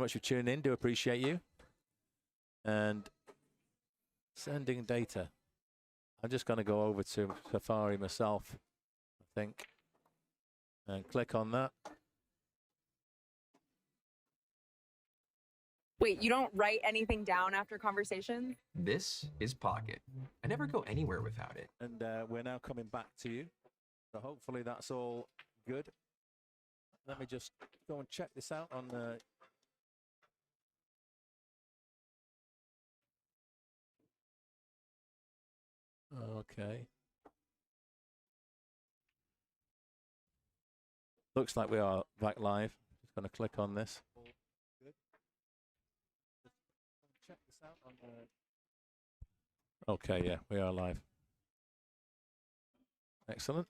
much for tuning in. Do appreciate you. And sending data. I'm just going to go over to Safari myself, I think, and click on that. Wait, you don't write anything down after conversations? This is Pocket. I never go anywhere without it. And we're now coming back to you. So hopefully that's all good. Let me just go and check this out on the... Okay. Looks like we are back live. Just going to click on this. Good. Check this out on the... Okay, yeah, we are live. Excellent.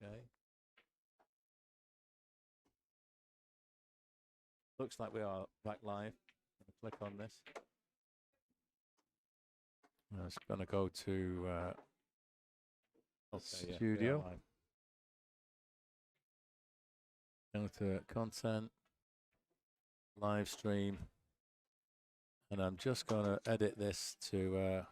Okay. Looks like we are back live. Click on this. I'm just going to go to okay, studio. Yeah, go to content, live stream, and I'm just going to edit this to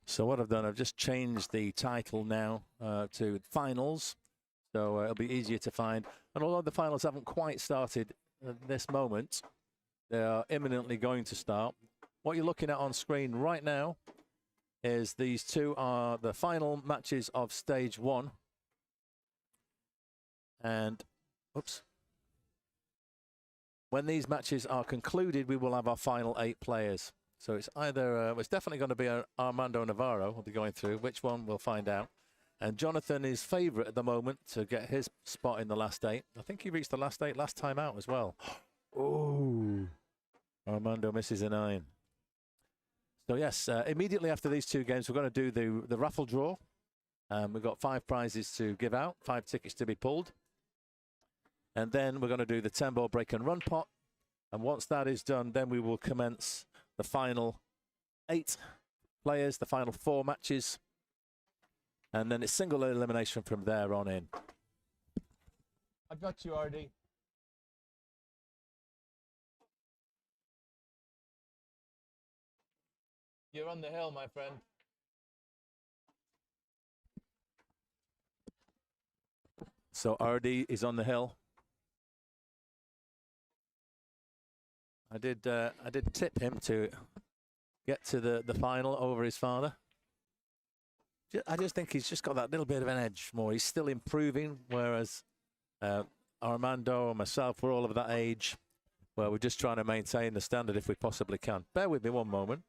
so what I've done, I've just changed the title now to finals, so it'll be easier to find. And although the finals haven't quite started at this moment, they are imminently going to start. What you're looking at on screen right now is these two are the final matches of stage 1. And, oops. When these matches are concluded, we will have our final 8 players. So it's either, it's definitely going to be Armando Navarro will be going through. Which one, we'll find out. And Jonathan is favourite at the moment to get his spot in the last 8. I think he reached the last 8 last time out as well. Oh, Armando misses a 9. So yes, immediately after these 2 games, we're going to do the raffle draw. We've got 5 prizes to give out, 5 tickets to be pulled. And then we're going to do the 10-ball break and run pot. And once that is done, then we will commence the final 8 players, the final 4 matches, and then it's single elimination from there on in. I got you, RD. You're on the hill, my friend. So RD is on the hill. I did tip him to get to the final over his father. I just think he's just got that little bit of an edge more. He's still improving, whereas Armando and myself, we're all of that age where we're just trying to maintain the standard if we possibly can. Bear with me one moment.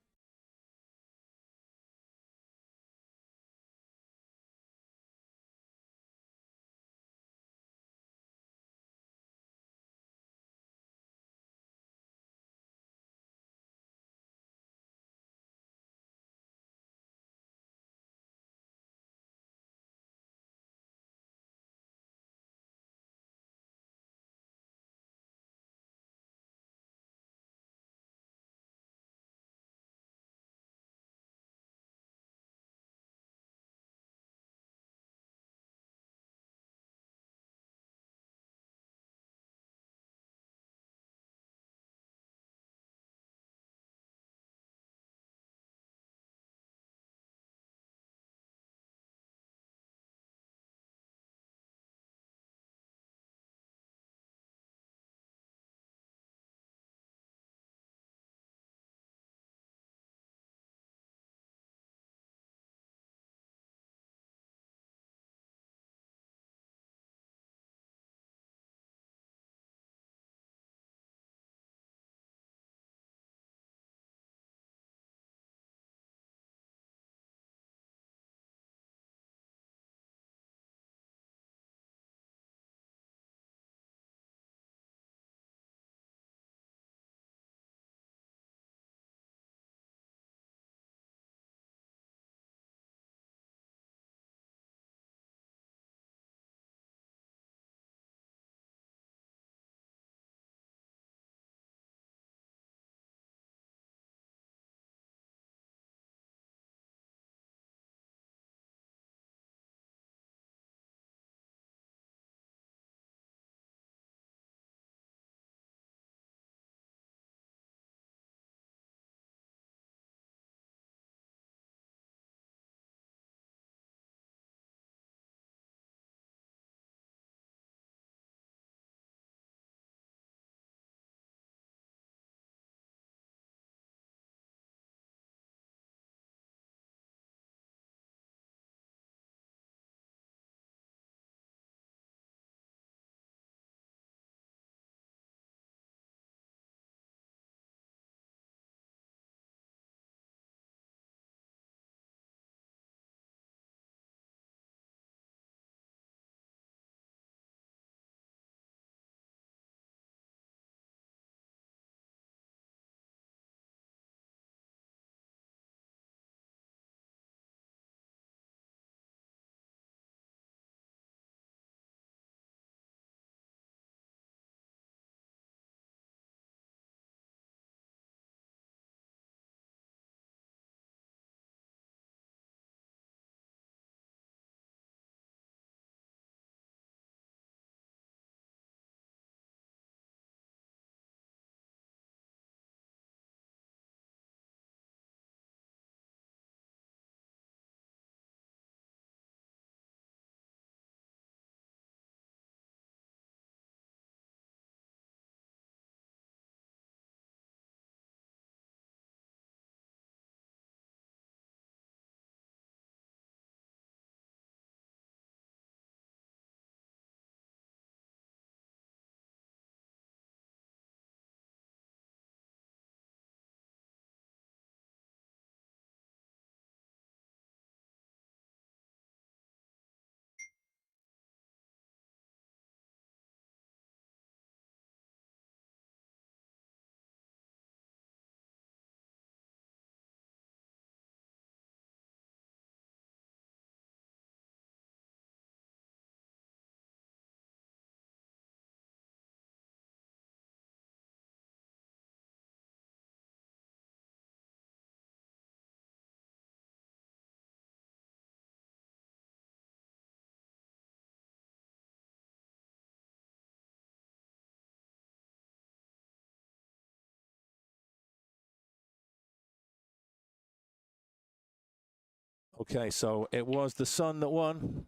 Okay, so it was the Sun that won,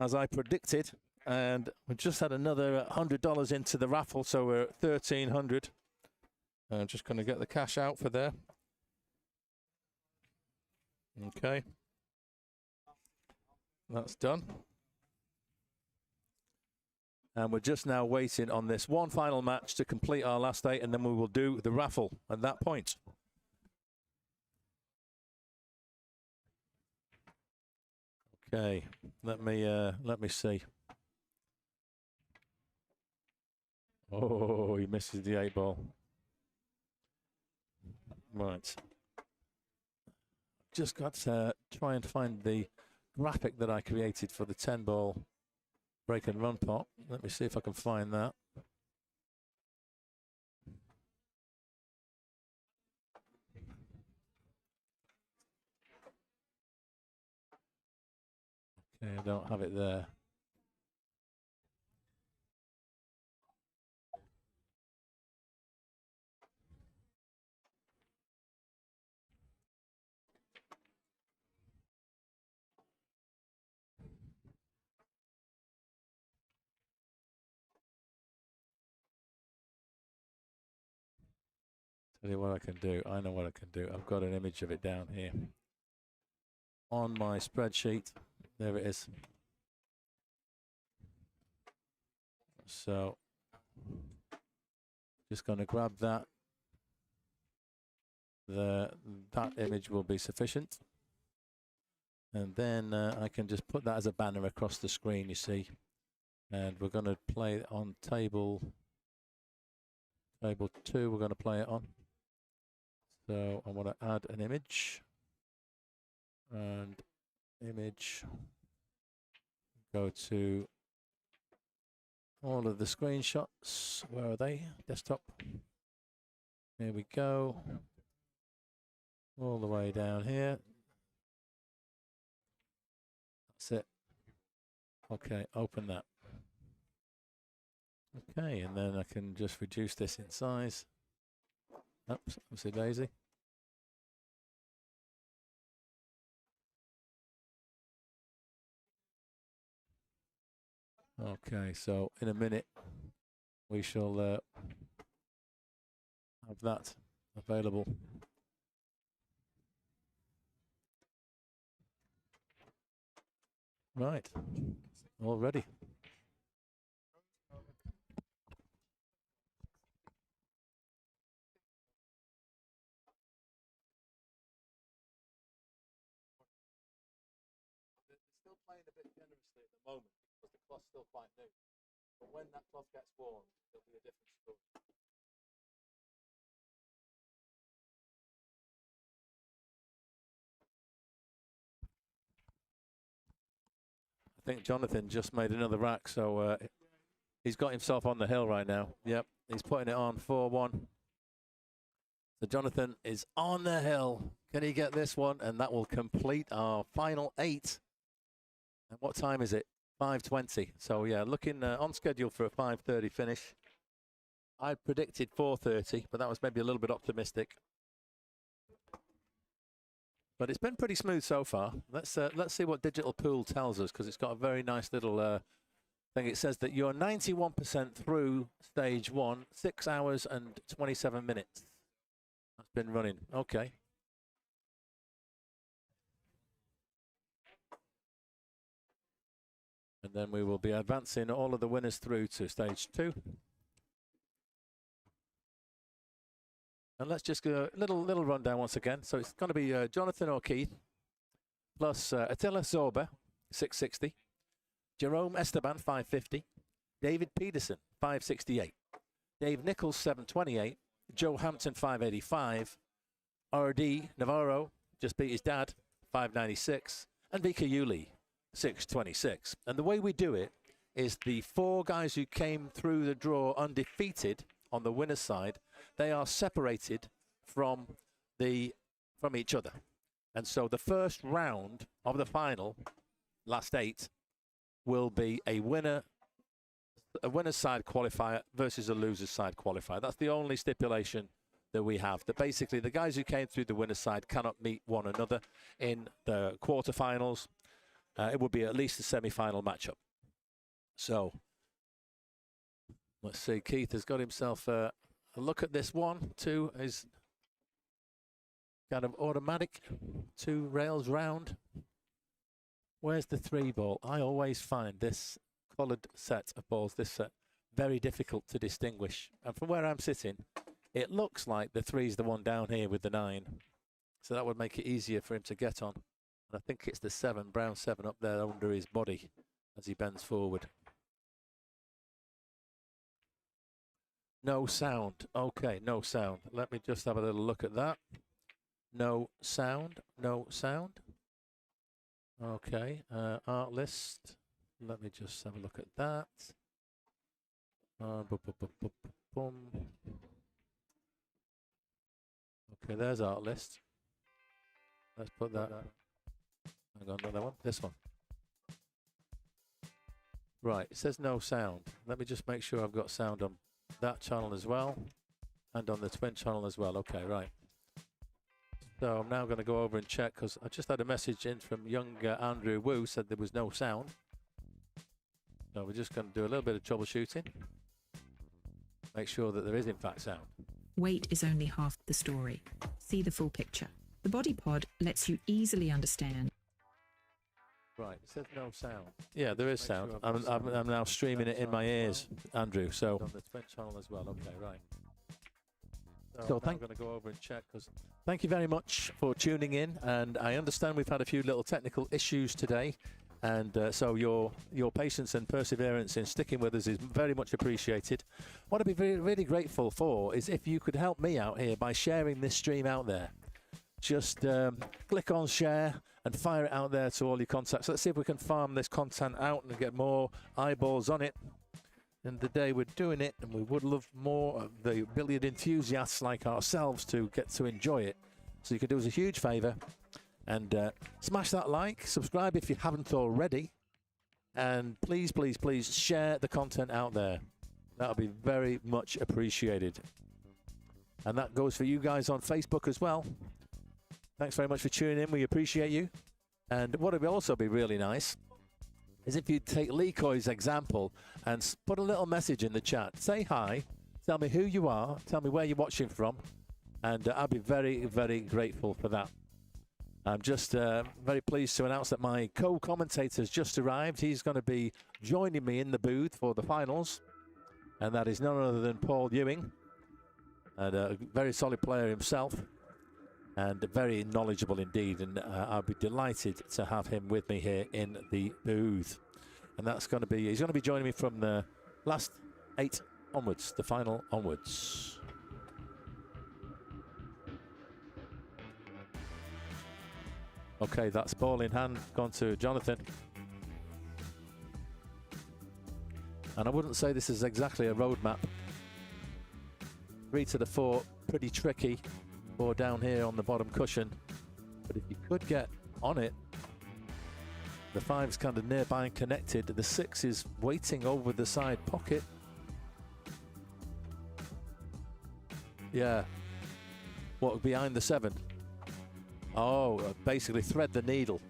as I predicted, and we just had another $100 into the raffle, so we're at 1,300. I'm just going to get the cash out for there. Okay, that's done. And we're just now waiting on this one final match to complete our last 8, and then we will do the raffle at that point. Okay, let me see. Oh, he misses the 8 ball. Right. Just got to try and find the graphic that I created for the 10 ball break and run pot. Let me see if I can find that. Okay, I don't have it there. Tell you what I can do. I know what I can do. I've got an image of it down here on my spreadsheet. There it is. So just going to grab that. That image will be sufficient. And then I can just put that as a banner across the screen, you see. And we're going to play it on table 2, we're going to play it on. So I want to add an image. And image. Go to all of the screenshots. Where are they? Desktop. Here we go. All the way down here. That's it. Okay, open that. Okay, and then I can just reduce this in size. Oops, oopsie daisy. Okay, so in a minute we shall have that available. Right, all ready. They're still playing a bit generously at the moment because the cloth's still quite new. But when that cloth gets warm, it'll be a different story. I think Jonathan just made another rack, so he's got himself on the hill right now. Yep, he's putting it on 4-1. So Jonathan is on the hill. Can he get this one? And that will complete our final 8. And what time is it? 5:20. So yeah, looking on schedule for a 5:30 finish. I predicted 4:30, but that was maybe a little bit optimistic. But it's been pretty smooth so far. Let's see what Digital Pool tells us, because it's got a very nice little thing. It says that you're 91% through stage 1, 6 hours and 27 minutes. That's been running. Okay. And then we will be advancing all of the winners through to stage 2. And let's just go a little rundown once again. So it's going to be Jonathan O'Keefe plus Attila Zorba, 660. Jerome Esteban, 550. David Peterson, 568. Dave Nichols, 728. Joe Hampton, 585. R.D. Navarro, just beat his dad, 596. And Vika Yuli, 626. And the way we do it is the 4 guys who came through the draw undefeated on the winner's side, they are separated from each other. And so the first round of the final, last 8, will be a winner's side qualifier versus a loser's side qualifier. That's the only stipulation that we have. That basically the guys who came through the winner's side cannot meet one another in the quarterfinals. It would be at least a semi-final matchup. So let's see. Keith has got himself a look at this one. 2 is kind of automatic. 2 rails round. Where's the 3 ball? I always find this coloured set of balls, this set, very difficult to distinguish. And from where I'm sitting, it looks like the 3 is the one down here with the 9. So that would make it easier for him to get on. And I think it's the 7, brown 7 up there under his body as he bends forward. No sound. Okay, no sound. Let me just have a little look at that. No sound. No sound. Okay, art list. Let me just have a look at that. Okay, there's art list. Let's put that. Hang on, not that one. This one. Right, it says no sound. Let me just make sure I've got sound on that channel as well, and on the twin channel as well. Okay, right. So I'm now going to go over and check, because I just had a message in from young Andrew Wu, said there was no sound. So we're just going to do a little bit of troubleshooting. Make sure that there is in fact sound. Weight is only half the story. See the full picture. The body pod lets you easily understand. Right, it says no sound. Yeah, there is sound. I'm now streaming it in my ears, Andrew. So on the twin channel as well. Okay, right. So I'm going to go over and check, because thank you very much for tuning in, and I understand we've had a few little technical issues today, and so your patience and perseverance in sticking with us is very much appreciated. What I'd be really grateful for is if you could help me out here by sharing this stream out there. Just click on share and fire it out there to all your contacts. Let's see if we can farm this content out and get more eyeballs on it. And the day we're doing it, and we would love more of the billiard enthusiasts like ourselves to get to enjoy it. So you could do us a huge favour and smash that like, subscribe if you haven't already, and please, please, please share the content out there. That'll be very much appreciated. And that goes for you guys on Facebook as well. Thanks very much for tuning in. We appreciate you. And what would also be really nice is if you take Lee Coy's example and put a little message in the chat. Say hi, tell me who you are, tell me where you're watching from, and I'll be very, very grateful for that. I'm just very pleased to announce that my co-commentator's just arrived. He's going to be joining me in the booth for the finals, and that is none other than Paul Ewing, and a very solid player himself, and very knowledgeable indeed, and I'll be delighted to have him with me here in the booth. And that's going to be, he's going to be joining me from the last 8 onwards, the final onwards. Okay, that's ball in hand, gone to Jonathan. And I wouldn't say this is exactly a roadmap. 3 to the 4, pretty tricky. 4 down here on the bottom cushion, but if you could get on it, the 5's kind of nearby and connected. The 6 is waiting over the side pocket. Yeah. What, behind the 7? Oh, basically thread the needle.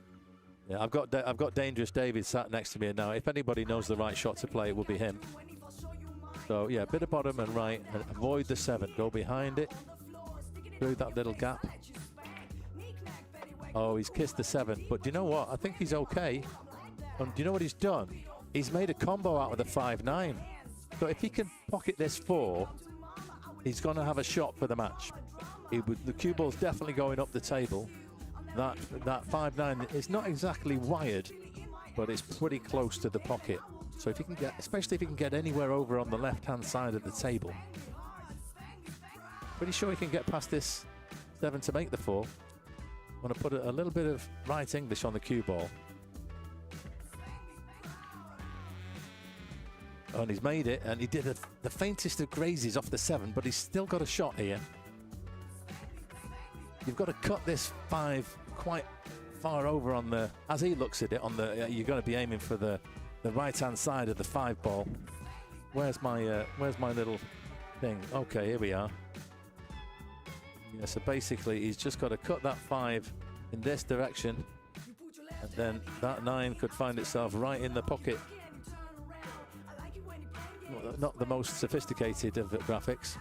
Yeah, I've got Dangerous David sat next to me, and now if anybody knows the right shot to play, it will be him. So yeah, bit of bottom and right, and avoid the 7. Go behind it. Through that little gap. Oh, he's kissed the 7, but do you know what? I think he's okay. And do you know what he's done? He's made a combo out of the 5-9. So if he can pocket this 4, he's going to have a shot for the match. The cue ball's definitely going up the table. That 5-9 is not exactly wired, but it's pretty close to the pocket. So if you can get, especially if you can get anywhere over on the left-hand side of the table, pretty sure he can get past this 7 to make the 4. I'm going to put a little bit of right English on the cue ball. Oh, and he's made it, and he did the faintest of grazes off the 7, but he's still got a shot here. You've got to cut this 5 quite far over on the, as he looks at it, on the, you're going to be aiming for the right-hand side of the 5 ball. Where's my little thing? Okay, here we are. Yeah, so basically he's just got to cut that 5 in this direction, and then that 9 could find itself right in the pocket. Well, not the most sophisticated of graphics.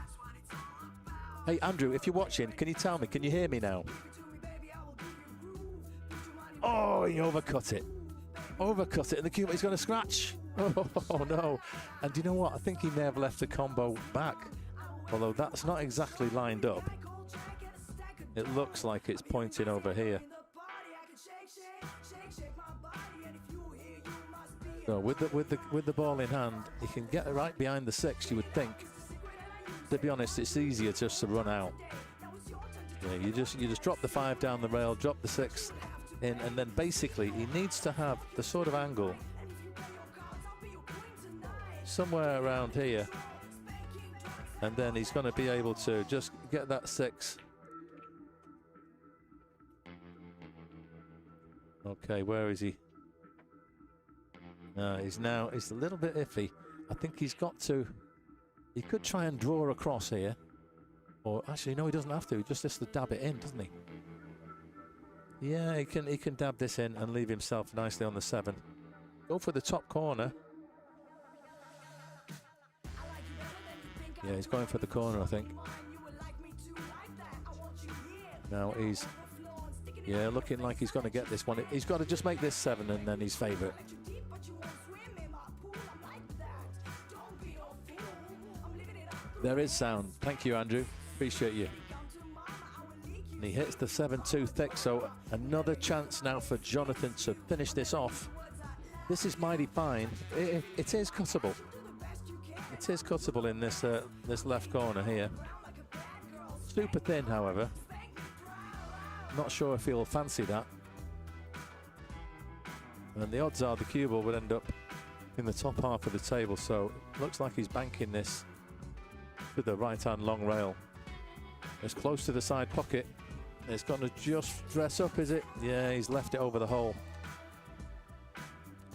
Hey Andrew, if you're watching, can you tell me, can you hear me now? Oh, he overcut it. Overcut it, and the cue, he's going to scratch. Oh no. And do you know what? I think he may have left the combo back. Although that's not exactly lined up. It looks like it's pointing over here. So with the ball in hand, he can get right behind the 6, you would think. To be honest, it's easier just to run out. Yeah, you just drop the 5 down the rail, drop the 6 in, and then basically he needs to have the sort of angle somewhere around here, and then he's going to be able to just get that 6. Okay, where is he? He's a little bit iffy. I think he's got to, he could try and draw across here, or actually no, he doesn't have to. He just has to dab it in, doesn't he? Yeah, he can dab this in and leave himself nicely on the 7. Go for the top corner. Yeah, he's going for the corner, I think. Now he's, yeah, looking like he's going to get this one. He's got to just make this 7 and then he's favourite. There is sound. Thank you, Andrew. Appreciate you. And he hits the 7-2 thick, so another chance now for Jonathan to finish this off. This is mighty fine. It is cuttable. It is cuttable in this this left corner here. Super thin, however. Not sure if he'll fancy that. And the odds are the cue ball would end up in the top half of the table, so it looks like he's banking this with the right-hand long rail. It's close to the side pocket. It's going to just dress up, is it? Yeah, he's left it over the hole.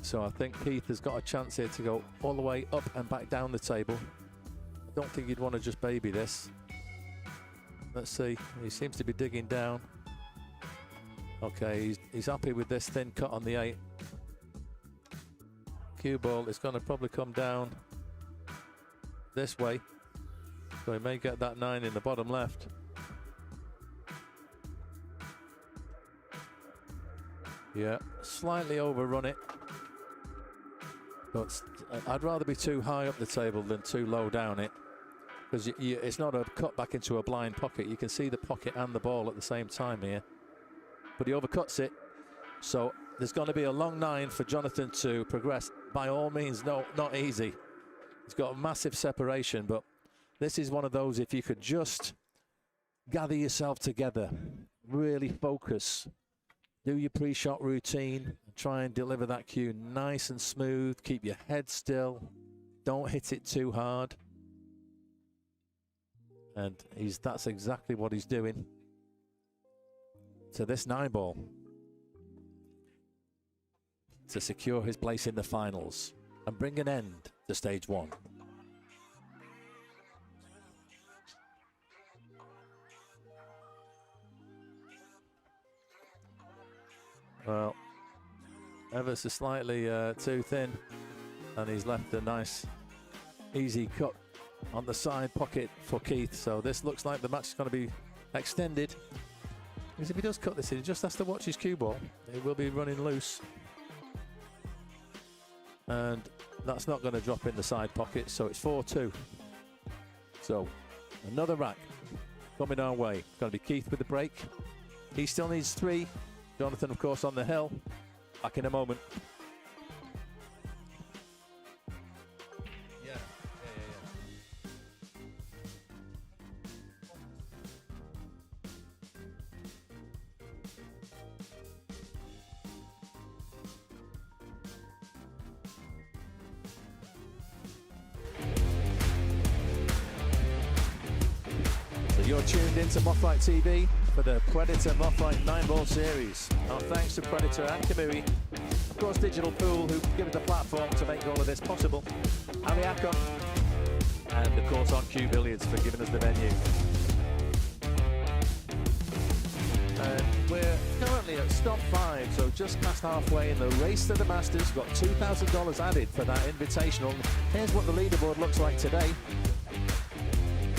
So I think Keith has got a chance here to go all the way up and back down the table. I don't think you'd want to just baby this. Let's see. He seems to be digging down. Okay, he's happy with this thin cut on the 8. Cue ball is going to probably come down this way. So he may get that 9 in the bottom left. Yeah, slightly overrun it. But I'd rather be too high up the table than too low down it. Because it's not a cut back into a blind pocket. You can see the pocket and the ball at the same time here. But he overcuts it. So there's going to be a long 9 for Jonathan to progress. By all means, no, not easy. He's got a massive separation, but this is one of those, if you could just gather yourself together, really focus, do your pre-shot routine, and try and deliver that cue nice and smooth, keep your head still, don't hit it too hard. And that's exactly what he's doing to this 9 ball to secure his place in the finals and bring an end to stage 1. Well, ever so slightly too thin, and he's left a nice easy cut on the side pocket for Keith. So this looks like the match is going to be extended, because if he does cut this in, he just has to watch his cue ball. It will be running loose, and that's not going to drop in the side pocket, so it's 4-2. So another rack coming our way. It's going to be Keith with the break. He still needs 3. Jonathan, of course, on the hill. Back in a moment. Yeah. So you're tuned into Mothlike TV for the Predator Mothlike 9-ball series. Our thanks to Predator and Kamui, of course Digital Pool, who give us the platform to make all of this possible, Ariakon, and of course On Cue Billiards for giving us the venue. pre-stop 5, so just past halfway in the race to the Masters. Got $2,000 added for that invitational. Here's what the leaderboard looks like today.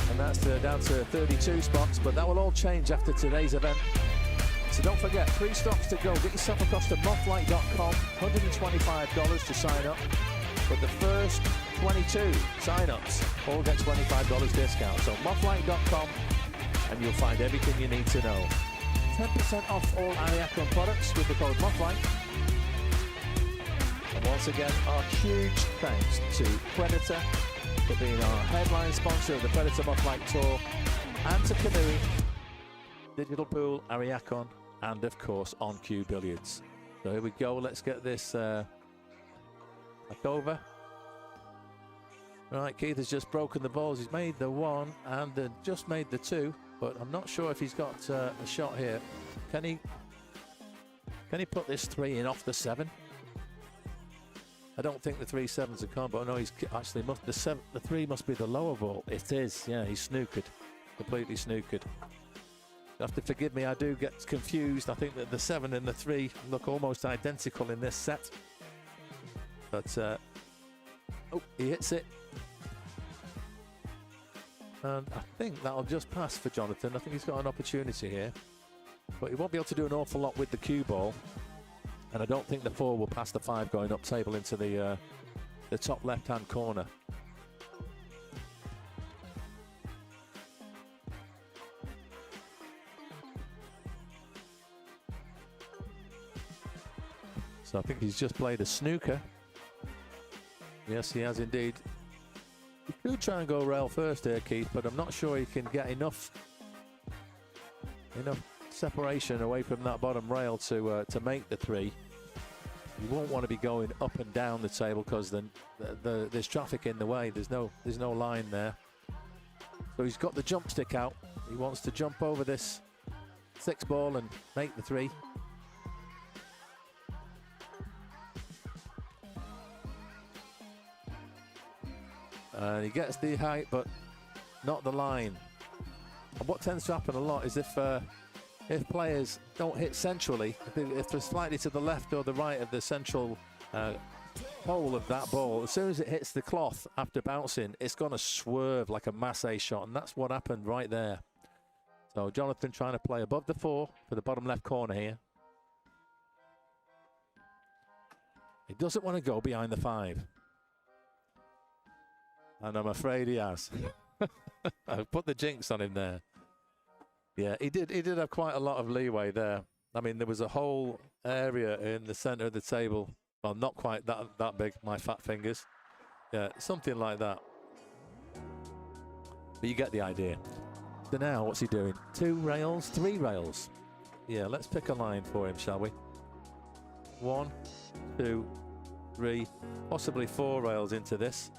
And that's down to 32 spots, but that will all change after today's event. So don't forget, 3 stops to go. Get yourself across to mothlike.com, $125 to sign up. But the first 22 sign-ups all get $25 discount. So mothlike.com, and you'll find everything you need to know. 10% off all Ariakon products with the code Mothlike. And once again, our huge thanks to Predator for being our headline sponsor of the Predator Mothlike Tour, and to Kamui, Digital Pool, Ariakon, and of course On Cue Billiards. So here we go. Let's get this back over. Right, Keith has just broken the balls. He's made the 1 and just made the 2. But I'm not sure if he's got a shot here. Can he put this 3 in off the 7? I don't think the 3-7's a combo. No, he's actually the 3 must be the lower ball. It is. Yeah, he's snookered, completely snookered. You have to forgive me. I do get confused. I think that the 7 and the 3 look almost identical in this set. But oh, he hits it. And I think that'll just pass for Jonathan. I think he's got an opportunity here. But he won't be able to do an awful lot with the cue ball. And I don't think the 4 will pass the 5 going up table into the top left-hand corner. So I think he's just played a snooker. Yes, he has indeed. He could try and go rail first here, Keith, but I'm not sure he can get enough separation away from that bottom rail to make the 3. You won't want to be going up and down the table because then there's traffic in the way. There's no line there. So he's got the jump stick out. He wants to jump over this 6 ball and make the 3. And he gets the height, but not the line. And what tends to happen a lot is if players don't hit centrally, if they're slightly to the left or the right of the central pole of that ball, as soon as it hits the cloth after bouncing, it's going to swerve like a Mesa shot, and that's what happened right there. So Jonathan trying to play above the 4 for the bottom left corner here. He doesn't want to go behind the 5. And I'm afraid he has. I put the jinx on him there. Yeah, he did have quite a lot of leeway there. I mean, there was a whole area in the center of the table. Well, not quite that big, my fat fingers. Yeah, something like that. But you get the idea. So now, what's he doing? 2 rails, 3 rails. Yeah, let's pick a line for him, shall we? 1, 2, 3, possibly 4 rails into this.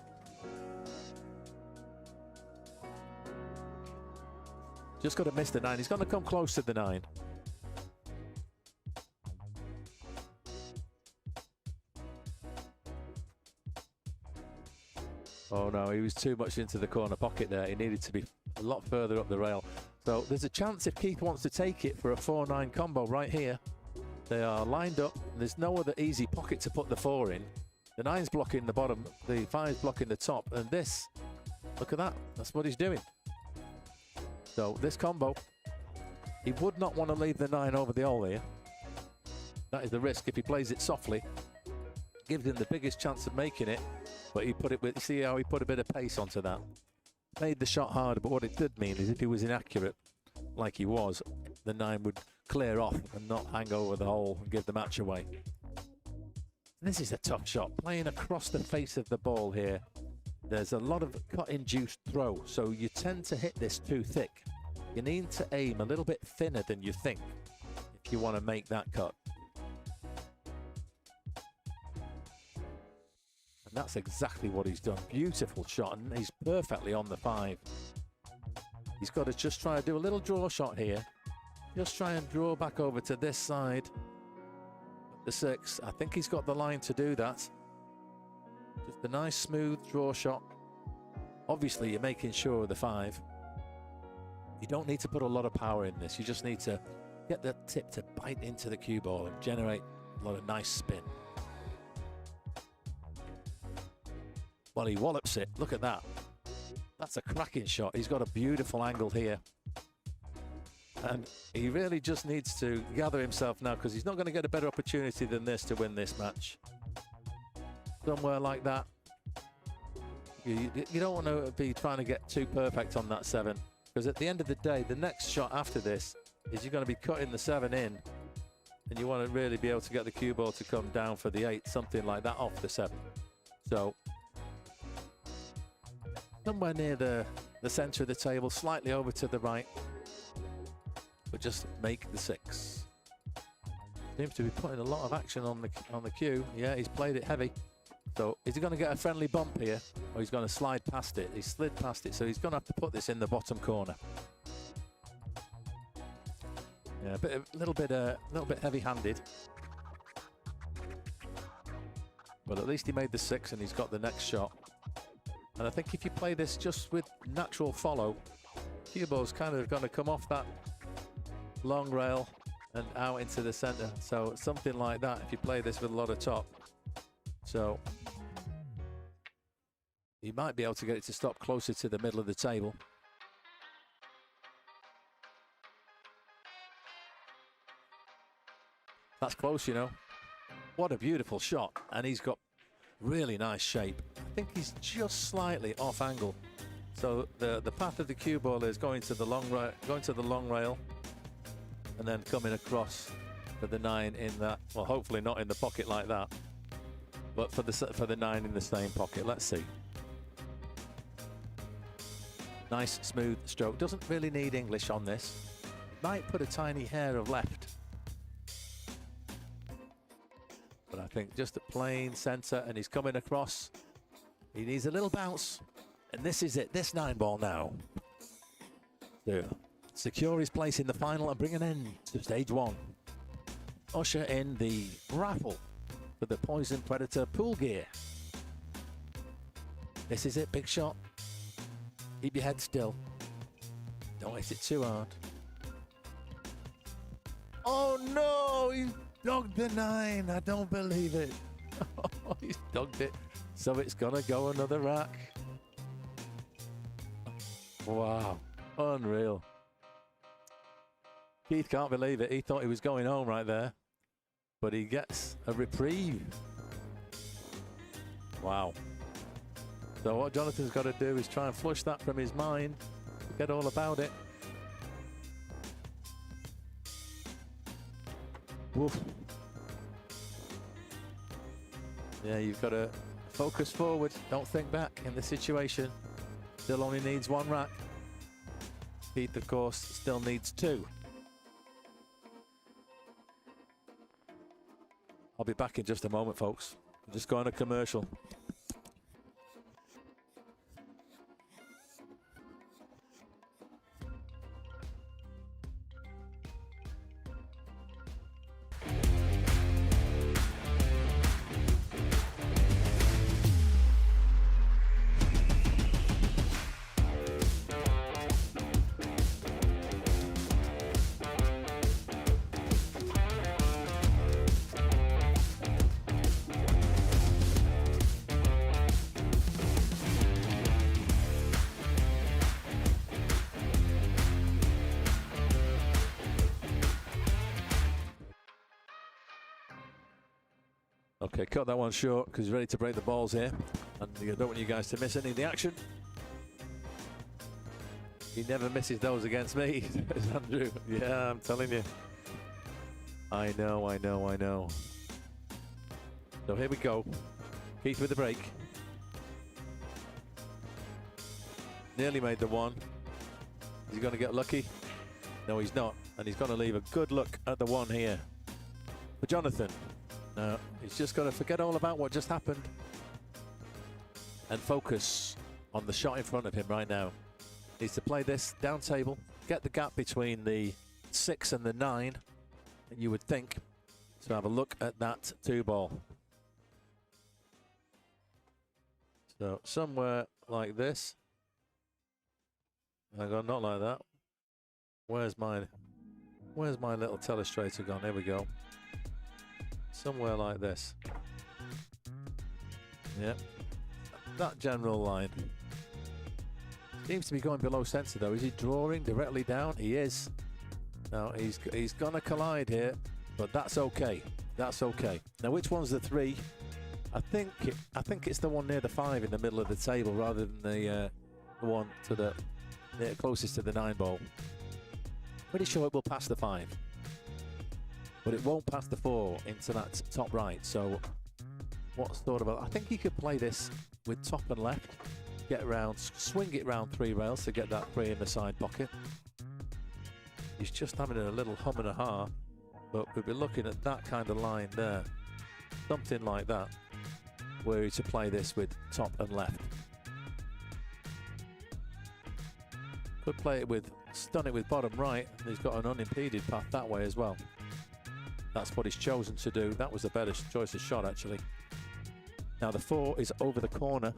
Just got to miss the 9. He's going to come close to the 9. Oh no, he was too much into the corner pocket there. He needed to be a lot further up the rail. So there's a chance if Keith wants to take it for a 4-9 combo right here. They are lined up. There's no other easy pocket to put the 4 in. The 9's blocking the bottom, the 5's blocking the top, and this, look at that. That's what he's doing. So this combo, he would not want to leave the 9 over the hole here. That is the risk. If he plays it softly, gives him the biggest chance of making it. But he put it with, see how he put a bit of pace onto that. Made the shot harder, but what it did mean is if he was inaccurate, like he was, the 9 would clear off and not hang over the hole and give the match away. This is a tough shot. Playing across the face of the ball here. There's a lot of cut-induced throw, so you tend to hit this too thick. You need to aim a little bit thinner than you think if you want to make that cut. And that's exactly what he's done. Beautiful shot, and he's perfectly on the 5. He's got to just try to do a little draw shot here. Just try and draw back over to this side. The 6. I think he's got the line to do that. Just a nice smooth draw shot. Obviously, you're making sure of the 5. You don't need to put a lot of power in this. You just need to get the tip to bite into the cue ball and generate a lot of nice spin. Well, he wallops it. Look at that. That's a cracking shot. He's got a beautiful angle here. And he really just needs to gather himself now, because he's not going to get a better opportunity than this to win this match. Somewhere like that. You don't want to be trying to get too perfect on that 7, because at the end of the day, the next shot after this is you're going to be cutting the 7 in, and you want to really be able to get the cue ball to come down for the 8, something like that off the 7. So somewhere near the center of the table, slightly over to the right, but just make the 6. Seems to be putting a lot of action on the cue. Yeah, he's played it heavy. So is he going to get a friendly bump here, or he's going to slide past it? He slid past it, so he's going to have to put this in the bottom corner. Yeah, a little bit heavy-handed, but at least he made the 6 and he's got the next shot. And I think if you play this just with natural follow, cue ball's kind of going to come off that long rail and out into the center. So something like that if you play this with a lot of top. So you might be able to get it to stop closer to the middle of the table. That's close, you know. What a beautiful shot. And he's got really nice shape. I think he's just slightly off angle. So the path of the cue ball is going to the long rail and then coming across for the 9 in that, well, hopefully not in the pocket like that, but for the 9 in the same pocket. Let's see. Nice smooth stroke. Doesn't really need English on this. Might put a tiny hair of left. But I think just a plain center, and he's coming across. He needs a little bounce. And this is it, this 9 ball now. To secure his place in the final and bring an end to stage 1. Usher in the Raffle for the Poison Predator pool gear. This is it, big shot. Keep your head still. Don't hit it too hard. Oh no, he dogged the 9. I don't believe it. He's dogged it. So it's gonna go another rack. Wow, unreal. Keith can't believe it. He thought he was going home right there, but he gets a reprieve. Wow. So what Jonathan's got to do is try and flush that from his mind, forget all about it. Woof. Yeah, you've got to focus forward, don't think back in the situation. Still only needs 1 rack. Keith, of course, still needs 2. I'll be back in just a moment, folks. I'm just going to commercial. Okay, cut that one short because he's ready to break the balls here. And I don't want you guys to miss any of the action. He never misses those against me, says Andrew. Yeah, I'm telling you. I know, I know, I know. So here we go. Keith with the break. Nearly made the 1. Is he going to get lucky? No, he's not. And he's going to leave a good look at the 1 here. For Jonathan. No, he's just got to forget all about what just happened and focus on the shot in front of him right now. Needs to play this down table, get the gap between the 6 and the 9, and you would think to have a look at that 2 ball. So somewhere like this. Hang on, not like that. Where's mine? Where's my little telestrator gone? Here we go. Somewhere like this. Yep. That general line. Seems to be going below center though. Is he drawing directly down? He is. No, he's gonna collide here, but that's okay. That's okay. Now, which one's the 3? I think it's the one near the 5 in the middle of the table rather than the one to the closest to the 9 ball. Pretty sure it will pass the 5, but it won't pass the 4 into that top right. So, what sort of? I think he could play this with top and left, get around, swing it round 3 rails to get that 3 in the side pocket. He's just having a little hum and a ha, but we'll be looking at that kind of line there, something like that, where he's to play this with top and left. Could play it with, stun it with bottom right, and he's got an unimpeded path that way as well. That's what he's chosen to do. That was the better choice of shot, actually. Now the 4 is over the corner.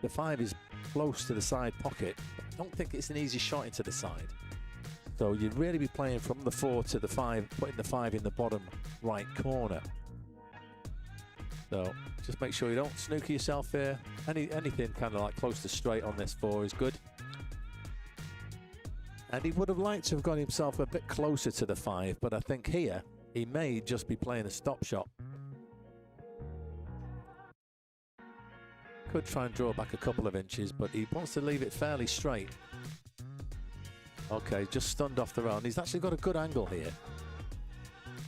The 5 is close to the side pocket. I don't think it's an easy shot into the side. So you'd really be playing from the 4 to the 5, putting the 5 in the bottom right corner. So just make sure you don't snooker yourself here. Anything kind of like close to straight on this 4 is good. And he would have liked to have got himself a bit closer to the 5, but I think here he may just be playing a stop shot. Could try and draw back a couple of inches, but he wants to leave it fairly straight. Okay, just stunned off the round. He's actually got a good angle here.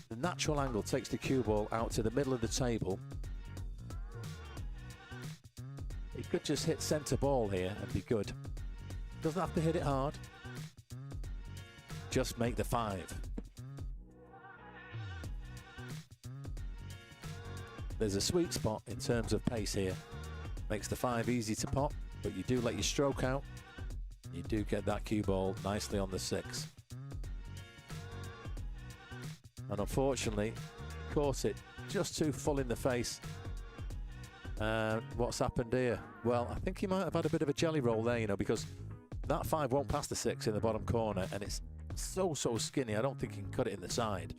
The natural angle takes the cue ball out to the middle of the table. He could just hit centre ball here and be good. Doesn't have to hit it hard. Just make the 5. There's a sweet spot in terms of pace here. Makes the 5 easy to pop, but you do let your stroke out. You do get that cue ball nicely on the 6. And unfortunately, caught it just too full in the face. What's happened here? Well, I think he might have had a bit of a jelly roll there, you know, because that 5 won't pass the 6 in the bottom corner, and it's so skinny. I don't think he can cut it in the side.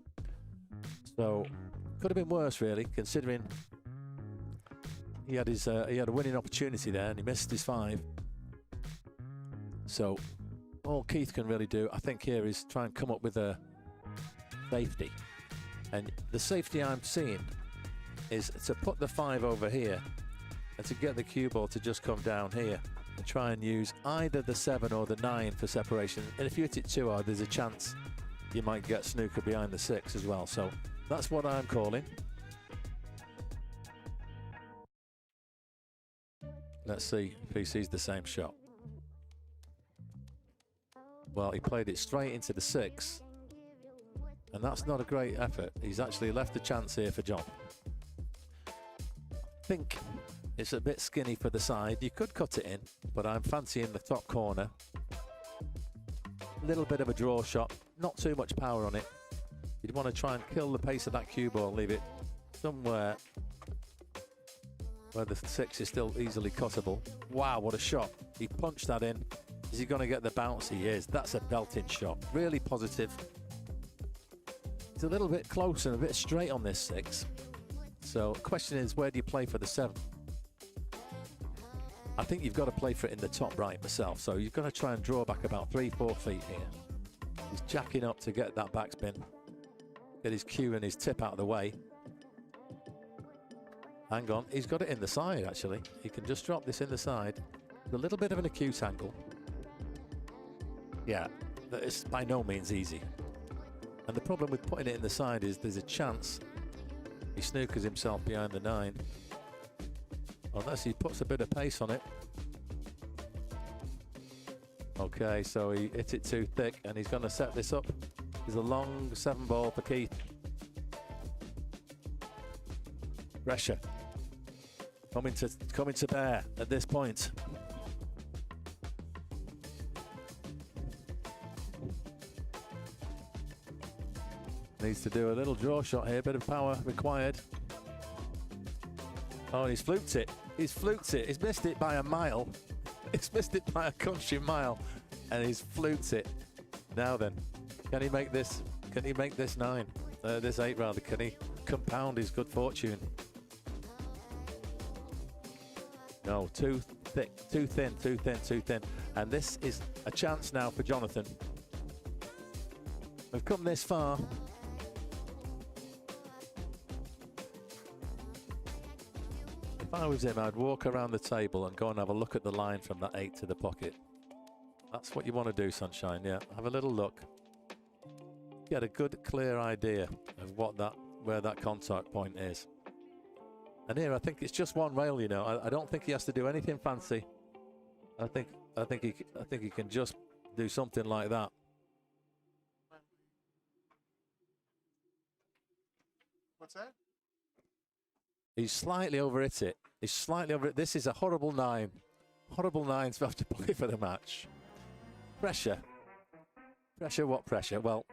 So could have been worse, really, considering he had a winning opportunity there and he missed his 5. So all Keith can really do, I think, here is try and come up with a safety. And the safety I'm seeing is to put the 5 over here and to get the cue ball to just come down here and try and use either the 7 or the 9 for separation. And if you hit it too hard, there's a chance you might get snooker behind the 6 as well. So that's what I'm calling. Let's see if he sees the same shot. Well, he played it straight into the 6, and that's not a great effort. He's actually left a chance here for John. I think it's a bit skinny for the side. You could cut it in, but I'm fancying the top corner. A little bit of a draw shot, not too much power on it. You'd want to try and kill the pace of that cue ball, leave it somewhere where the 6 is still easily cuttable. Wow, what a shot. He punched that in. Is he going to get the bounce? He is. That's a belting shot. Really positive. It's a little bit close and a bit straight on this 6. So the question is, where do you play for the 7? I think you've got to play for it in the top right myself. So you're going to try and draw back about 3-4 feet here. He's jacking up to get that backspin. Get his cue and his tip out of the way. Hang on, he's got it in the side, actually. He can just drop this in the side. A little bit of an acute angle. Yeah, it's by no means easy. And the problem with putting it in the side is there's a chance he snookers himself behind the 9. Unless he puts a bit of pace on it. Okay, so he hit it too thick and he's going to set this up. There's a long 7 ball for Keith. Pressure coming to bear at this point. Needs to do a little draw shot here, bit of power required. Oh, and he's fluked it. He's fluked it. He's missed it by a mile. He's missed it by a country mile, and he's fluked it. Now then, can he make this Can he make this 9? This 8 rather. Can he compound his good fortune? No, too thick, too thin, too thin, too thin. And this is a chance now for Jonathan. We've come this far. If I was him, I'd walk around the table and go and have a look at the line from that 8 to the pocket. That's what you want to do, Sunshine. Yeah, have a little look. Get a good, clear idea of where that contact point is. And here, I think it's just one rail. You know, I don't think he has to do anything fancy. I think he can just do something like that. What's that? He's slightly over it. He's slightly over it. This is a horrible 9. Horrible 9 to have to play for the match. Pressure. Pressure, what pressure? Well,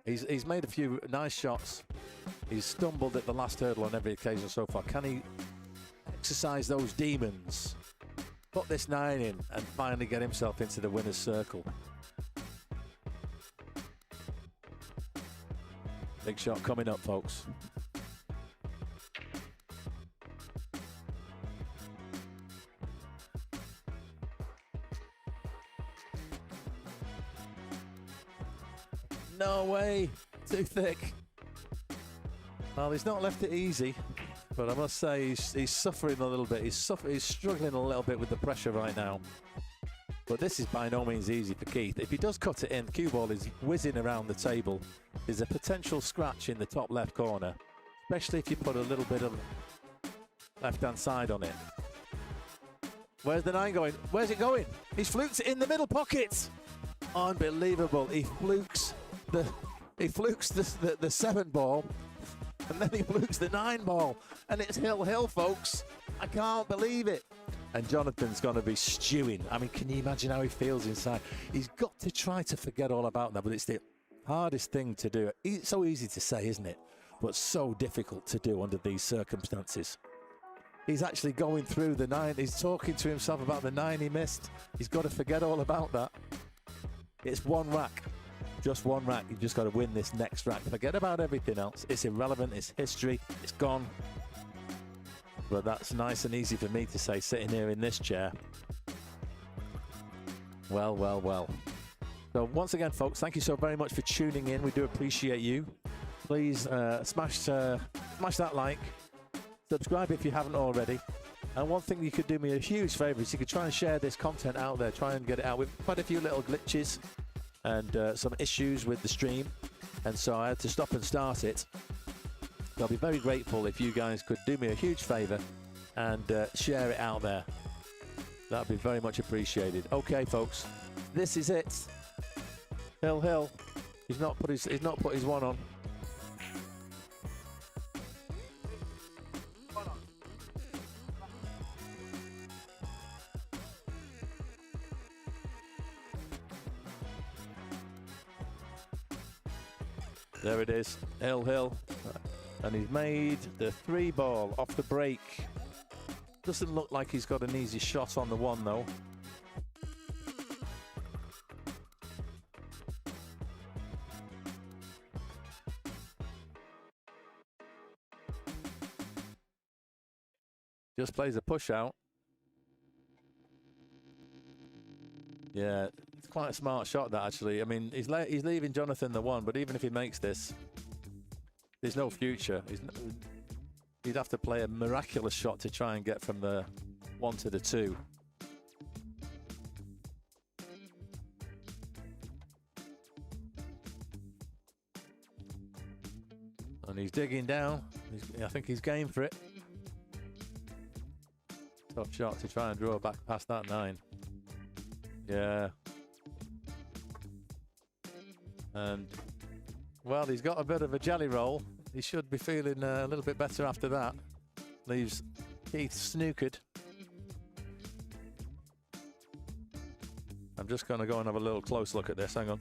he's made a few nice shots. He's stumbled at the last hurdle on every occasion so far. Can he exercise those demons? Put this 9 in and finally get himself into the winner's circle. Big shot coming up, folks. No way, too thick. Well, he's not left it easy, but I must say he's suffering a little bit. He's struggling a little bit with the pressure right now. But this is by no means easy for Keith. If he does cut it in, cue ball is whizzing around the table. There's a potential scratch in the top left corner, especially if you put a little bit of left-hand side on it. Where's the 9 going? Where's it going? He's fluked it in the middle pocket. Unbelievable. He flukes the 7 ball, and then he flukes the 9 ball, and it's hill, folks. I can't believe it. And Jonathan's going to be stewing. I mean, can you imagine how he feels inside? He's got to try to forget all about that, but it's the hardest thing to do. It's so easy to say, isn't it? But so difficult to do under these circumstances. He's actually going through the 9. He's talking to himself about the 9 he missed. He's got to forget all about that. It's one rack. Just one rack. You've just got to win this next rack. Forget about everything else. It's irrelevant. It's history. It's gone. But that's nice and easy for me to say sitting here in this chair. Well, well, well. So once again, folks, thank you so very much for tuning in. We do appreciate you. Please smash that like. Subscribe if you haven't already. And one thing you could do me a huge favour is you could try and share this content out there. Try and get it out. We've quite a few little glitches and some issues with the stream. And so I had to stop and start it. I'll be very grateful if you guys could do me a huge favour and share it out there. That'd be very much appreciated. Okay, folks, this is it. Hill. He's not put his 1 on. There it is, Hill. And he's made the 3 ball off the break. Doesn't look like he's got an easy shot on the 1 though. Just plays a push out. Yeah, it's quite a smart shot that actually. I mean, he's leaving Jonathan the 1, but even if he makes this, there's no future. He'd have to play a miraculous shot to try and get from the 1 to the 2. And he's digging down. I think he's game for it. Tough shot to try and draw back past that 9. Yeah. And, well, he's got a bit of a jelly roll. He should be feeling a little bit better after that. Leaves Keith snookered. I'm just going to go and have a little close look at this. Hang on.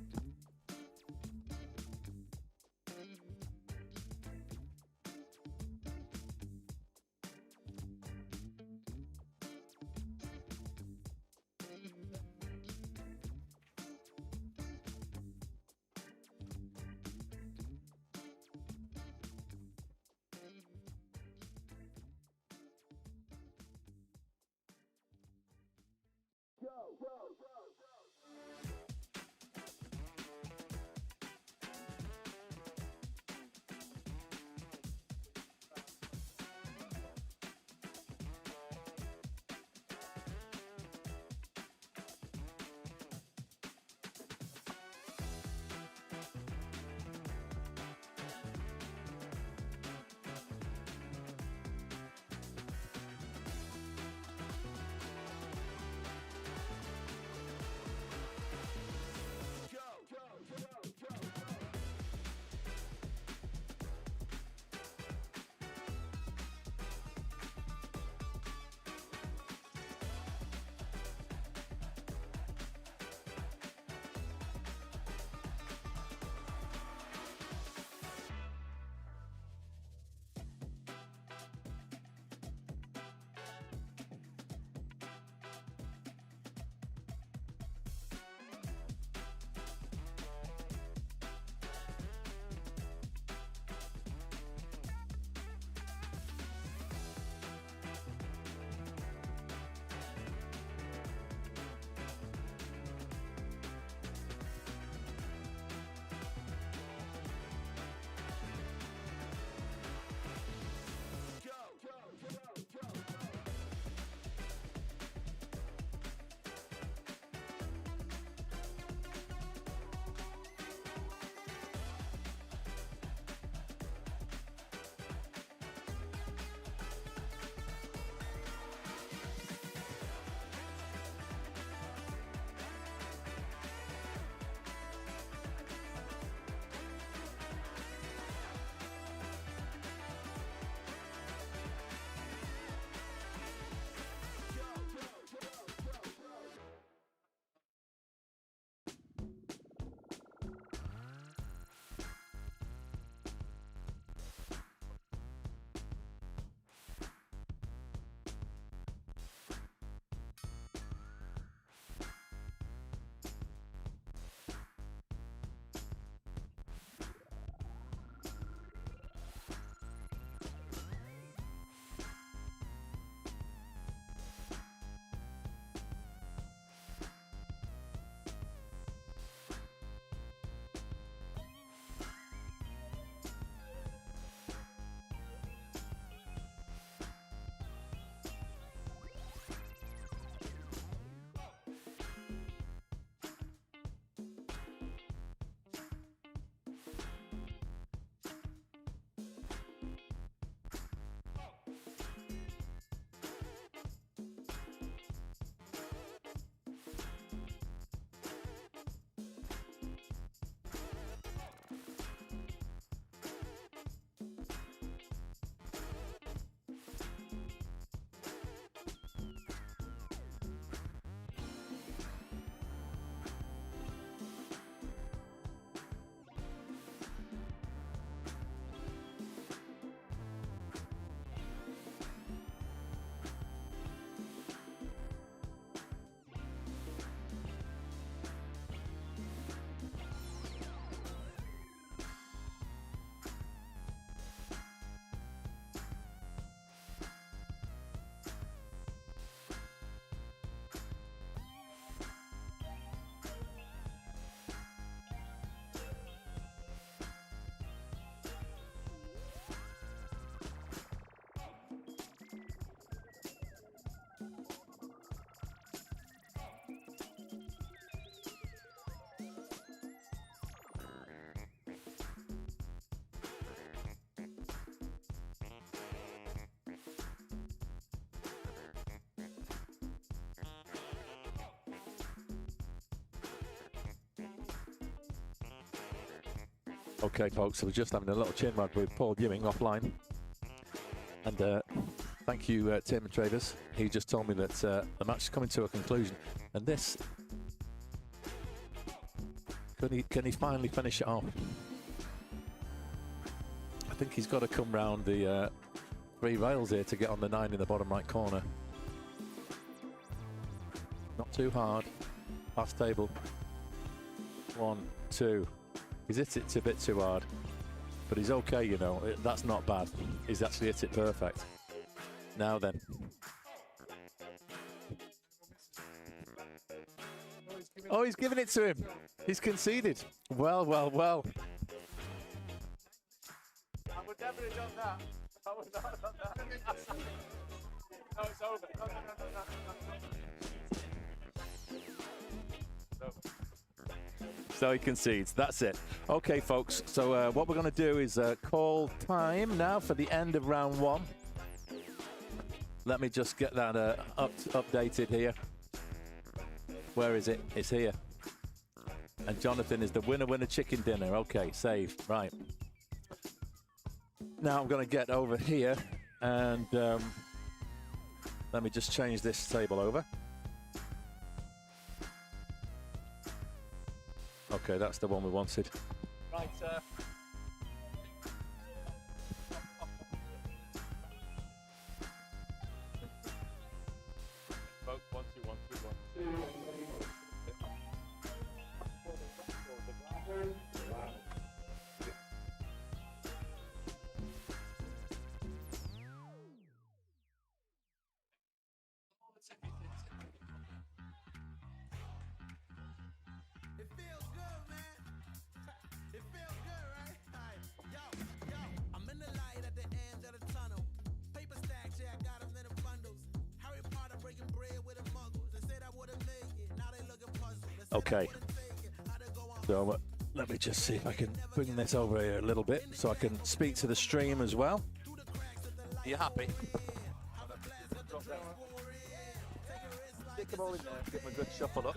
Okay, folks, so we're just having a little chin wag with Paul Ewing offline. And thank you, Tim and Traders. He just told me that the match is coming to a conclusion. And this, can he finally finish it off? I think he's got to come round the 3 rails here to get on the 9 in the bottom right corner. Not too hard. Past table. 1, 2. He's hit it a bit too hard, but he's okay, you know. That's not bad. He's actually hit it perfect. Now then. Oh, he's giving it to him. He's conceded. Well, well, well. I would never have done that. I would not have done that. No, it's over. No. It's over. So he concedes. That's it. Okay, folks. So what we're going to do is call time now for the end of round 1. Let me just get that updated here. Where is it? It's here. And Jonathan is the winner chicken dinner. Okay, save. Right. Now I'm going to get over here and let me just change this table over. Okay, that's the one we wanted. Right, folks, 1, 2, 1, 2, 1, 2. Okay, so let me just see if I can bring this over here a little bit so I can speak to the stream as well. Are you happy? Stick them all in there, give them a good shuffle up.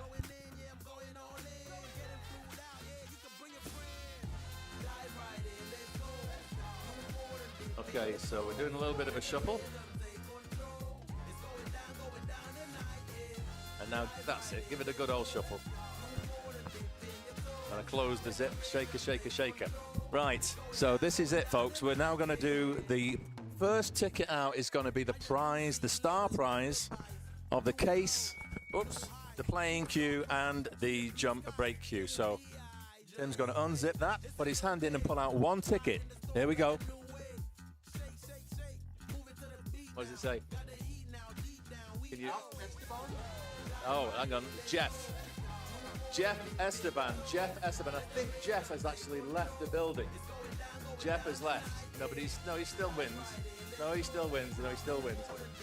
Okay, so we're doing a little bit of a shuffle. And now that's it, give it a good old shuffle. And I close the zip, shaker, shaker, shaker. Right, so this is it, folks. We're now going to do the first ticket out is going to be the prize, the star prize of the case, the playing cue, and the jump break cue. So Tim's going to unzip that, put his hand in and pull out 1 ticket. Here we go. What does it say? Can you... Oh, hang on, Jeff Esteban. I think Jeff has actually left the building. Jeff has left. No, but he still wins. No, he still wins.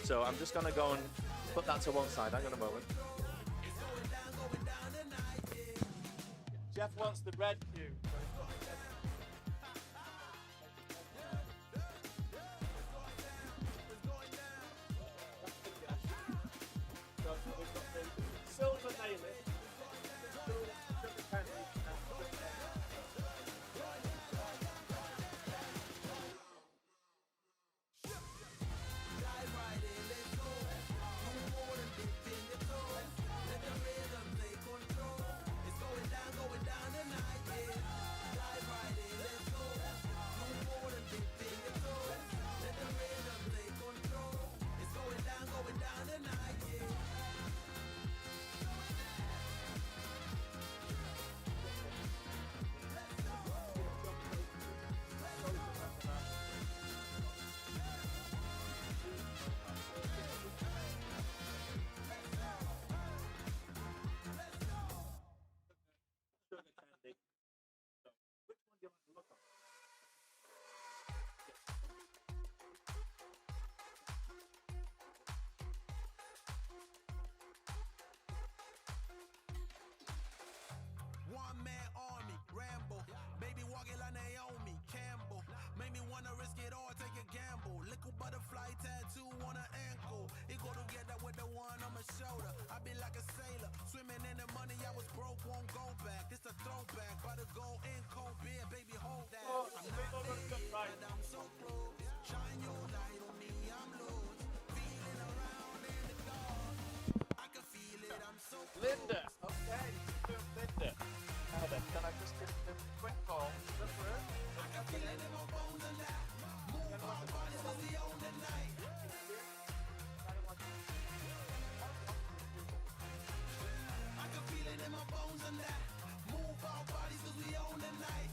So I'm just gonna go and put that to one side. Hang on a moment. Jeff wants the red cue. Silver nail it. Butterfly tattoo on her ankle. It go together with the one on my shoulder. I be like a sailor, swimming in the money. I was broke won't go back. This a throwback. But to go in cold beer, baby, hold that. Oh, I'm people not look there, right. but I'm so close. Shine your light on me, I'm lost. Feeling around in the dark. I can feel it, I'm so close. Linda. Okay. Linda. Now then, can I just give a quick call? Good for her. I can feel it in my bones and that. Move our bodies cause we own the night. I can feel it in my bones and that. Move our bodies cause we own the night.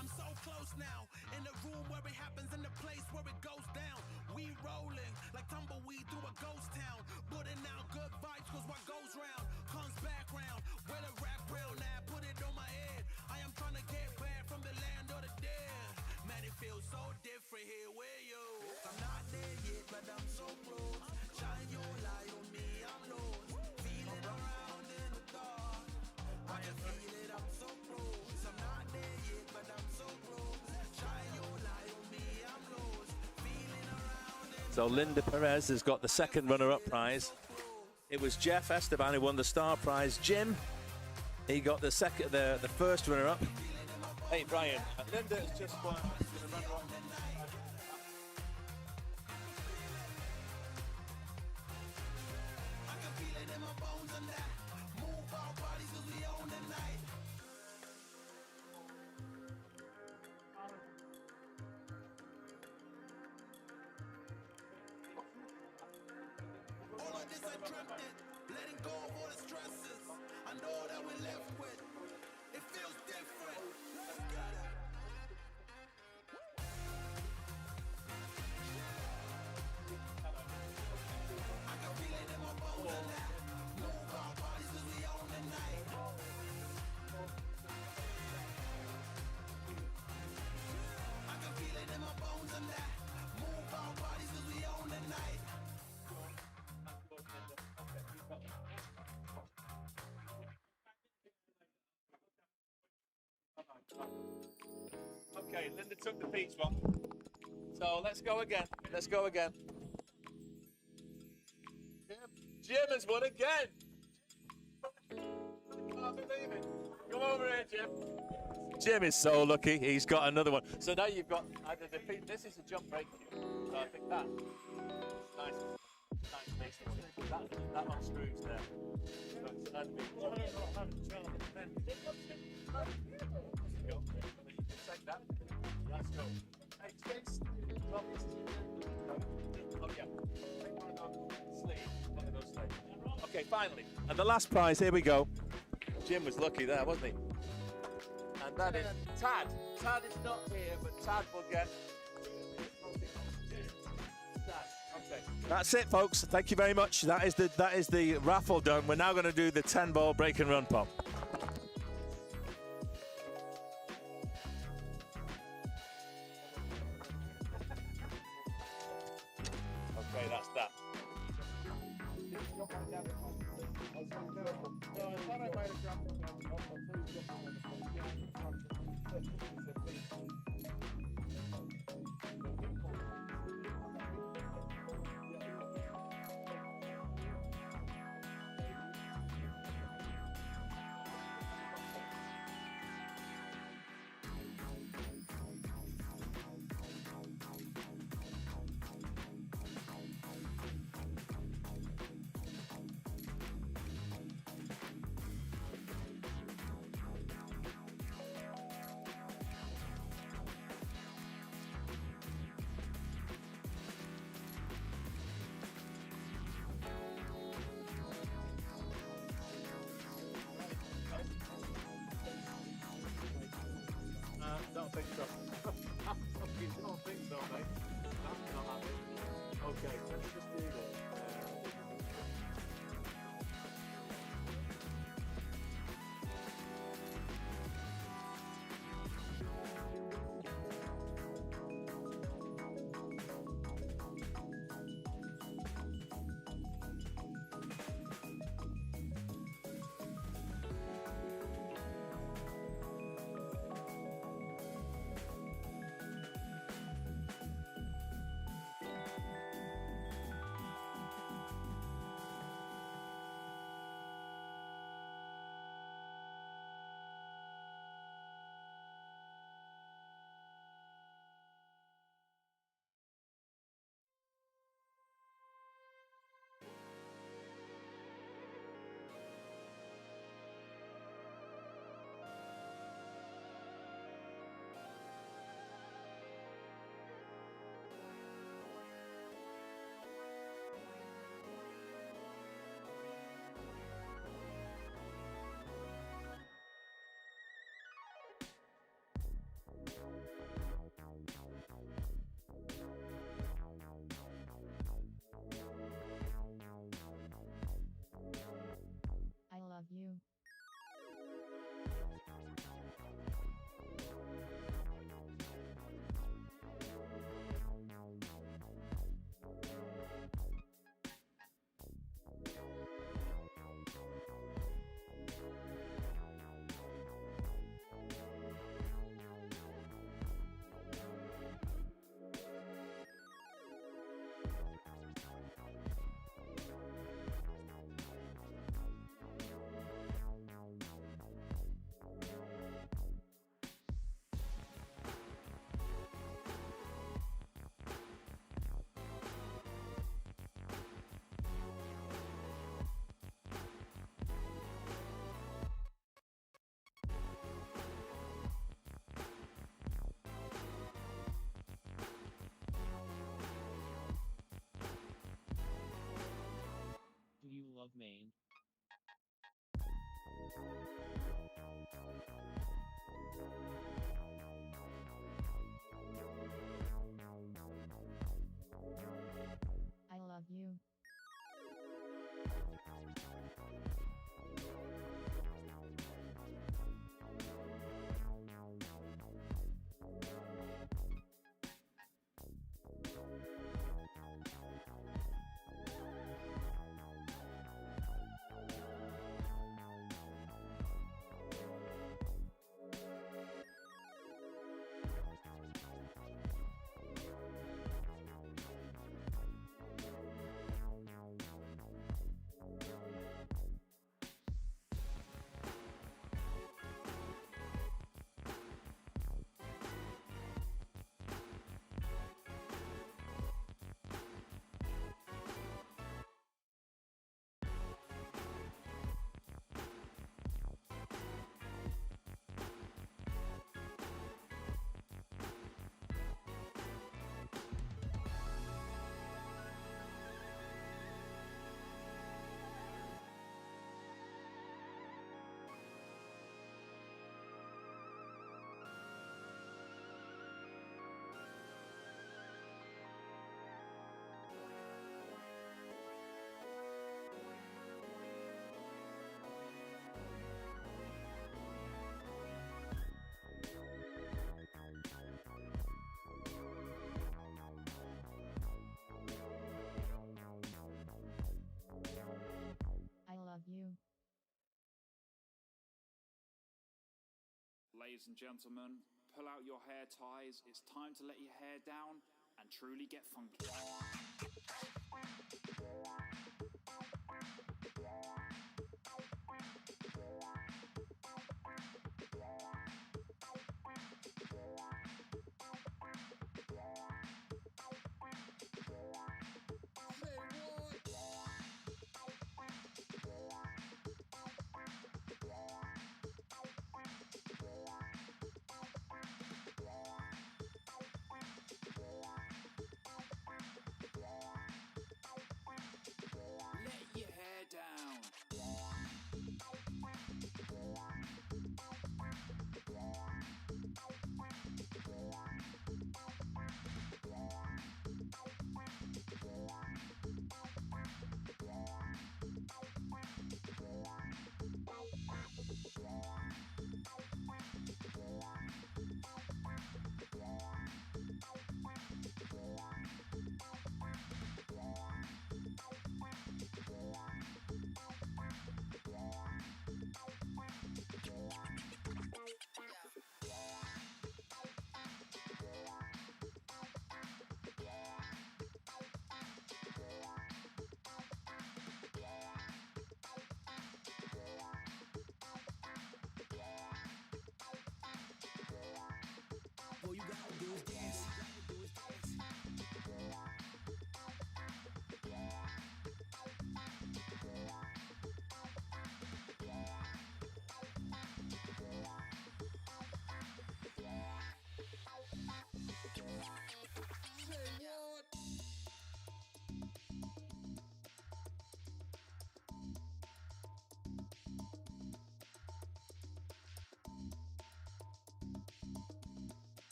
I'm so close now. In the room where it happens, in the place where it goes down. We rolling like tumbleweed through a ghost town. Putting out good vibes cause what goes round comes back round. Where the rap round now, put it on my head. I am trying to get back from the land of the dead. Man, it feels so different here where you. I'm not there yet, but I'm so close. Shine your light on me, I'm lost. Feeling around in the dark. I can feel it, I'm so close. I'm not there yet, but I'm so close. Shine your light on me, I'm lost. Feeling around in So Linda Perez has got the second runner-up prize. It was Jeff Esteban who won the star prize. Jim, he got the first runner-up. Hey Brian, Linda has just won. I can feel it in my bones and that. Move our bodies cause we own the night. All of this I dreamt it. Letting go of all the stresses. I know that we're left with. It feels different. Let's get it. I can feel it in my bones and that. Move our bodies cause we own the night. I can feel it in my bones and that. Move our bodies cause we own the night. Okay, Linda took the peach one. So let's go again. Let's go again. Jim has won again. Can't believe it. Come over here, Jim. Jim is so lucky. He's got another one. So now you've got either the peach. This is a jump break cue. So I think that nice mixing. That unscrews there. So it's an unbeat. Go. You can take that. Let's go. Hey, Chase. Oh, yeah. Take one of those sleeves. One of those sleeves. Okay, finally. And the last prize, here we go. Jim was lucky there, wasn't he? And that is Tad. Tad is not here, but Tad will get. Tad. Okay. That's it, folks. Thank you very much. That is the raffle done. We're now going to do the 10-ball break and run pop. Okay, that's that. Don't think so. Don't think so, mate. That's not happening. Okay, let's just do this. ladies and gentlemen. Pull out your hair ties. It's time to let your hair down and truly get funky. Let your hair down. All you gotta do is dance.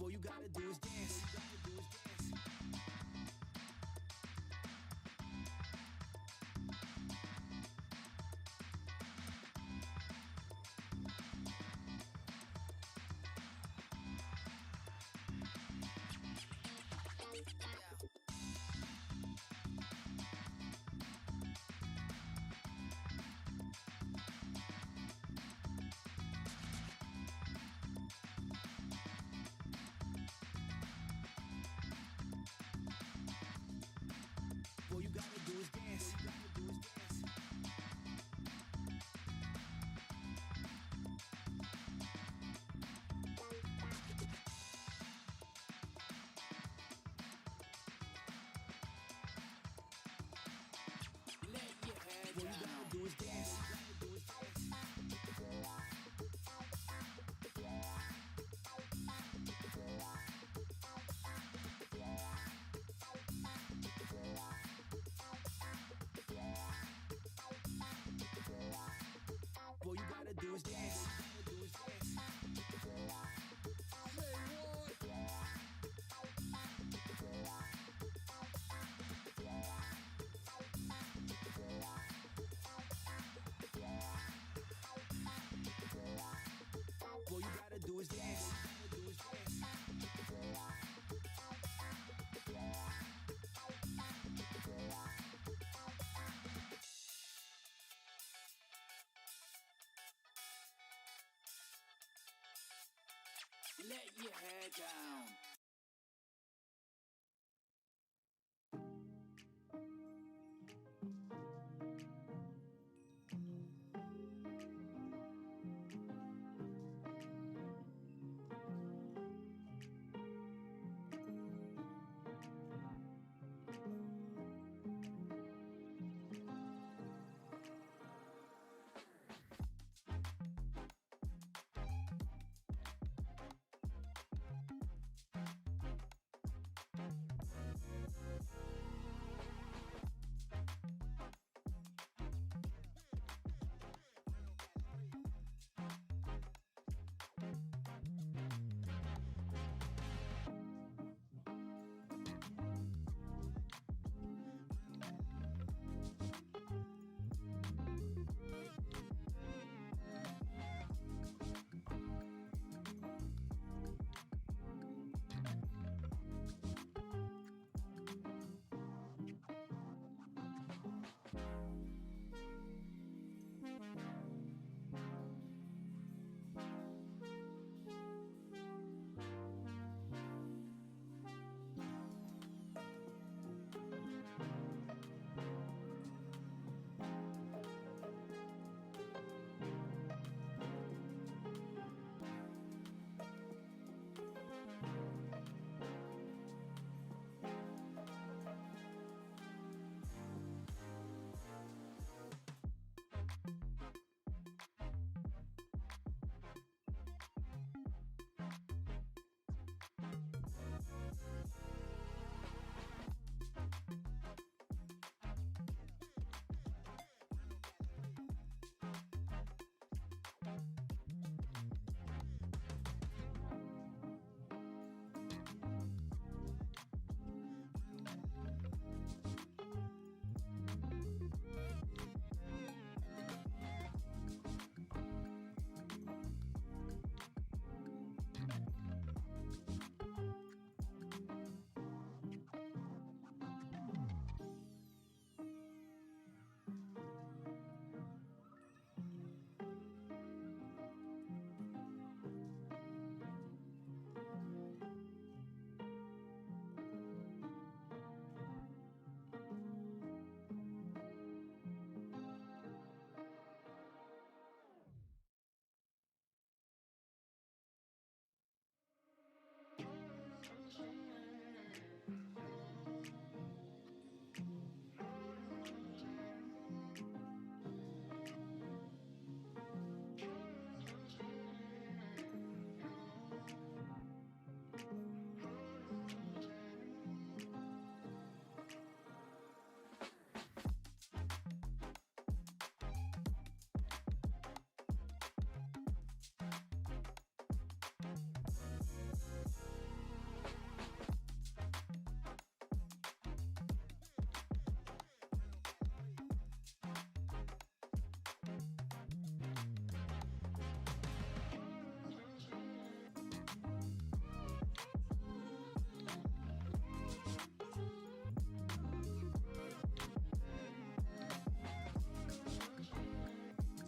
All you gotta do is dance. All you gotta do is dance. Let your hair All you down. gotta do is dance. All you gotta do is dance. All you gotta do is dance. Let your hair down.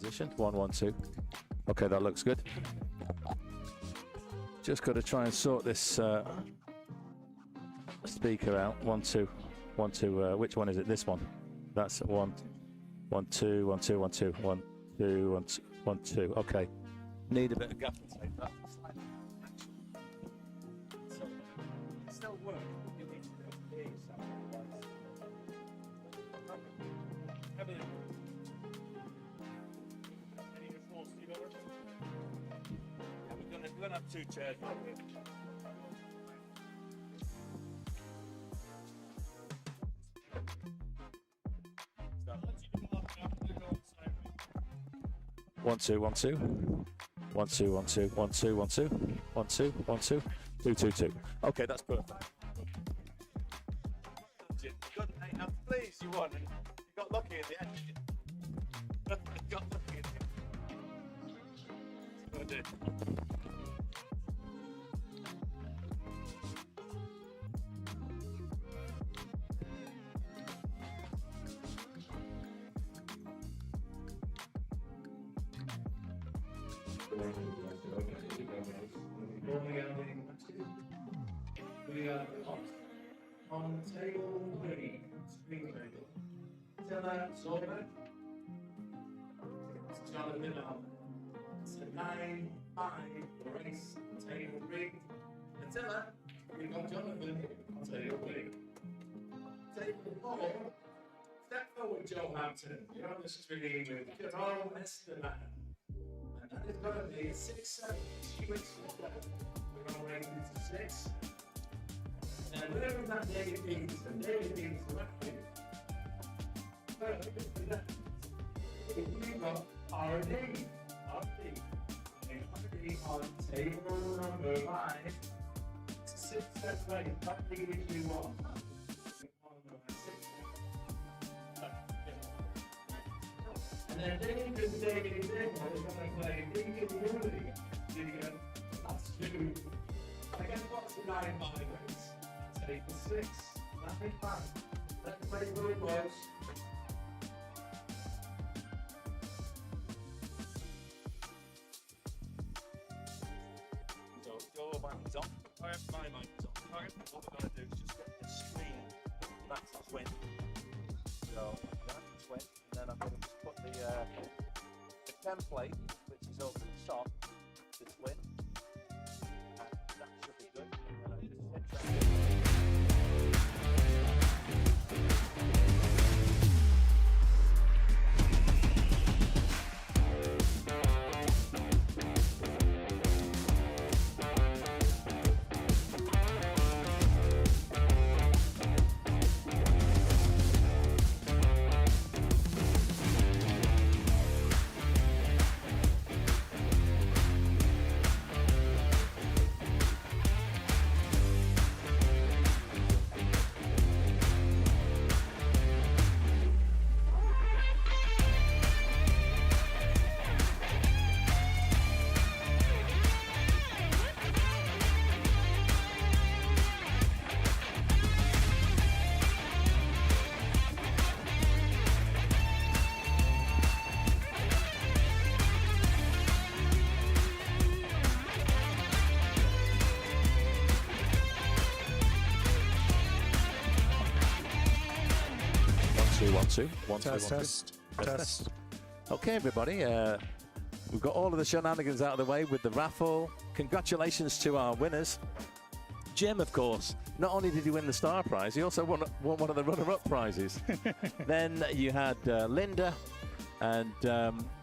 position. 1, 1, 2. Okay, that looks good. Just got to try and sort this speaker out. 1, 2, 1, 2. Which one is it? This one. That's 1, 1, 2, 1, 2, 1, 2, 1, 2, 1, 2, 1, 2. Okay. Need a bit of gaffer tape. That Still work. You need to hear yourself. Come in. Any reforms, Steve over? Yeah, we're gonna have 2 chairs. One, 2, 1, 2. 1, 2, 1, 2, 1, 2, 1, 2, 1, 2, 1, 2, 2, 2, 2. Okay, that's perfect. Good, mate. I'm pleased you won. You got lucky in the end. You got lucky in the end. Good. We are on table 3, screen table. Tiller, Zorba. Jonathan on. It's a 9, 5, race, table 3. Tiller, we got Jonathan on table 3. Table 4, step forward, Joe Hampton. You're on the screen with Carol Esteban. And that is going to be a 6, 7. She wins the step. We're all rated to 6. And whatever that David means, and David means correctly. We've got R&D. R&D on table number 5. 6, 7, 8. That thing gives you 1. And then David and David is going to play David Wooley. That's 2. I guess what's the 9 by race? Take the 6. Nothing fun. Let's play really close. So your mic is on. My mic is on. What we're going to do is just get the screen back to twin. So that's twin. And then I'm going to just put the template, which is over the top, to twin. And that should be good. And I just hit that. Test. Okay, everybody. We've got all of the shenanigans out of the way with the raffle. Congratulations to our winners. Jim, of course. Not only did he win the star prize, he also won one of the runner-up prizes. Then you had Linda, and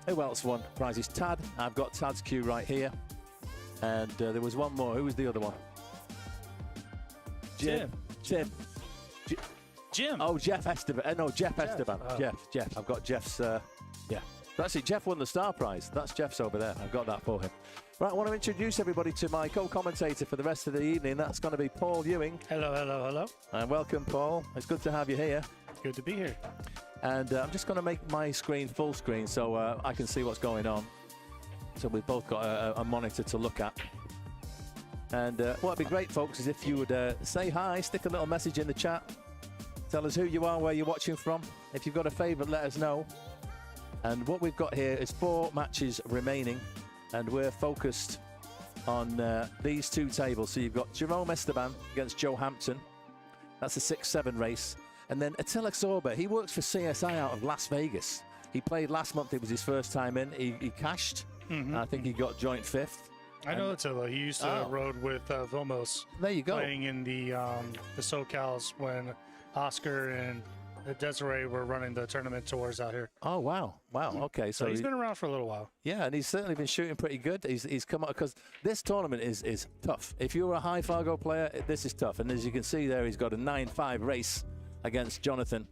who else won prizes? Tad. I've got Tad's cue right here. And there was one more. Who was the other one? Jim. Oh, Jeff Esteban. No, Jeff Esteban. Oh. Jeff. I've got Jeff's. Yeah. Actually, Jeff won the star prize. That's Jeff's over there. I've got that for him. Right, I want to introduce everybody to my co-commentator for the rest of the evening. That's going to be Paul Ewing. Hello. And welcome, Paul. It's good to have you here. Good to be here. And I'm just going to make my screen full screen so I can see what's going on. So we've both got a monitor to look at. And what would be great, folks, is if you would say hi, stick a little message in the chat. Tell us who you are, where you're watching from. If you've got a favourite, let us know. And what we've got here is 4 matches remaining, and we're focused on these 2 tables. So you've got Jerome Esteban against Joe Hampton. That's a 6-7 race. And then Attila Sorba, he works for CSI out of Las Vegas. He played last month. It was his first time in. He cashed. I think he got joint 5th. I know Attila. He used to road with Vilmos. There you go. Playing in the SoCals when Oscar and Desiree were running the tournament tours out here. Oh, wow. Wow. Okay. So he's been around for a little while. Yeah, and he's certainly been shooting pretty good. He's come out because this tournament is tough. If you're a high Fargo player, this is tough. And as you can see there, he's got a 9-5 race against Jonathan.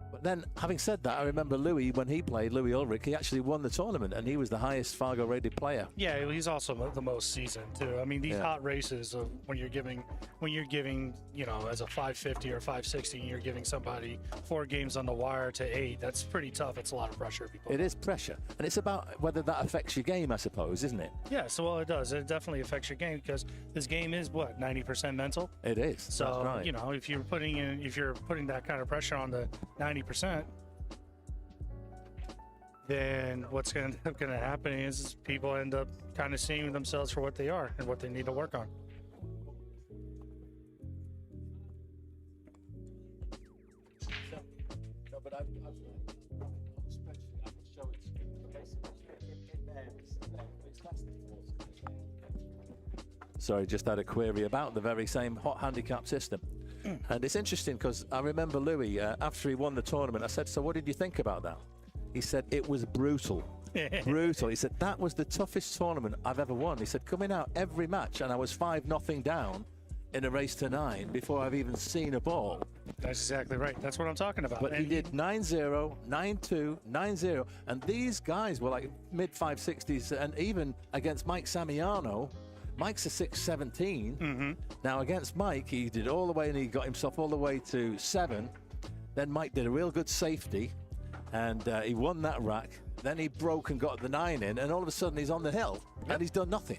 But then, having said that, I remember Louis, when he played, Louis Ulrich, he actually won the tournament, and he was the highest Fargo-rated player. Yeah, he's also the most seasoned, too. I mean, these hot races, when you're giving, you know, as a 550 or 560, you're giving somebody 4 games on the wire to 8, that's pretty tough. It's a lot of pressure. It is pressure. And it's about whether that affects your game, I suppose, isn't it? Yeah, so, well, it does. It definitely affects your game because this game is, what, 90% mental? It is. So, that's right. You know, if you're putting that kind of pressure on the 90%, then what's going to happen is people end up kind of seeing themselves for what they are and what they need to work on. No, but I've spreadsheet, I can show it to you. Basically, in there, it's class the Sorry, just had a query about the very same hot handicap system. And it's interesting because I remember Louis, after he won the tournament, I said, so what did you think about that? He said, it was brutal. Brutal. He said, that was the toughest tournament I've ever won. He said, coming out every match, and I was 5-0 down in a race to 9 before I've even seen a ball. That's exactly right. That's what I'm talking about. But he did 9-0, 9-2, 9-0. And these guys were like mid-560s, and even against Mike Samiano, Mike's a 6-17. Now against Mike, he did all the way, and he got himself all the way to 7. Then Mike did a real good safety, and he won that rack. Then he broke and got the 9 in, and all of a sudden he's on the hill, and he's done nothing.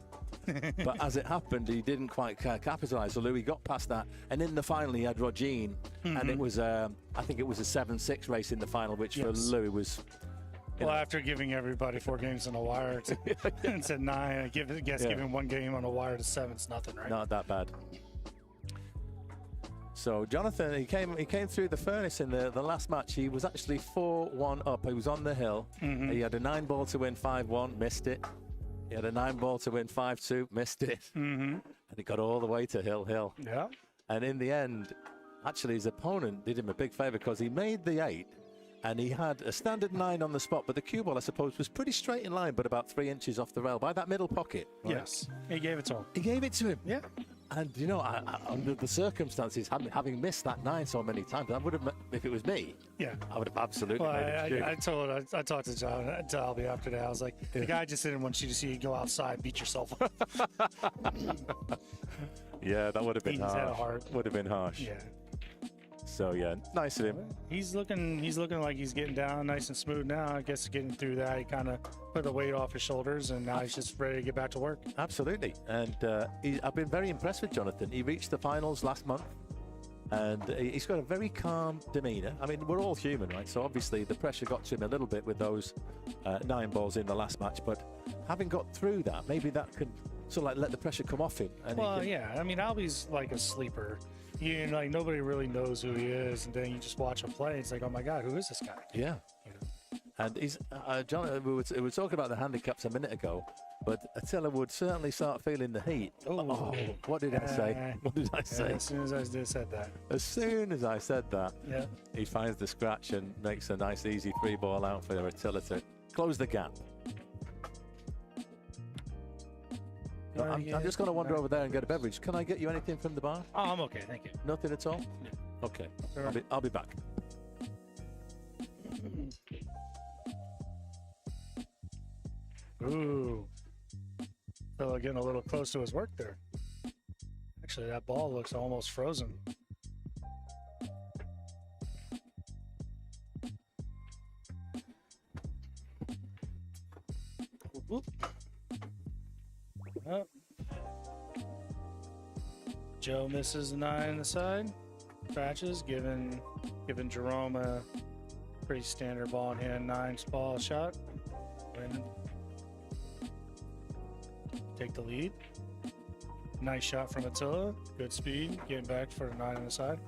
But as it happened, he didn't quite capitalize. So Louis got past that, and in the final he had Rogine, and it was I think it was a 7-6 race in the final, which for Louis was. Well, after giving everybody 4 games on the wire to 9, I guess giving 1 game on the wire to 7 is nothing, right? Not that bad. So Jonathan, he came through the furnace in the last match. He was actually 4-1 up. He was on the hill. He had a 9-ball to win 5-1, missed it. He had a 9-ball to win 5-2, missed it. And he got all the way to hill. Yeah. And in the end, actually his opponent did him a big favor because he made the 8. And he had a standard 9 on the spot, but the cue ball, I suppose, was pretty straight in line, but about 3 inches off the rail by that middle pocket. Right? Yes, he gave it to him. He gave it to him. Yeah. And, you know, I, under the circumstances, having missed that 9 so many times, I would have, if it was me, I would have absolutely well, made it. I talked to John, to Albie after that. I was like, the guy just didn't want you to see you go outside and beat yourself up. Yeah, that would have been harsh. Would have been harsh. Yeah. So yeah, nice of him. He's looking like he's getting down nice and smooth now. I guess getting through that, he kind of put the weight off his shoulders, and now he's just ready to get back to work. Absolutely, and I've been very impressed with Jonathan. He reached the finals last month, and he's got a very calm demeanor. I mean, we're all human, right? So obviously the pressure got to him a little bit with those 9 balls in the last match, but having got through that, maybe that could sort of like let the pressure come off him. And well, yeah. I mean, Albie's like a sleeper. Like nobody really knows who he is, and then you just watch him play. It's like, oh my God, who is this guy? Yeah. You know? And he's John. We were talking about the handicaps a minute ago, but Attila would certainly start feeling the heat. Oh, what did I say? What did I say? As soon as I said that. As soon as I said that, he finds the scratch and makes a nice, easy 3-ball out for Attila to close the gap. I'm just going to wander over there and get a beverage. Can I get you anything from the bar? Oh, I'm okay, thank you. Nothing at all? Yeah. Okay, I'll be back. Ooh. Fella getting a little close to his work there. Actually, that ball looks almost frozen. Whoop. Up. Joe misses the 9 on the side. Scratches, giving Jerome a Pretty standard ball in hand, 9 ball shot. Win. Take the lead. Nice shot from Attila. Good speed. Getting back for a 9 on the side.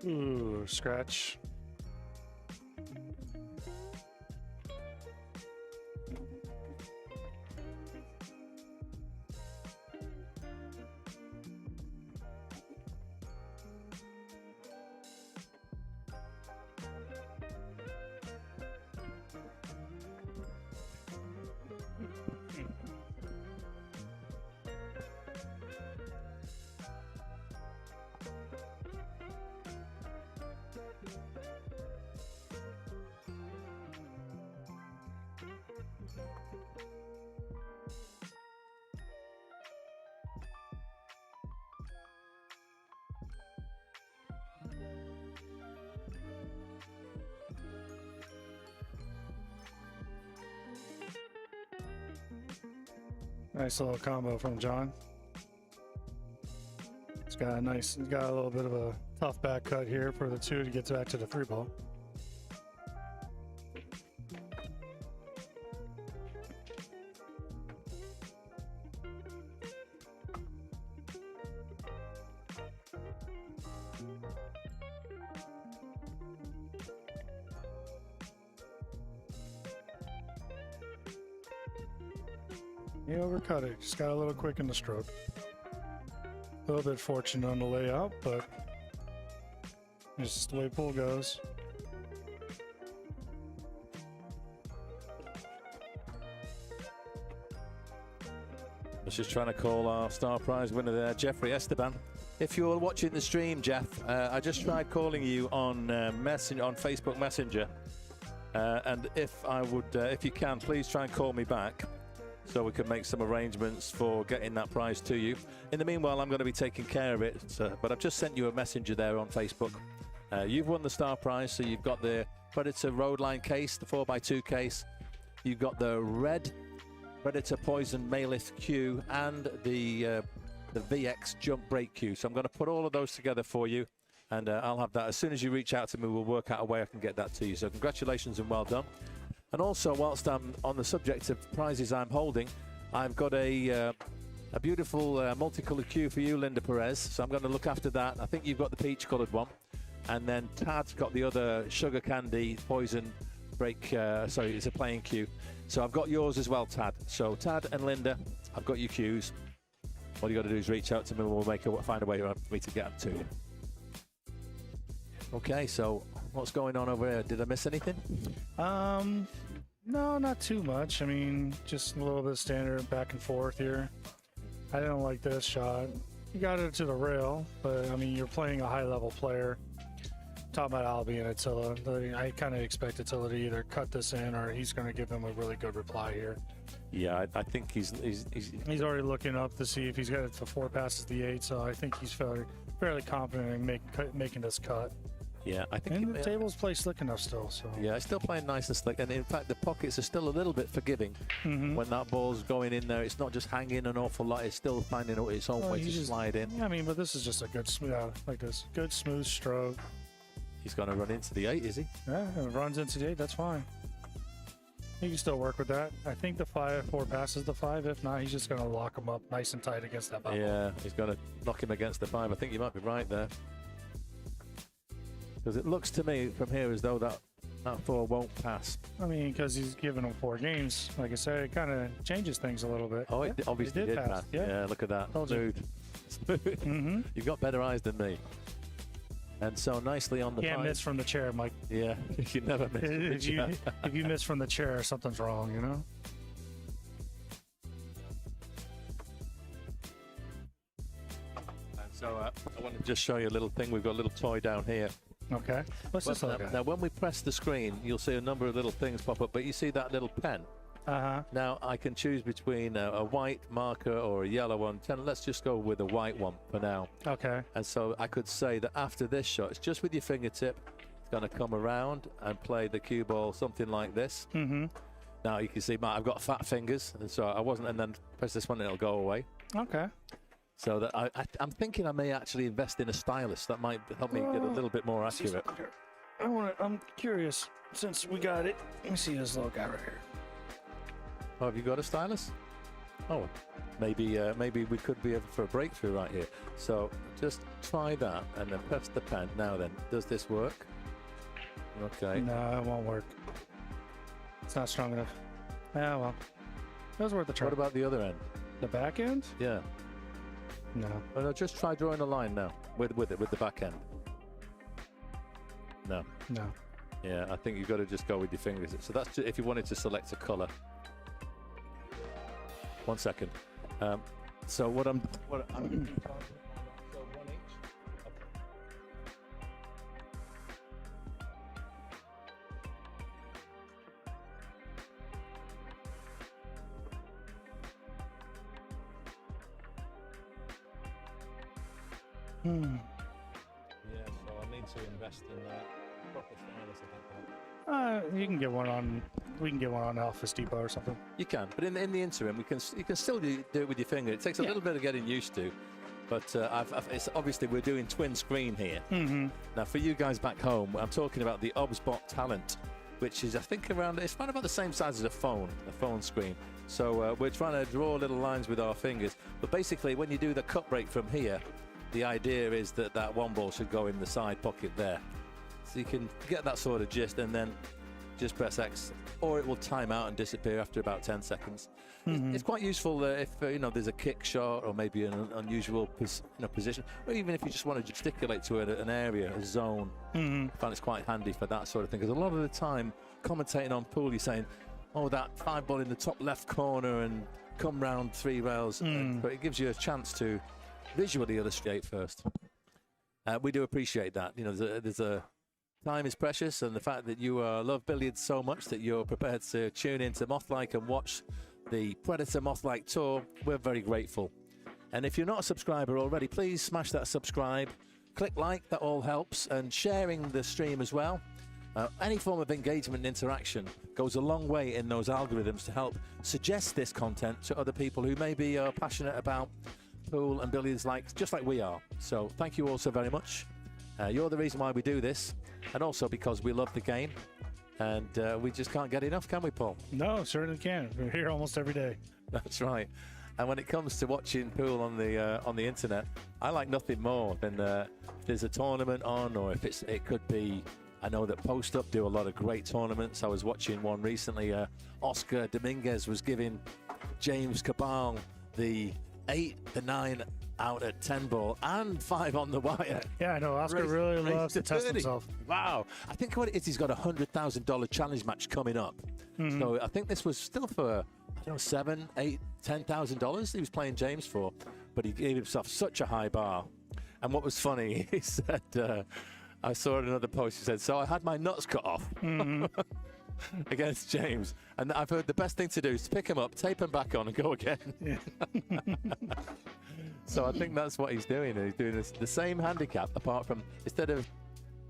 Ooh, scratch. Nice little combo from John. It's got a little bit of a tough back cut here for the 2 to get back to the 3 ball. He overcut it. Just got a little quick in the stroke. A little bit fortunate on the layout, but it's just the way pool goes. I was just trying to call our star prize winner there, Jeffrey Esteban. If you're watching the stream, Jeff, I just tried calling you on Facebook Messenger, and if you can, please try and call me back, so we can make some arrangements for getting that prize to you. In the meanwhile, I'm going to be taking care of it, but I've just sent you a messenger there on Facebook. You've won the star prize, so you've got the Predator Roadline case, the 4x2 case. You've got the red Predator Poison Mothlike Cue and the VX Jump Break Cue. So I'm going to put all of those together for you, and I'll have that. As soon as you reach out to me, we'll work out a way I can get that to you. So congratulations and well done. And also, whilst I'm on the subject of prizes I'm holding, I've got a beautiful multicolored cue for you, Linda Perez. So I'm going to look after that. I think you've got the peach-colored one. And then Tad's got the other sugar candy poison break. Sorry, it's a playing cue. So I've got yours as well, Tad. So Tad and Linda, I've got your cues. All you got to do is reach out to me and we'll find a way for me to get them to you. Okay, so what's going on over here? Did I miss anything? No, not too much. I mean, just a little bit of standard back and forth here. I didn't like this shot. You got it to the rail, but I mean, you're playing a high-level player. Talking about Albie and Attila, I kind of expect Attila to either cut this in or he's going to give him a really good reply here. Yeah, I think he's already looking up to see if he's got it to 4 passes the 8, so I think he's fairly confident in making this cut. Yeah, I think. And the table's played slick enough still, so. Yeah, it's still playing nice and slick, and in fact, the pockets are still a little bit forgiving. When that ball's going in there, it's not just hanging an awful lot; it's still finding its own way to slide in. Yeah, I mean, but this is just a good good smooth stroke. He's going to run into the 8, is he? Yeah, if it runs into the 8, that's fine. He can still work with that. I think the 5-4 passes the 5. If not, he's just going to lock him up nice and tight against that bubble. Yeah, he's going to knock him against the 5. I think you might be right there. Because it looks to me from here as though that 4 won't pass. I mean, because he's given him 4 games. Like I said, it kind of changes things a little bit. Oh, it obviously did pass. Yeah, look at that. Told you. Smooth. Mm-hmm. You've got better eyes than me. And so nicely on the Can't 5. miss from the chair, Mike. Yeah, you never miss from the chair. If you miss from the chair, something's wrong, you know? And so I want to just show you a little thing. We've got a little toy down here. Okay. What's this look? Now, when we press the screen, you'll see a number of little things pop up, but you see that little pen? Uh-huh. Now, I can choose between a white marker or a yellow one. Let's just go with a white one for now. Okay. And so I could say that after this shot, it's just with your fingertip. It's going to come around and play the cue ball, something like this. Mm-hmm. Now, you can see I've got fat fingers, and so I wasn't, and then press this one and it'll go away. Okay. So that I'm thinking I may actually invest in a stylus. That might help me get a little bit more accurate. I'm curious, since we got it. Let me see this little guy right here. Oh, have you got a stylus? Oh, maybe we could be able for a breakthrough right here. So just try that and then press the pen. Now then, does this work? Okay. No, it won't work. It's not strong enough. Yeah, well, it was worth a try. What about the other end? The back end? Yeah. No. Oh, no, just try drawing a line now with the back end. No. No. Yeah, I think you've got to just go with your fingers. So that's just, if you wanted to select a color. 1 second. So what I'm so 1 each. Hmm. Yeah, so I need to invest in proper stylus, I think. You can get one on. We can get one on Office Depot or something. You can, but in the interim, you can still do it with your finger. It takes a little bit of getting used to, but it's obviously we're doing twin screen here. Mm-hmm. Now, for you guys back home, I'm talking about the OBSBot Talent, which is I think it's around about the same size as a phone screen. So we're trying to draw little lines with our fingers, but basically when you do the cut break from here, the idea is that one ball should go in the side pocket there. So you can get that sort of gist and then just press X, or it will time out and disappear after about 10 seconds. Mm-hmm. It's quite useful if there's a kick shot or maybe an unusual position, or even if you just want to gesticulate to an area, a zone. Mm-hmm. I find it's quite handy for that sort of thing, because a lot of the time commentating on pool, you're saying, oh, that 5 ball in the top left corner and come round 3 rails, but it gives you a chance to visually illustrate first. We do appreciate that. There's a time is precious, and the fact that you love billiards so much that you're prepared to tune into Mothlike and watch the Predator Mothlike Tour, we're very grateful. And if you're not a subscriber already, please smash that subscribe, click like, that all helps, and sharing the stream as well. Any form of engagement and interaction goes a long way in those algorithms to help suggest this content to other people who maybe are passionate about pool and billiards just like we are. So thank you all so very much. You're the reason why we do this, and also because we love the game, and we just can't get enough, can we, Paul? No, certainly can. We're here almost every day. That's right. And when it comes to watching pool on the internet, I like nothing more than if there's a tournament on, or if it could be. I know that Post Up do a lot of great tournaments. I was watching one recently. Oscar Dominguez was giving James Cabal the 8, the 9 out at 10 ball and 5 on the wire. Yeah, I know. Oscar really loves to test himself. Wow. I think what it is, he's got a $100,000 challenge match coming up. Mm-hmm. So I think this was still for, $7,000, $8,000, $10,000 he was playing James for. But he gave himself such a high bar. And what was funny, he said, I saw another post, he said, so I had my nuts cut off. Mm-hmm. Against James, and I've heard the best thing to do is to pick him up, tape him back on, and go again. Yeah. So I think that's what he's doing. He's doing the same handicap, apart from instead of,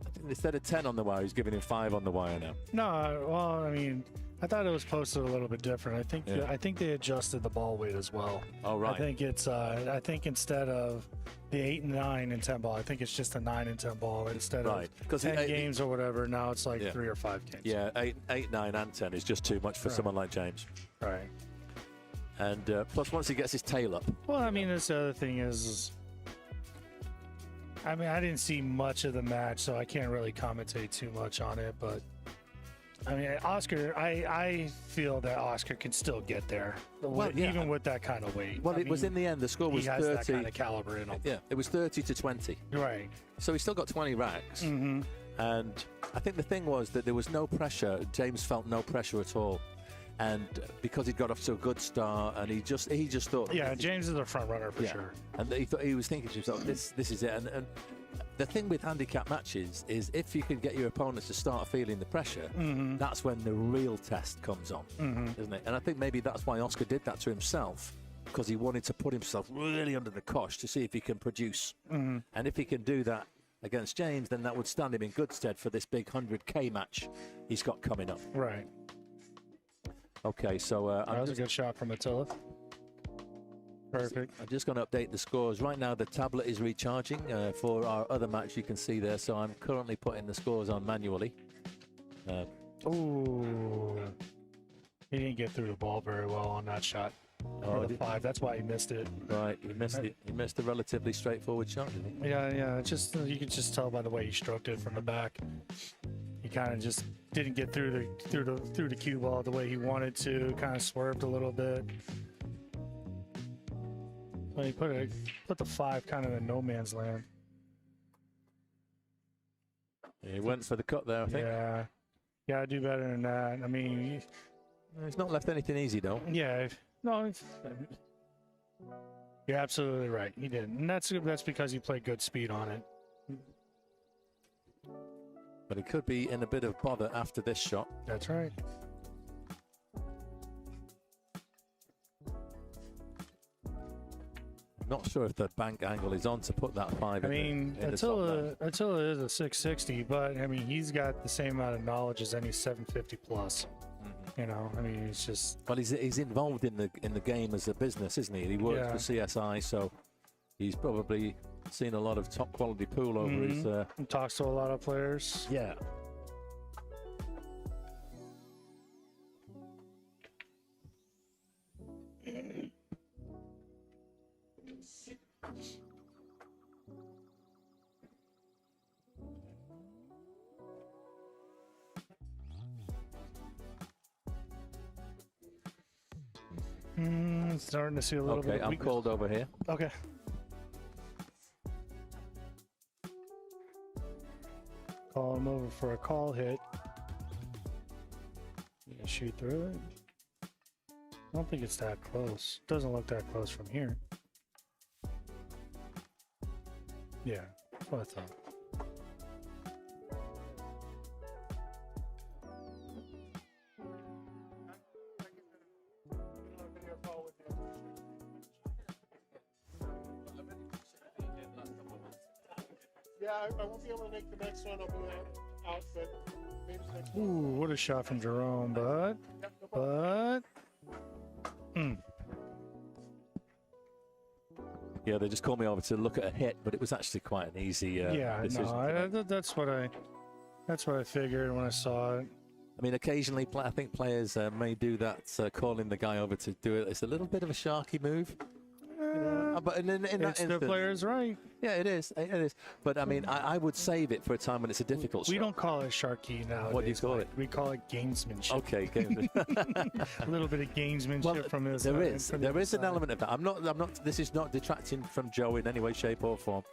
I think instead of 10 on the wire, he's giving him 5 on the wire now. No, well, I mean, I thought it was posted a little bit different. I think they adjusted the ball weight as well. Oh, right. I think it's I think instead of the 8, 9, and 10 ball, I think it's just a 9 and 10 ball instead of 10 games or whatever. Now it's like 3 or 5 games. Yeah, 8, 9, and 10 is just too much for someone like James. Right. And plus, once he gets his tail up. Well, I mean, this other thing is, I mean, I didn't see much of the match, so I can't really commentate too much on it. But I mean, Oscar, I feel that Oscar can still get there, even with that kind of weight. Well, it was in the end. The score was 30. He has that kind of caliber in him. Yeah, it was 30-20. Right. So he still got 20 racks. Mm-hmm. And I think the thing was that there was no pressure. James felt no pressure at all. And because he'd got off to a good start, and he just thought, yeah, James is a front runner for sure. And he was thinking to himself, this is it. And the thing with handicap matches is, if you can get your opponents to start feeling the pressure, that's when the real test comes on, isn't it? And I think maybe that's why Oscar did that to himself, because he wanted to put himself really under the cosh to see if he can produce. And if he can do that against James, then that would stand him in good stead for this big 100K match he's got coming up. Right. Okay, so that was a good shot from Attila. Perfect. I'm just going to update the scores. Right now, the tablet is recharging for our other match. You can see there. So I'm currently putting the scores on manually. Ooh, he didn't get through the ball very well on that shot. Oh, the 5. That's why he missed it. Right, he missed it. He missed a relatively straightforward shot, didn't he? Yeah. It's just, you can just tell by the way he stroked it from the back. He kind of just didn't get through the cue ball the way he wanted to. Kind of swerved a little bit. But he put the 5 kind of in no man's land. He went for the cut there, I think. Yeah, gotta do better than that. I mean, he's not left anything easy though. Yeah, no, you're absolutely right. He didn't, and that's because he played good speed on it. But he could be in a bit of bother after this shot. That's right. Not sure if the bank angle is on to put that 5 I mean, Attila is a 660, but I mean, he's got the same amount of knowledge as any 750 plus. You know, I mean, it's just. Well, he's involved in the game as a business, isn't he? He works for CSI, so he's probably seen a lot of top quality pool over his. He talks to a lot of players. Yeah. Starting to see a little bit. Okay, I'm called over here. Okay. Call him over for a call hit. You can shoot through it. I don't think it's that close. Doesn't look that close from here. Yeah, that's what I thought. Yeah, I won't be able to make the next one. I'll be out, but maybe next one. Ooh, what a shot from Jerome, but. Yeah, they just called me over to look at a hit, but it was actually quite an easy decision. No, that's what I figured when I saw it. I mean, occasionally, I think players may do that, calling the guy over to do it. It's a little bit of a sharky move. But in that instance, the player's right. Yeah, it is. It is. But I mean, I would save it for a time when it's a difficult shot. We don't call it sharky now. What do you call it? We call it gamesmanship. Okay, gamesmanship. A little bit of gamesmanship from his. There is an element of that. I'm not. This is not detracting from Joe in any way, shape, or form.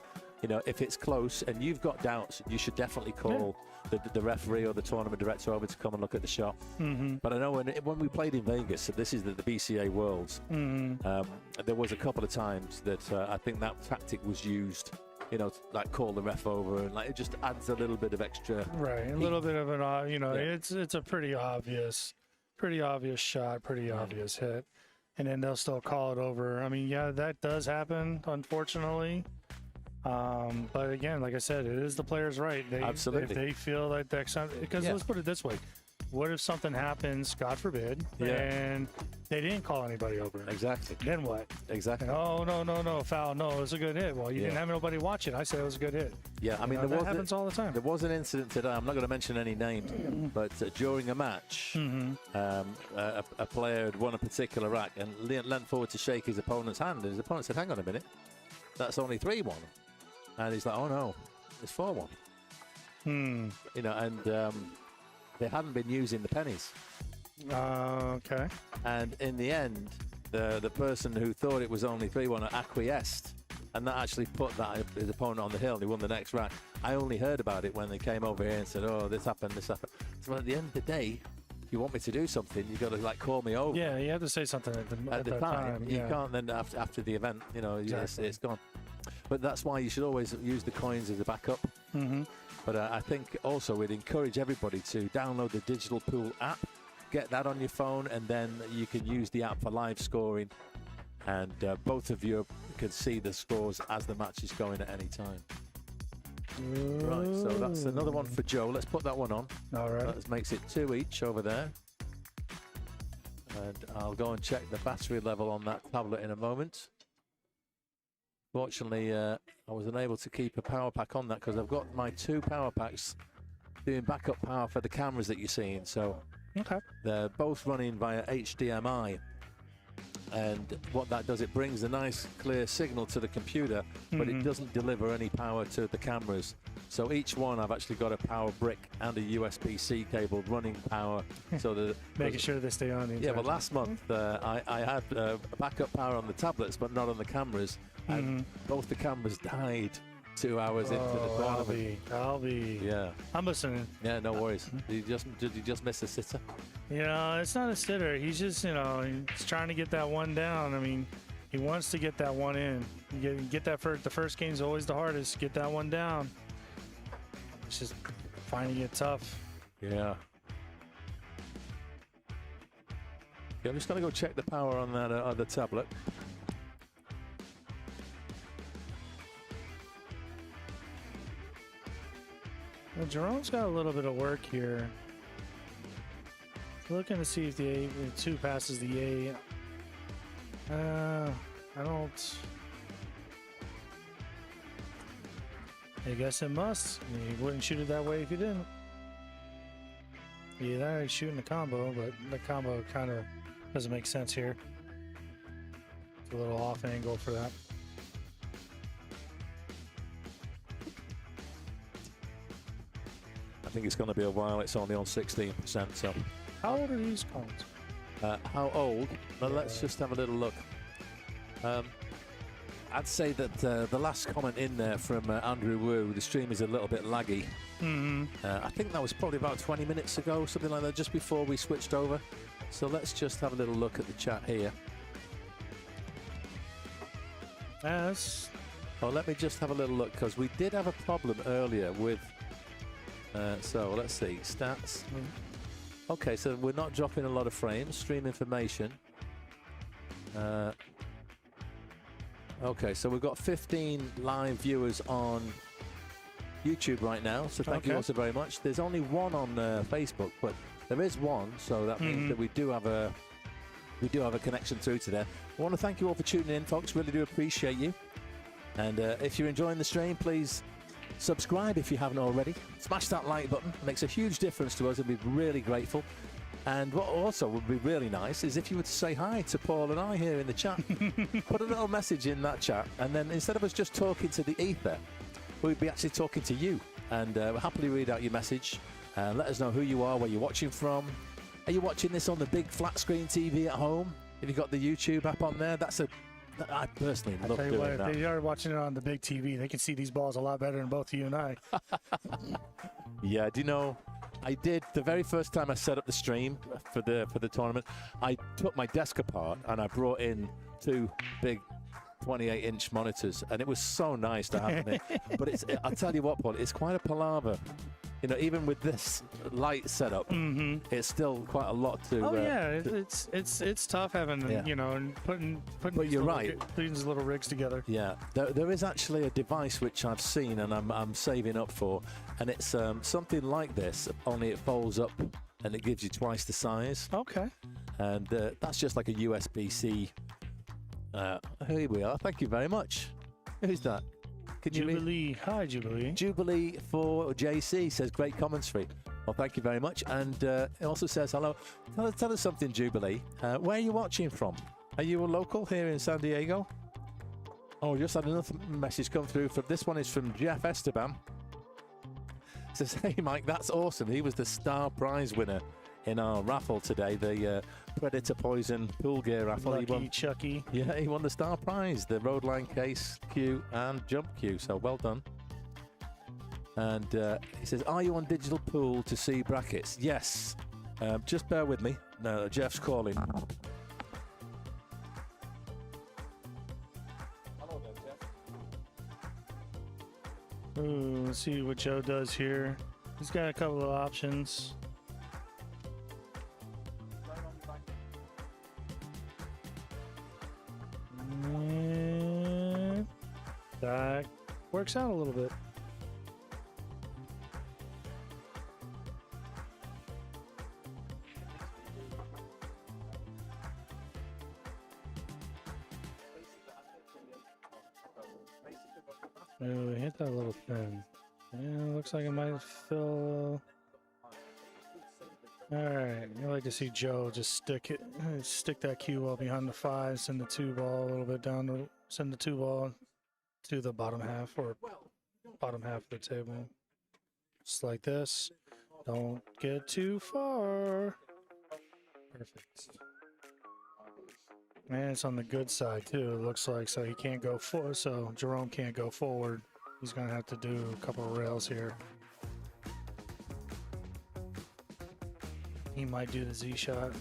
You know, if it's close and you've got doubts, you should definitely call the referee or the tournament director over to come and look at the shot. But I know when we played in Vegas, so this is the BCA Worlds, there was a couple of times that I think that tactic was used. You know, like call the ref over, and like it just adds a little bit of extra. Right, a little bit of an, you know, it's a pretty obvious shot, pretty obvious hit, and then they'll still call it over. I mean, yeah, that does happen, unfortunately. But again, like I said, it is the player's right. Absolutely. If they feel like that's because let's put it this way. What if something happens, God forbid, and they didn't call anybody over? Exactly. Then what? Exactly. Oh, no, foul. No, it was a good hit. Well, you didn't have nobody watching. I said it was a good hit. Yeah, I mean, that happens all the time. There was an incident today. I'm not going to mention any names, but during a match, a player had won a particular rack and leant forward to shake his opponent's hand, and his opponent said, "Hang on a minute, that's only 3-1," and he's like, "Oh no, it's 4-1." You know, and they hadn't been using the pennies. Okay. And in the end, the person who thought it was only 3-1 acquiesced, and that actually put his opponent on the hill, and he won the next rack. I only heard about it when they came over here and said, "Oh, this happened, this happened." So at the end of the day, if you want me to do something, you got to like call me over. Yeah, you have to say something at the time. You can't then after the event, you know, Exactly. it's gone. But that's why you should always use the coins as a backup. But I think also we'd encourage everybody to download the Digital Pool app, get that on your phone, and then you can use the app for live scoring. And both of you can see the scores as the match is going at any time. Right, so that's another one for Joe. Let's put that one on. All right. That makes it 2 each over there. And I'll go and check the battery level on that tablet in a moment. Fortunately, I was unable to keep a power pack on that because I've got my 2 power packs doing backup power for the cameras that you're seeing. So they're both running via HDMI. And what that does, it brings a nice clear signal to the computer, but it doesn't deliver any power to the cameras. So each one, I've actually got a power brick and a USB-C cable running power. So that making sure they stay on. Yeah, but last month I had backup power on the tablets, but not on the cameras. And both the cameras died 2 hours into the tournament. I'll be. Yeah. I'm listening. Yeah, no worries. Did you just miss a sitter? You know, it's not a sitter. He's just, you know, he's trying to get that one down. I mean, he wants to get that one in. Get that first. The first game's always the hardest. Get that one down. It's just finding it tough. Yeah. Yeah, I'm just going to go check the power on that other tablet. Well, Jerome's got a little bit of work here. Looking to see if the 2 passes the A. I don't. I guess it must. You wouldn't shoot it that way if you didn't. Yeah, that is shooting the combo, but the combo kind of doesn't make sense here. It's a little off angle for that. I think it's going to be a while. It's only on 16%. So, how old are these coins? How old? Well, let's just have a little look. I'd say that the last comment in there from Andrew Wu, the stream is a little bit laggy. I think that was probably about 20 minutes ago, something like that, just before we switched over. So let's just have a little look at the chat here. Yes. Oh, let me just have a little look, because we did have a problem earlier with... so let's see, stats. Okay, so we're not dropping a lot of frames. Stream information. Okay, so we've got 15 live viewers on YouTube right now, so thank you also very much. There's only one on Facebook, but there is one, so that means that we do have a connection through to there. I want to thank you all for tuning in, folks. Really do appreciate you. And if you're enjoying the stream, please subscribe if you haven't already. Smash that like button. It makes a huge difference to us. We'd be really grateful. And what also would be really nice is if you were to say hi to Paul and I here in the chat. Put a little message in that chat, and then instead of us just talking to the ether, we'd be actually talking to you. And we'll happily read out your message. Let us know who you are, where you're watching from. Are you watching this on the big flat screen TV at home? Have you got the YouTube app on there? I personally love doing that. If they are watching it on the big TV, they can see these balls a lot better than both you and I. Yeah, do you know, I did the very first time I set up the stream for the tournament. I took my desk apart and I brought in 2 big 28-inch monitors, and it was so nice to have them in. But I'll tell you what, Paul, it's quite a palaver you know, even with this light setup, it's still quite a lot to. Oh yeah, it's tough having you know, and putting But these you're little, right. putting these little rigs together. Yeah, there is actually a device which I've seen and I'm saving up for, and it's something like this, only it folds up and it gives you twice the size. Okay. And that's just like a USB-C. Here we are. Thank you very much. Who's that? Could you read? Jubilee. Hi, Jubilee. Jubilee for JC says great commentary. Well, thank you very much. And it also says hello. Tell us something, Jubilee. Where are you watching from? Are you a local here in San Diego? Oh, just had another message come through. This one is from Jeff Esteban. It says, hey, Mike, that's awesome. He was the star prize winner in our raffle today, the Predator Poison pool gear raffle. Lucky Chucky. Yeah, he won the star prize, the Roadline case, cue, and jump cue. So well done. And he says, are you on digital pool to see brackets? Yes. Just bear with me. No, Jeff's calling. Hello there, Jeff. Ooh, let's see what Joe does here. He's got a couple of options. And that works out a little bit. Oh, hit that little thin. Yeah, looks like it might fill. Alright, I like to see Joe just stick that cue well behind the 5, send the 2 ball a little bit down to send the 2 ball to the bottom half or bottom half of the table. Just like this. Don't get too far. Perfect. And it's on the good side too, it looks like, so he can't go forward, so Jerome can't go forward. He's gonna have to do a couple of rails here. He might do the Z shot.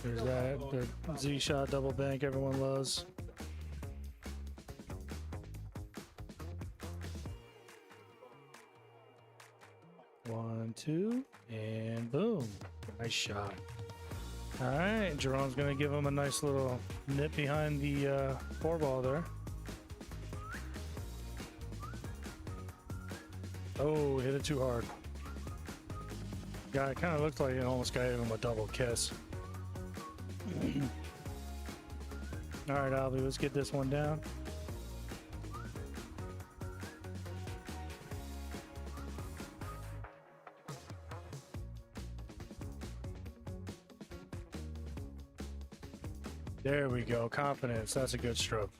There's that. The Z shot double bank everyone loves. One, two, and boom. Nice shot. All right, Jerome's gonna give him a nice little nip behind the 4 ball there. Oh, hit it too hard. Yeah, it kind of looked like it almost gave him a double kiss. All right, Albie, let's get this one down. There we go, confidence. That's a good stroke.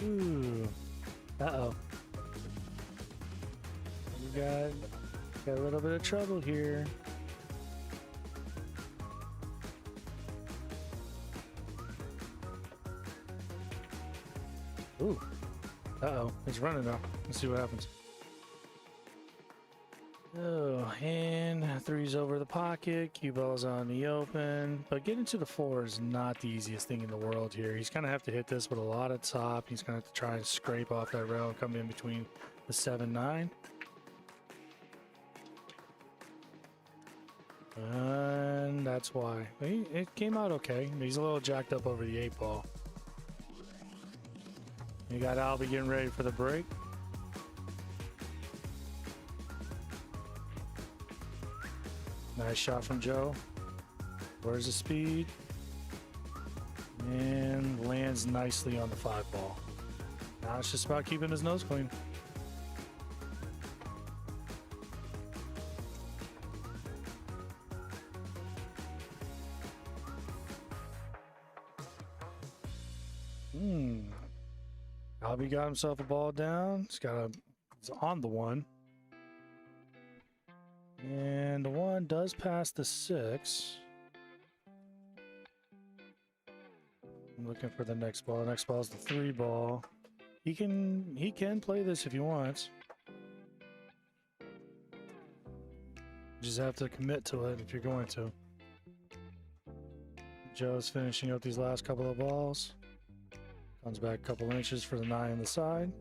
Ooh. Uh-oh. We got a little bit of trouble here. Ooh. Uh-oh. It's running now. Let's see what happens. Oh, and 3's over the pocket. Cue ball's on the open. But getting to the 4 is not the easiest thing in the world here. He's going to have to hit this with a lot of top. He's going to have to try and scrape off that rail and come in between the 7-9. And that's why. It came out okay. He's a little jacked up over the 8 ball. You got Albie getting ready for the break. Nice shot from Joe. Where's the speed? And lands nicely on the 5 ball. Now it's just about keeping his nose clean. Albie got himself a ball down. He's on the 1. And the 1 does pass the 6. I'm looking for the next ball. The next ball is the 3 ball. He can play this if he wants. just have to commit to it if you're going to. Joe's finishing up these last couple of balls. Comes back a couple inches for the 9 on the side.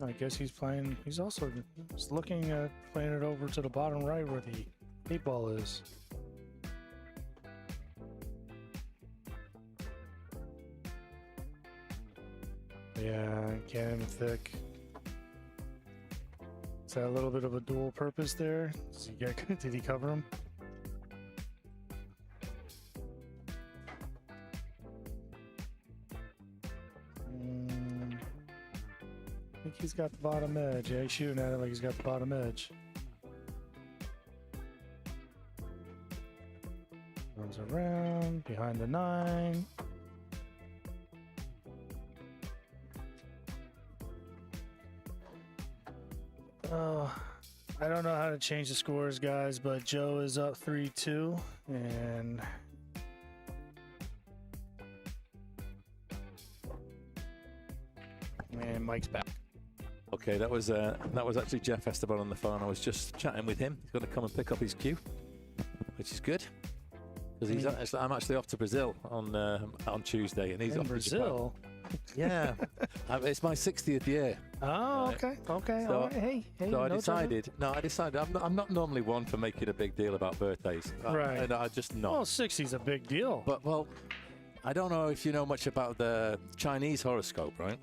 I guess he's playing. He's also just looking at playing it over to the bottom right where the 8 ball is. Yeah, cannon thick. Is that a little bit of a dual purpose there? Did he cover him? I think he's got the bottom edge. Yeah, he's shooting at it like he's got the bottom edge. Runs around behind the 9. I don't know how to change the scores, guys, but Joe is up 3-2, and Mike's back. Okay, that was actually Jeff Esteban on the phone. I was just chatting with him. He's going to come and pick up his cue, which is good. Because I'm actually off to Brazil on Tuesday, and he's off Brazil. To Japan. Yeah, it's my 60th year. Oh, okay, okay. So, all right. Hey, so I decided. I'm not normally one for making a big deal about birthdays. Right. I just not. Well, 60's a big deal. But I don't know if you know much about the Chinese horoscope, right?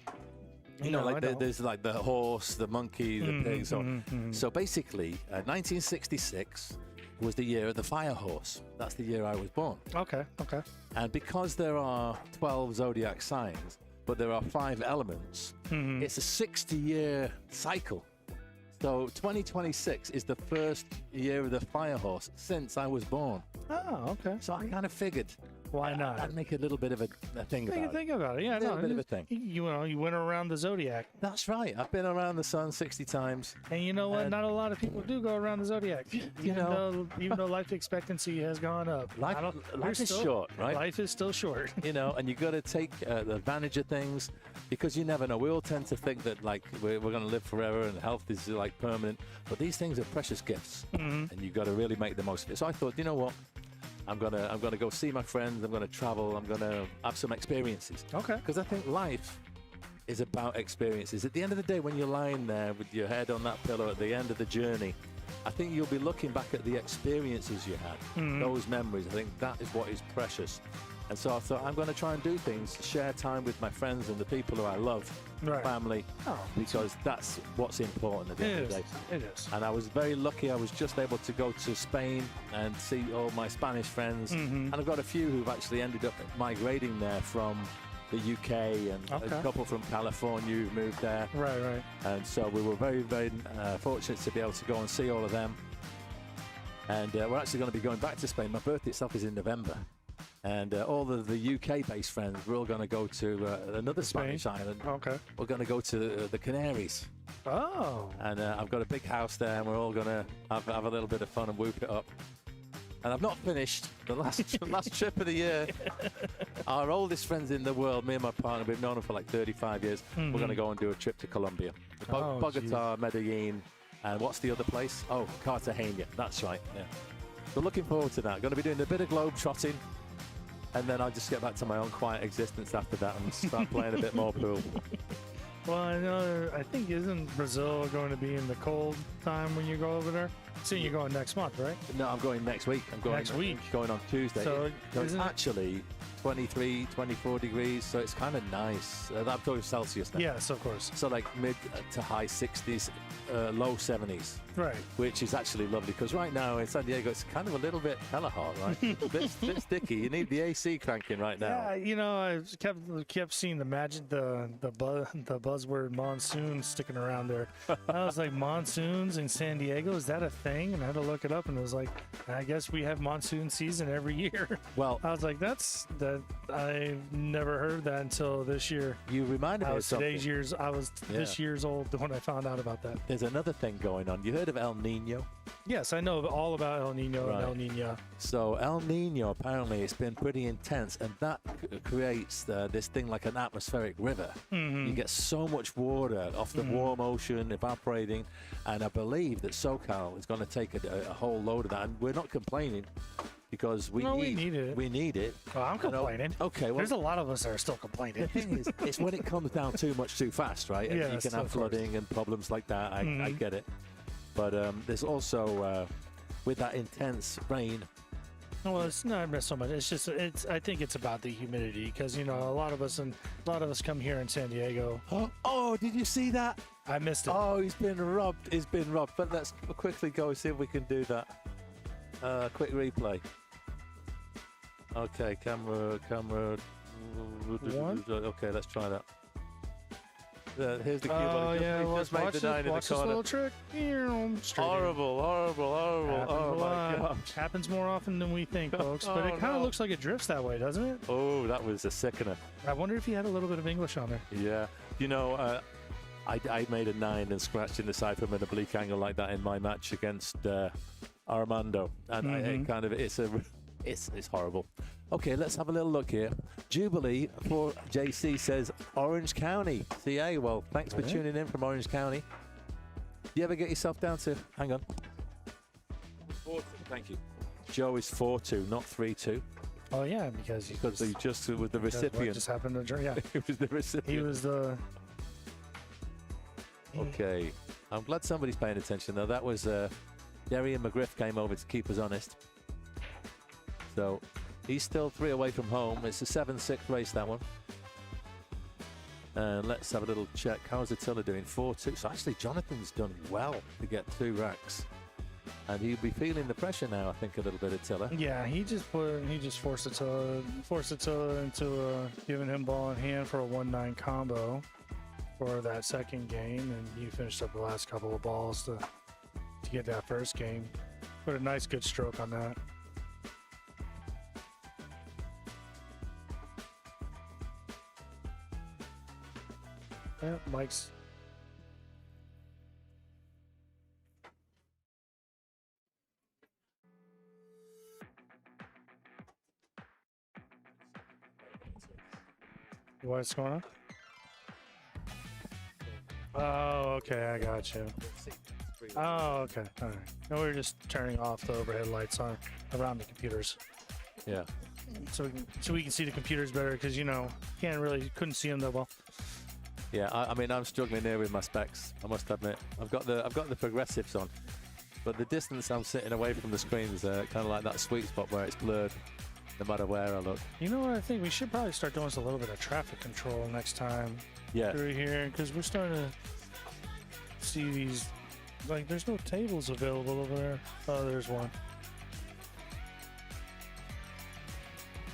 You know, like there's like the horse, the monkey, the pig. So basically, 1966 was the year of the fire horse. That's the year I was born. Okay, okay. And because there are 12 zodiac signs, but there are 5 elements, it's a 60-year cycle. So 2026 is the first year of the fire horse since I was born. Oh, okay. So I kind of figured, why not? I'd make a little bit of a thing about it. Think about it. Yeah, a little bit of a thing. You went around the zodiac. That's right. I've been around the sun 60 times. And you know what? Not a lot of people do go around the zodiac. Even though life expectancy has gone up. Life is short, right? Life is still short. And you got to take advantage of things because you never know. We all tend to think that like we're going to live forever and health is like permanent, but these things are precious gifts, and you got to really make the most of it. So I thought, you know what? I'm gonna go see my friends. I'm gonna travel. I'm gonna have some experiences. Okay. Because I think life is about experiences. At the end of the day, when you're lying there with your head on that pillow at the end of the journey, I think you'll be looking back at the experiences you had, those memories. I think that is what is precious. And so I thought I'm going to try and do things, share time with my friends and the people who I love, family, because that's what's important at the end of the day. It is. And I was very lucky. I was just able to go to Spain and see all my Spanish friends. And I've got a few who've actually ended up migrating there from the UK and a couple from California who moved there. Right. And so we were very, very fortunate to be able to go and see all of them. And we're actually going to be going back to Spain. My birthday itself is in November. And all of the UK-based friends, we're all going to go to another Spanish island. Okay. We're going to go to the Canaries. Oh. And I've got a big house there, and we're all going to have a little bit of fun and whoop it up. And I've not finished the last trip of the year. Our oldest friends in the world, me and my partner, we've known them for like 35 years. We're going to go and do a trip to Colombia. Bogota, Medellin, and what's the other place? Oh, Cartagena. That's right. Yeah. So looking forward to that. Going to be doing a bit of globe trotting. And then I'll just get back to my own quiet existence after that and start playing a bit more pool. Well, I think isn't Brazil going to be in the cold time when you go over there? So you're going next month, right? No, I'm going next week. Next week? Going on Tuesday. So it's actually 23, 24 degrees, so it's kind of nice. I'm talking Celsius now. Yes, of course. So like mid to high 60s, low 70s. Right. Which is actually lovely, because right now in San Diego, it's kind of a little bit hella hot, right? a bit sticky. You need the AC cranking right now. Yeah, I kept seeing the buzzword monsoon sticking around there. I was like, monsoons in San Diego, is that a thing? And I had to look it up, and it was like, I guess we have monsoon season every year. Well, I was like, that I never heard that until this year. You reminded me of something. I was this year's old when I found out about that. There's another thing going on. You heard of El Nino? Yes, I know all about El Nino and El Nino. So El Nino, apparently, it's been pretty intense, and that creates this thing like an atmospheric river. You get so much water off the warm ocean evaporating, and I believe that SoCal is going to take a whole load of that, and we're not complaining. Because we need it. We need it. Oh, I'm complaining. Okay, well, there's a lot of us that are still complaining. The thing is, it's when it comes down too much too fast, right? And you can have flooding and problems like that. I get it. But there's also, with that intense rain. Well, it's not so much. It's just, I think it's about the humidity because, you know, a lot of us come here in San Diego. Oh, did you see that? I missed it. Oh, he's been robbed. He's been robbed. But let's quickly go and see if we can do that. Quick replay. Okay, camera. One? Okay, let's try that. Here's the cue. Oh, yeah, just made the 9 in the watch this corner. little trick. Horrible. Oh, my God. Happens more often than we think, folks. But it kind of looks like it drifts that way, doesn't it? Oh, that was a sickener. I wonder if he had a little bit of English on there. Yeah. You know, I made a 9 and scratched in the side from an oblique angle like that in my match against Armando. And it's horrible. Okay, let's have a little look here. Jubilee for JC says Orange County. CA, well, thanks for tuning in from Orange County. Do you ever get yourself down to, hang on. 4-2, thank you. Joe is 4-2, not 3-2. Oh, yeah, because he just was the recipient. Just happened to, yeah. He was the recipient. He was the... Okay, I'm glad somebody's paying attention, though. That was Darian McGriff came over to keep us honest. So he's still 3 away from home. It's a 7-6 race, that one. And let's have a little check. How's Attila doing? 4-2. So actually, Jonathan's done well to get 2 racks. And he'll be feeling the pressure now, I think, a little bit, Attila. Yeah, he just forced Attila into giving him ball in hand for a 1-9 combo for that second game. And you finished up the last couple of balls to get that first game. Put a nice, good stroke on that. Yeah, Mike's. What's going on? Oh, okay, I got you. Oh, okay, all right. No, we were just turning off the overhead lights on around the computers. Yeah. So we can see the computers better because, you know, couldn't see them that well. Yeah, I mean, I'm struggling here with my specs, I must admit. I've got the progressives on, but the distance I'm sitting away from the screen is kind of like that sweet spot where it's blurred, no matter where I look. You know what? I think we should probably start doing a little bit of traffic control next time. Yeah. Through here, because we're starting to see these. Like, there's no tables available over there. Oh, there's one.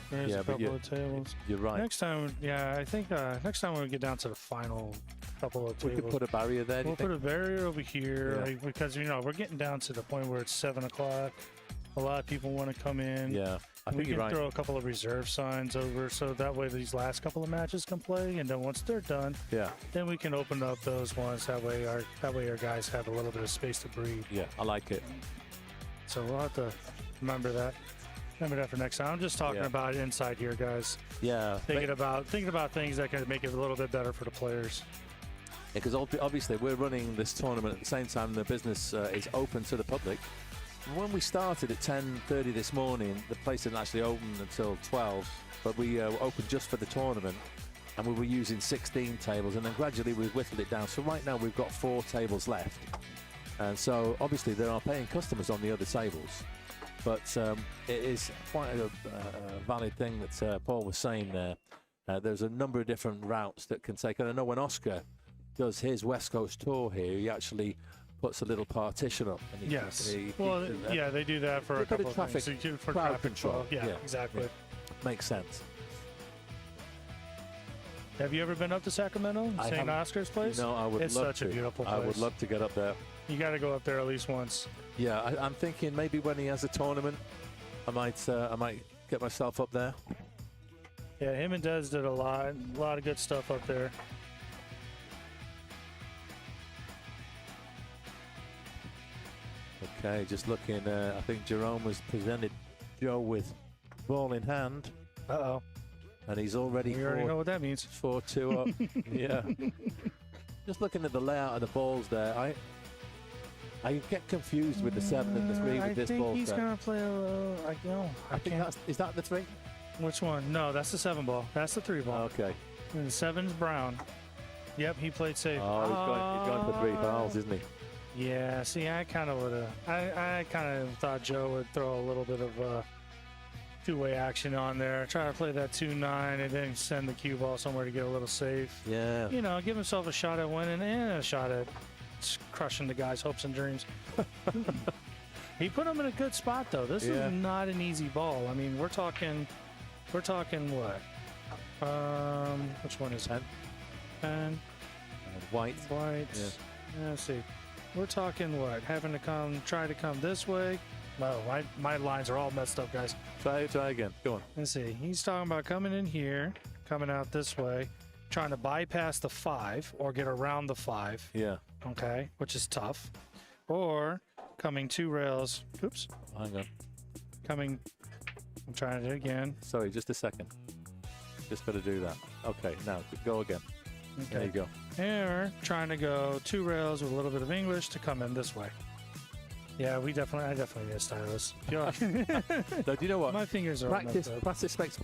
There's a couple of tables. You're right. Next time, yeah, I think next time when we get down to the final couple of tables, we could put a barrier there. We'll put a barrier over here, like, because, you know, we're getting down to the point where it's 7 o'clock. A lot of people want to come in. Yeah, I think we you're can right. throw a couple of reserve signs over, so that way these last couple of matches can play, and then once they're done, then we can open up those ones. That way our guys have a little bit of space to breathe. Yeah, I like it. So we'll have to remember that. Remember that for next time. I'm just talking about inside here, guys. Yeah. Thinking about things that can make it a little bit better for the players. Yeah, because obviously we're running this tournament at the same time the business is open to the public. When we started at 10:30 this morning, the place didn't actually open until 12, but we opened just for the tournament, and we were using 16 tables, and then gradually we've whittled it down. So right now we've got 4 tables left, and so obviously there are paying customers on the other tables. But it is quite a valid thing that Paul was saying there. There's a number of different routes that can take. And I know when Oscar does his West Coast tour here, he actually puts a little partition up. And they do that for a couple of traffic, things. For crowd traffic control. Yeah, exactly. Yeah. Makes sense. Have you ever been up to Sacramento, St. Oscar's place? No, I would It's love such to. a beautiful place. I would love to get up there. You got to go up there at least once. Yeah, I'm thinking maybe when he has a tournament, I might get myself up there. Yeah, him and Dez did a lot of good stuff up there. Okay, just looking. I think Jerome has presented Joe with ball in hand, Uh-oh. and he's already We already know what that means. 4-2 up. Yeah. Just looking at the layout of the balls there, I get confused with the 7 and the 3 with this ball I think he's set. going to play a little... I think is that the 3? Which one? No, that's the 7 ball. That's the 3 ball. Okay. And the 7's Brown. Yep, he played safe. Oh, he's going for 3 fouls, isn't he? Yeah, see, I kind of would have... I kind of thought Joe would throw a little bit of two-way action on there. Try to play that 2-9 and then send the cue ball somewhere to get a little safe. Yeah. You know, give himself a shot at winning and a shot at crushing the guy's hopes and dreams. He put him in a good spot, though. This is not an easy ball. I mean, we're talking what? Which one is it? 10. White. Whites. Yeah. Let's see. We're talking what? Having to try to come this way. No, my lines are all messed up, guys. Try again. Go on. Let's see. He's talking about coming in here, coming out this way, trying to bypass the 5 or get around the 5. Yeah. Okay, which is tough. Or coming 2 rails. Oops. Hang on. I'm trying it again. Sorry, just a second. Just got to do that. Okay, now go again. Okay. There you go. Or trying to go 2 rails with a little bit of English to come in this way. Yeah, I definitely need a stylus. No, do you know what? My fingers are practice makes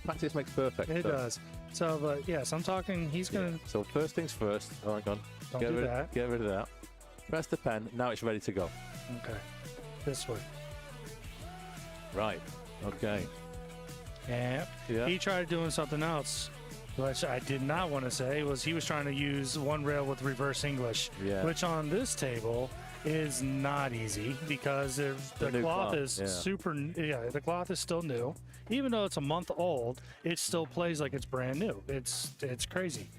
perfect. It does. So, but yes, I'm talking. He's gonna. Yeah. So first things first. Oh, hang on. Don't do that. Get rid of that. Press the pen. Now it's ready to go. Okay. This way. Right. Okay. Yeah. He tried doing something else, which I did not want to say. He was trying to use 1 rail with reverse English, which on this table is not easy because the cloth is super. Yeah, the cloth is still new. Even though it's a month old, it still plays like it's brand new. It's crazy.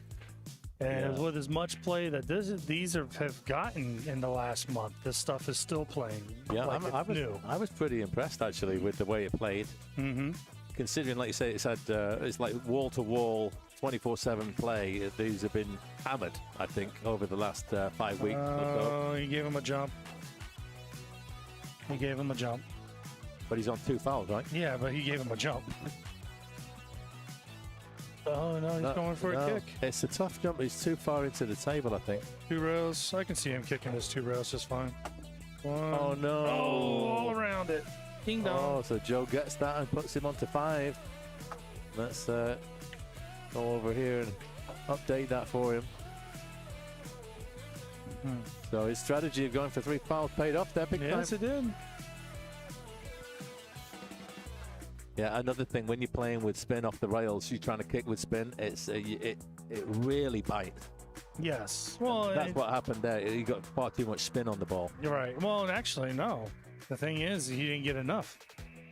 And with as much play that these have gotten in the last month, this stuff is still playing. Yeah, like new. I was pretty impressed actually with the way it played. Mm-hmm. Considering, like you say, it's like wall to wall, 24/7 play. These have been hammered, I think, over the last 5 weeks. Oh, he gave him a jump. But he's on 2 fouls, right? Yeah, but he gave him a jump. Oh, no, he's going for a kick. It's a tough jump. He's too far into the table, I think. 2 rails. I can see him kicking his 2 rails just fine. 1. Oh, no. Oh, all around it. Ding dong. Oh, so Joe gets that and puts him onto 5. Let's go over here and update that for him. So his strategy of going for 3 fouls paid off there big time. Yes, it did. Yeah, another thing, when you're playing with spin off the rails, you're trying to kick with spin, it really bites. Yes. Well, that's what happened there. He got far too much spin on the ball. You're right. Well, actually, no. The thing is, he didn't get enough.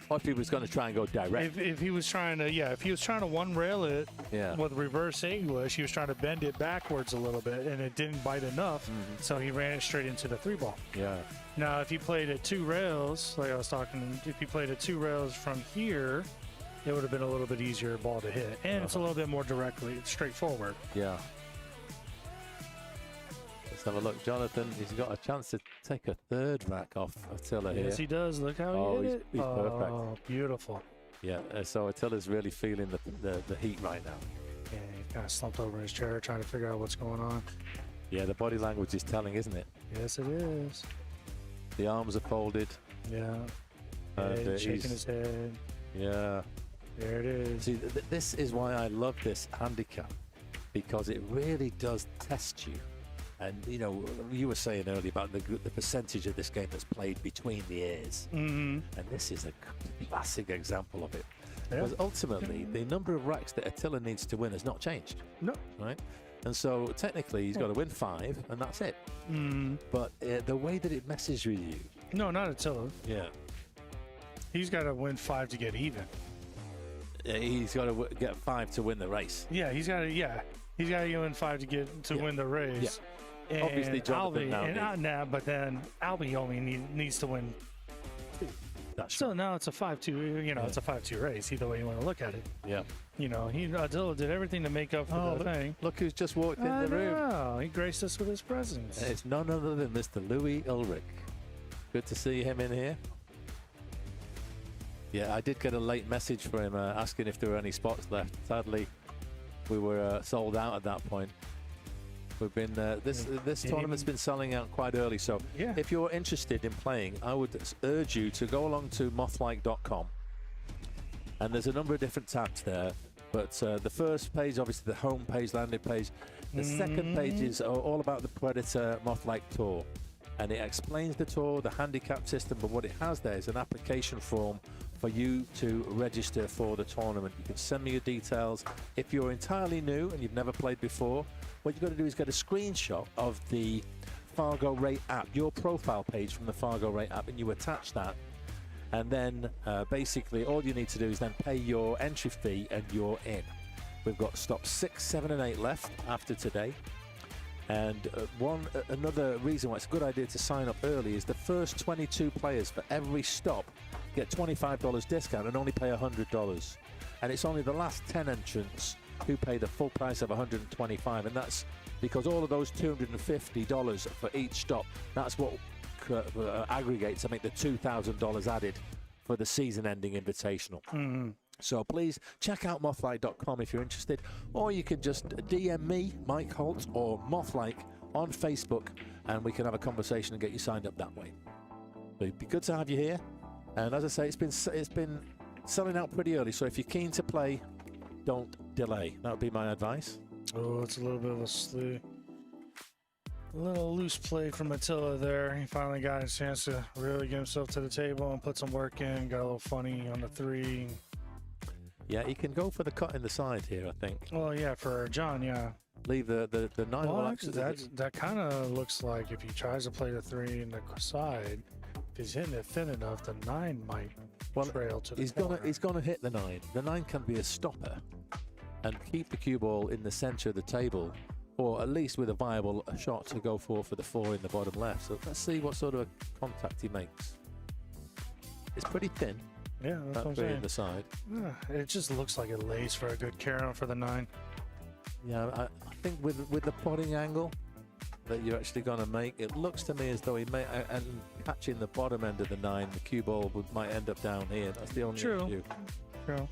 Or if he was going to try and go direct. If he was trying to, if he was trying to 1 rail it with reverse English, he was trying to bend it backwards a little bit, and it didn't bite enough, so he ran it straight into the 3 ball. Yeah. Now, if he played at 2 rails, like I was talking, if he played at 2 rails from here, it would have been a little bit easier ball to hit, and it's a little bit more directly, straightforward. Yeah. Let's have a look. Jonathan, he's got a chance to take a 3rd rack off Attila here. Yes, he does. Look how he hit it. He's perfect. Oh, beautiful. Yeah, so Attila's really feeling the heat right now. Yeah, he kind of slumped over in his chair trying to figure out what's going on. Yeah, the body language is telling, isn't it? Yes, it is. The arms are folded. Yeah. And shaking his head. Yeah. There it is. See, this is why I love this handicap, because it really does test you. And, you know, you were saying earlier about the percentage of this game that's played between the ears. Mm-hmm. And this is a classic example of it. Because ultimately, the number of racks that Attila needs to win has not changed. No. Right? And so, technically, he's got to win 5, and that's it. Mm. But the way that it messes with you... No, not Attila. Yeah. He's got to win 5 to get even. He's got to get 5 to win the race. Yeah, he's got to win 5 to win the race. Yeah. And obviously, Jonathan but then Albie only needs to win 2. That's So now it's a 5-2. You know, it's a 5-2 race. Either way you want to look at it. Yeah. You know, Attila did everything to make up for the thing. Look who's just walked in the room. Oh, he graced us with his presence. It's none other than Mr. Louis Ulrich. Good to see him in here. Yeah, I did get a late message for him asking if there were any spots left. Sadly, we were sold out at that point. We've been this tournament's been selling out quite early, so if you're interested in playing, I would urge you to go along to mothlike.com, and there's a number of different tabs there. But the first page, obviously the home page, landing page. The second page is all about the Predator Mothlike Tour, and it explains the tour, the handicap system. But what it has there is an application form for you to register for the tournament. You can send me your details. If you're entirely new and you've never played before, what you've got to do is get a screenshot of the Fargo Rate app, your profile page from the Fargo Rate app, and you attach that. And then basically all you need to do is then pay your entry fee and you're in. We've got stops 6, 7, and 8 left after today. And another reason why it's a good idea to sign up early is the first 22 players for every stop get $25 discount and only pay $100. And it's only the last 10 entrants who pay the full price of $125, and that's because all of those $250 for each stop, that's what aggregates to make the $2,000 added for the season-ending invitational. So please check out mothlike.com if you're interested, or you can just DM me, Mike Holt, or Mothlike on Facebook, and we can have a conversation and get you signed up that way. But it'd be good to have you here. And as I say, it's been selling out pretty early, so if you're keen to play, don't delay. That would be my advice. Oh, it's a little bit of a little loose play from Attila there. He finally got a chance to really get himself to the table and put some work in. Got a little funny on the 3. Yeah, he can go for the cut in the side here, I think. Well, yeah, for John, yeah. Leave the 9. Well, that kind of looks like if he tries to play the 3 in the side, if he's hitting it thin enough, the 9 might trail to the corner. He's gonna hit the 9. The 9 can be a stopper and keep the cue ball in the center of the table, or at least with a viable shot to go for the 4 in the bottom left. So let's see what sort of contact he makes. It's pretty thin. Yeah, that's what I'm saying. saying. The side. Yeah, it just looks like it lays for a good carry for the 9. Yeah, I think with the potting angle that you're actually going to make, it looks to me as though he may, and catching the bottom end of the 9, the cue ball might end up down here. That's the only issue. True.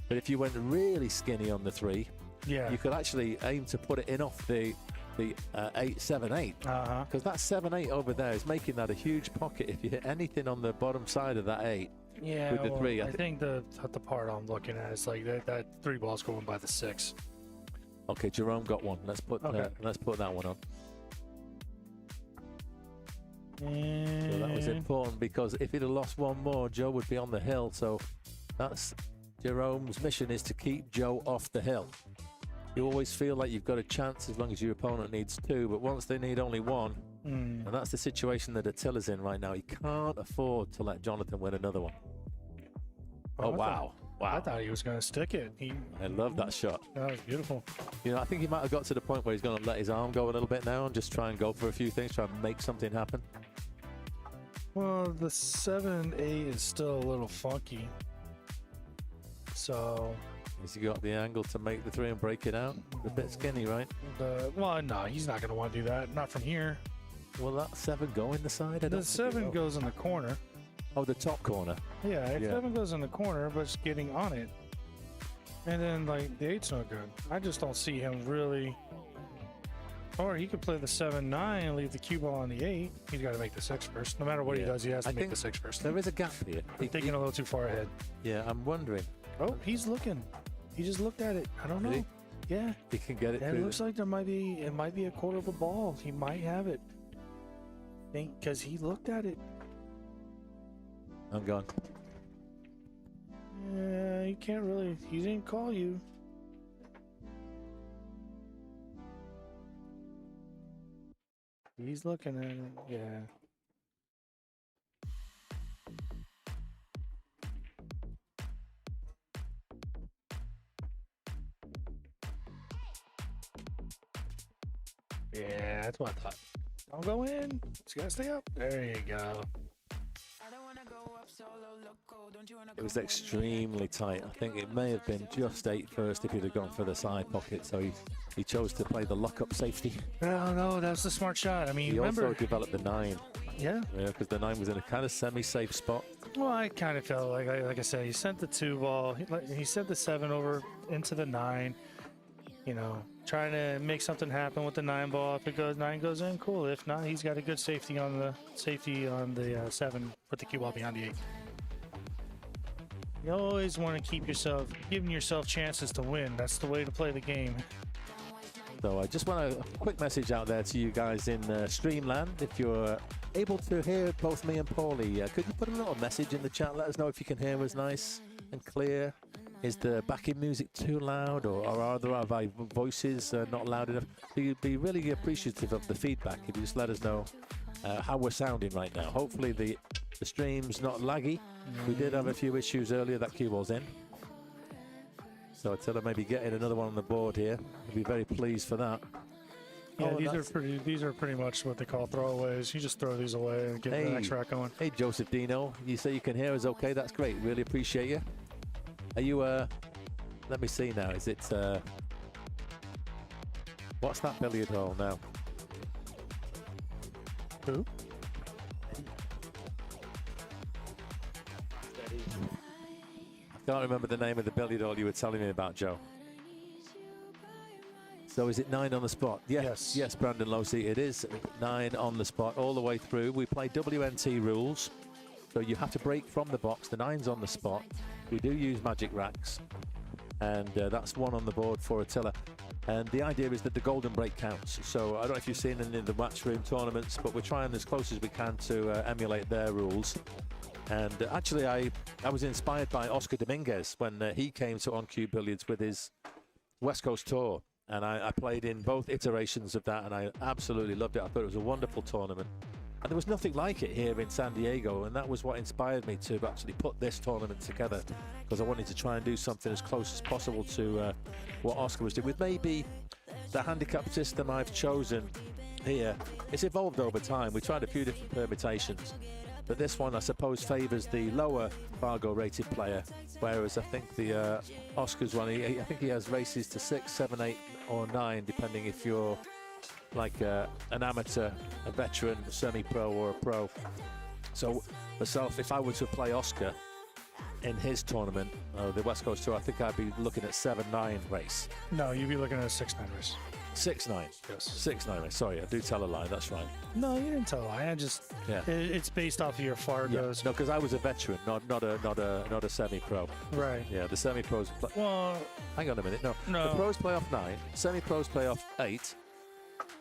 But if you went really skinny on the 3, you could actually aim to put it in off the 8, 7, 8. Because that 7, 8 over there is making that a huge pocket if you hit anything on the bottom side of that 8. Yeah, with the 3. I think the part I'm looking at is like that 3 ball's going by the 6. Okay, Jerome got one. Let's put that one on. So that was important, because if he'd have lost one more, Joe would be on the hill. So that's Jerome's mission, is to keep Joe off the hill. You always feel like you've got a chance as long as your opponent needs 2, but once they need only 1, and that's the situation that Attila's in right now, he can't afford to let Jonathan win another one. Oh, wow. I thought he was going to stick it. I love that shot. That was beautiful. You know, I think he might have got to the point where he's going to let his arm go a little bit now and just try and go for a few things, try and make something happen. Well, the 7, 8 is still a little funky. So... Has he got the angle to make the 3 and break it out? A bit skinny, right? Well, no, he's not going to want to do that. Not from here. Will that 7 go in the side? The 7 goes in the corner. Oh, the top corner. Yeah, 7 goes in the corner, but it's getting on it. And then, like, the 8's no good. I just don't see him really... Or he could play the 7, 9 and leave the cue ball on the 8. He's got to make the 6 first. No matter what he does, he has to make the 6 first. There is a gap here. He's thinking a little too far ahead. Yeah, I'm wondering. Oh, he's looking. He just looked at it. I don't know. Yeah. He can get it through. It looks like it might be a quarter of a ball. He might have it. Because he looked at it. I'm gone. Yeah, he can't really. He didn't call you. He's looking at it. Yeah. Yeah, that's what I thought. Don't go in. Just gotta stay up. There you go. I don't wanna go up, so It was extremely tight. I think it may have been just 8 first if he'd have gone for the side pocket. So he chose to play the lock-up safety. No, that's the smart shot. I mean, He remember, also developed the 9. yeah. Yeah, because the 9 was in a kind of semi-safe spot. Well, I kind of felt like I said, he sent the 2 ball. He sent the 7 over into the 9. You know, trying to make something happen with the 9 ball. If it goes 9 goes in, cool. If not, he's got a good safety on the 7. Put the cue ball behind the 8. You always want to keep giving yourself chances to win. That's the way to play the game. So I just want a quick message out there to you guys in Streamland. If you're able to hear both me and Paulie, could you put a little message in the chat? Let us know if you can hear us nice and clear. Is the backing music too loud, or are there our voices not loud enough? We'd be really appreciative of the feedback if you just let us know how we're sounding right now. Hopefully the stream's not laggy. We did have a few issues earlier. That cue ball's in. So Attila maybe getting another one on the board here. I'd be very pleased for that. Yeah, Oh, these are pretty much what they call throwaways. You just throw these away and get the next rack going. Hey, Joseph Dino, you say you can hear us okay? That's great. Really appreciate you. Are you, let me see now. Is it, what's that billiard hole now? Who? I can't remember the name of the billiard hole you were telling me about, Joe. So is it 9 on the spot? Yes. Yes, Brandon Losey. It is 9 on the spot all the way through. We play WNT rules. So you have to break from the box. The 9's on the spot. We do use magic racks. And that's 1 on the board for Attila. And the idea is that the golden break counts. So I don't know if you've seen any of the matchroom tournaments, but we're trying as close as we can to emulate their rules. And actually, I was inspired by Oscar Dominguez when he came to On Cue Billiards with his West Coast tour. And I played in both iterations of that, and I absolutely loved it. I thought it was a wonderful tournament. And there was nothing like it here in San Diego, and that was what inspired me to actually put this tournament together, because I wanted to try and do something as close as possible to what Oscar was doing. With maybe the handicap system I've chosen here, it's evolved over time. We tried a few different permutations, but this one, I suppose, favours the lower Fargo rated player, whereas I think the Oscar's one, I think he has races to 6, 7, 8 or 9, depending if you're like an amateur, a veteran, a semi-pro or a pro. So myself, if I were to play Oscar in his tournament, the West Coast Tour, I think I'd be looking at 7-9 race. No, you'd be looking at a 6-9 race. 6-9. Yes. 6-9 race. Sorry, I do tell a lie. That's right. No, you didn't tell a lie. It's based off of your Fargos. Yeah. No, because I was a veteran, not a semi-pro. Right. Yeah, the semi-pros. Well, hang on a minute. No, no. The pros play off 9. Semi-pros play off 8.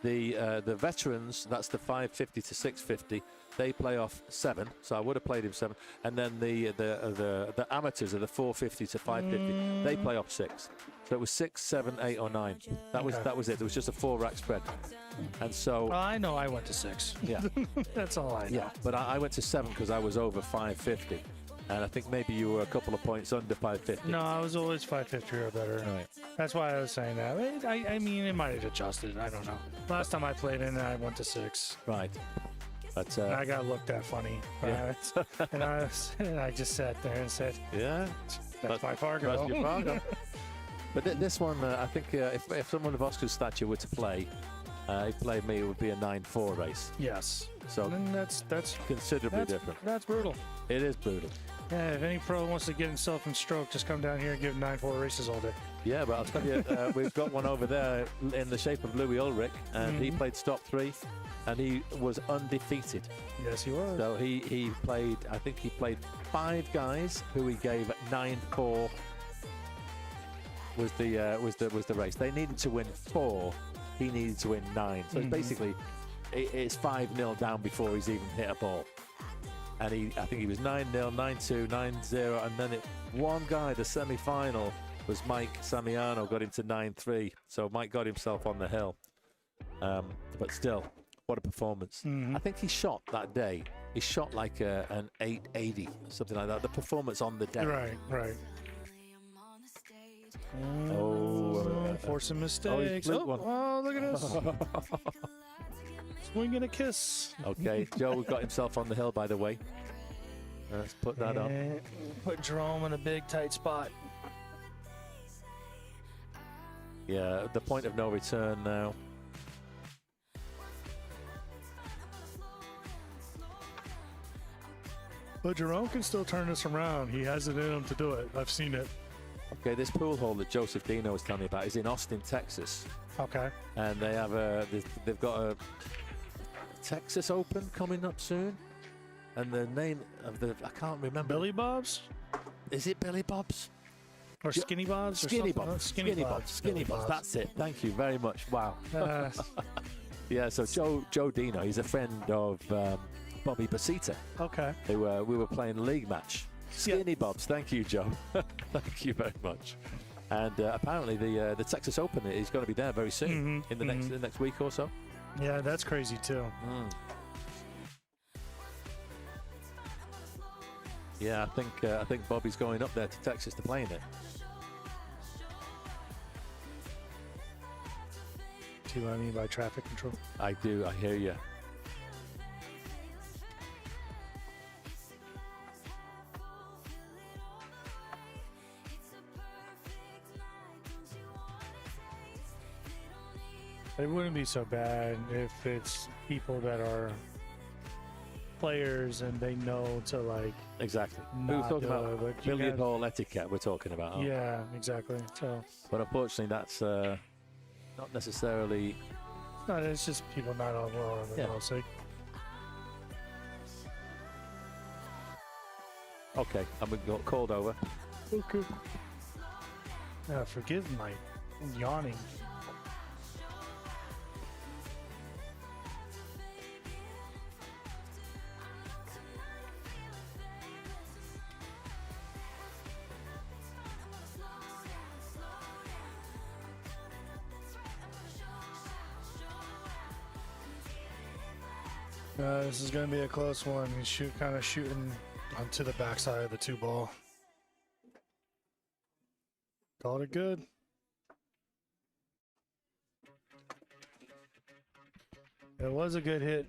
The veterans, that's the 550 to 650. They play off 7, so I would have played him 7. And then the amateurs are the 450 to 550. They play off 6. So it was 6, 7, 8, or 9. That was it. There was just a 4-rack spread. And so I know I went to 6. Yeah, that's all I know. Yeah, but I went to 7 because I was over 550. And I think maybe you were a couple of points under 550. No, I was always 550 or better. Right. That's why I was saying that. I mean, it might have adjusted. I don't know. Last time I played in, I went to 6. Right. But and I got looked at funny. Yeah. and I just sat there and said, yeah, that's my Fargo. That's your Fargo. But this one, I think if someone of Oscar's stature were to play, he played me, it would be a 9-4 race. Yes. So and that's considerably different. That's brutal. It is brutal. Yeah, if any pro wants to get himself in stroke, just come down here and give him 9-4 races all day. Yeah, but I'll tell you, we've got one over there in the shape of Louis Ulrich, and he played stop 3, and he was undefeated. Yes, he was. So he played, I think he played 5 guys who he gave 9-4 was the race. They needed to win 4, he needed to win 9. So basically, it's 5-0 down before he's even hit a ball. And I think he was 9-0, 9-2, 9-0, and then one guy, the semi-final, was Mike Samiano, got into 9-3. So Mike got himself on the hill. But still, what a performance. I think he shot that day. He shot like an 880, something like that. The performance on the day. Right. Forcing mistakes. Oh, look at us. Swing and a kiss. Okay, Joe got himself on the hill, by the way. Let's put that on. And put Jerome in a big tight spot. Yeah, the point of no return now. But Jerome can still turn this around. He has it in him to do it. I've seen it. Okay, this pool hole that Joseph Dino was telling me about is in Austin, Texas. Okay. And they have they've got a Texas Open coming up soon. And the name of I can't remember. Billy Bob's? Is it Billy Bob's? Or Skinny Bob's? Or Skinny something? Bob's. Skinny Bob's. Skinny Bob's. That's it. Thank you very much. Wow. Yeah, so Joe Dino, he's a friend of Bobby Basita. Okay. Who we were playing a league match. Skinny Bob's. Thank you, Joe. Thank you very much. And apparently the Texas Open is going to be there very soon in the next week or so. Yeah, that's crazy too. Yeah, I think Bobby's going up there to Texas to play in it. See what I mean by traffic control? I do. I hear you. It wouldn't be so bad if it's people that are players and they know to like. Exactly. We were talking about billiard hall etiquette. We're talking about. Yeah, exactly. So. But unfortunately, that's not necessarily. No, it's just people not on the sake. Okay, I'm got called over. Okay. Forgive my yawning. This is going to be a close one. He's kind of shooting onto the backside of the 2-ball. Called it good. It was a good hit.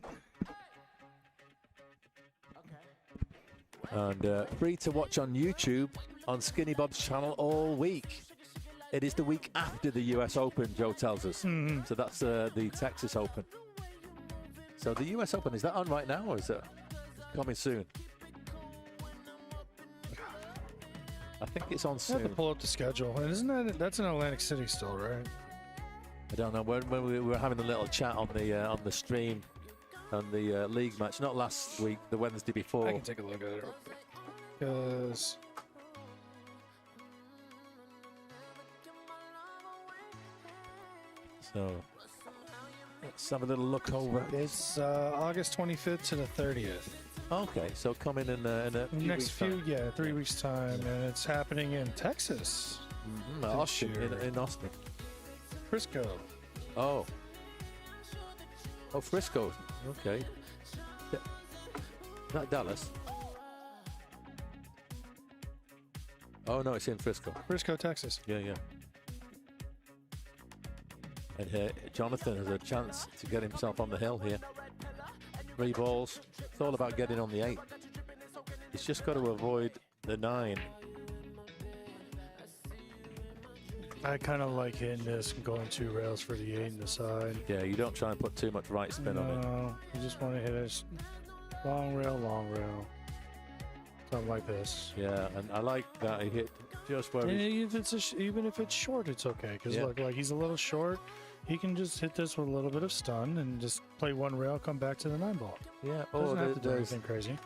And free to watch on YouTube on Skinny Bob's channel all week. It is the week after the US Open, Joe tells us. So that's the Texas Open. So the US Open, is that on right now or is it coming soon? I think it's on soon. I have to pull up the schedule. And isn't that's in Atlantic City still, right? I don't know. When we were having a little chat on the stream on the league match, not last week, the Wednesday before. I can take a look at it. Because so let's have a little look over. It's August 25th to the 30th. Okay, so coming in a few next weeks few, time. yeah, 3 weeks time, and it's happening in Texas. Austin, in Austin. Frisco. Oh, Frisco. Okay. Not Dallas. Oh no, it's in Frisco. Frisco, Texas. Yeah. And here, Jonathan has a chance to get himself on the hill here. 3 balls. It's all about getting on the 8. He's just got to avoid the 9. I kind of like hitting this and going 2 rails for the 8 in the side. Yeah, you don't try and put too much right spin on it. No, you just want to hit a long rail. Something like this. Yeah, and I like that he hit just where And he's... even if it's short, it's okay. Because look, like he's a little short. He can just hit this with a little bit of stun and just play 1 rail, come back to the 9-ball. Yeah, doesn't have to do anything crazy.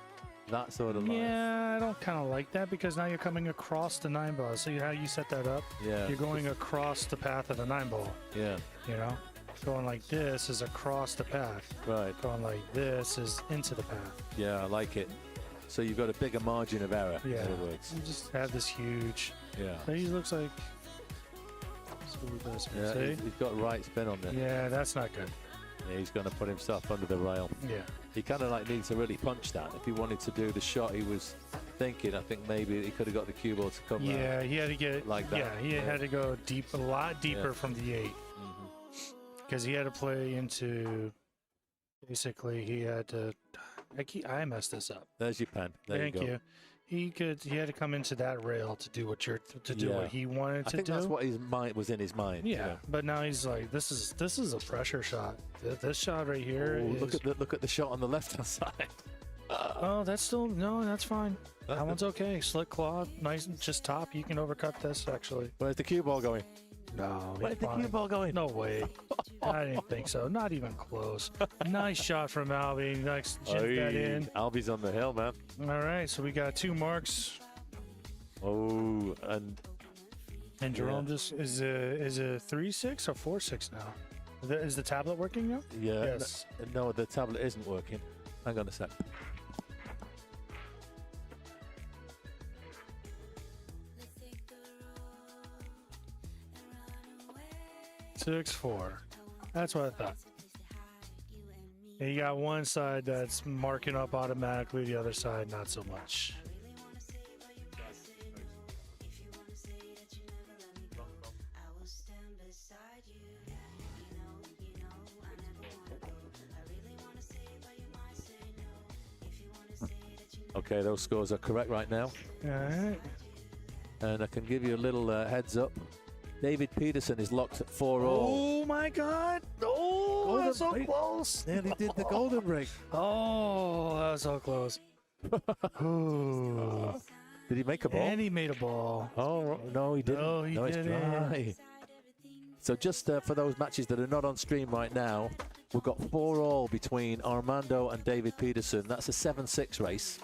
That sort of line. Yeah, I don't kind of like that because now you're coming across the 9-ball. See how you set that up? Yeah. You're going across the path of the 9-ball. Yeah. You know? Going like this is across the path. Right. Going like this is into the path. Yeah, I like it. So you've got a bigger margin of error, Yeah. in other words. You just have this huge. Yeah. So he looks like. That's what he does here. Yeah, See? he's got right spin on there. Yeah, that's not good. Yeah, he's going to put himself under the rail. Yeah. He kind of like needs to really punch that. If he wanted to do the shot he was thinking, I think maybe he could have got the cue ball to come Yeah, he had to get like that. Yeah, he had to go deep, a lot deeper from the 8. Because he had to play into. Basically, he had to. I messed this up. There's your pen. There Thank you go. you. He had to come into that rail to do what he wanted to do. I think that's what his mind was in his mind. Yeah, you know. but now he's like, this is a pressure shot. This shot right here. Oh, look at the shot on the left hand side. Oh, that's still no, that's fine. That one's okay. Slick claw, nice, just top. You can overcut this actually. Where's the cue ball going? No, Where's the cue ball going? No way. I didn't think so. Not even close. Nice shot from Albie. Nice, jump that in. Albie's on the hill, man. All right, so we got 2 marks. Oh, and Jerome just is a 3-6 or 4-6 now. Is the tablet working now? yeah, Yes. no, the tablet isn't working. Hang on a sec. Six, 4. That's what I thought. And you got one side that's marking up automatically, the other side not so much. Okay, those scores are correct right now. All right. And I can give you a little heads up. David Peterson is locked at 4-all. Oh my God! Oh, that's so close. Nearly did the golden ring. Oh, that was so close. Ooh. Did he make a ball? And he made a ball. Oh, no, he didn't. No, he it's didn't. dry. So just for those matches that are not on stream right now, we've got 4-all between Armando and David Peterson. That's a 7-6 race.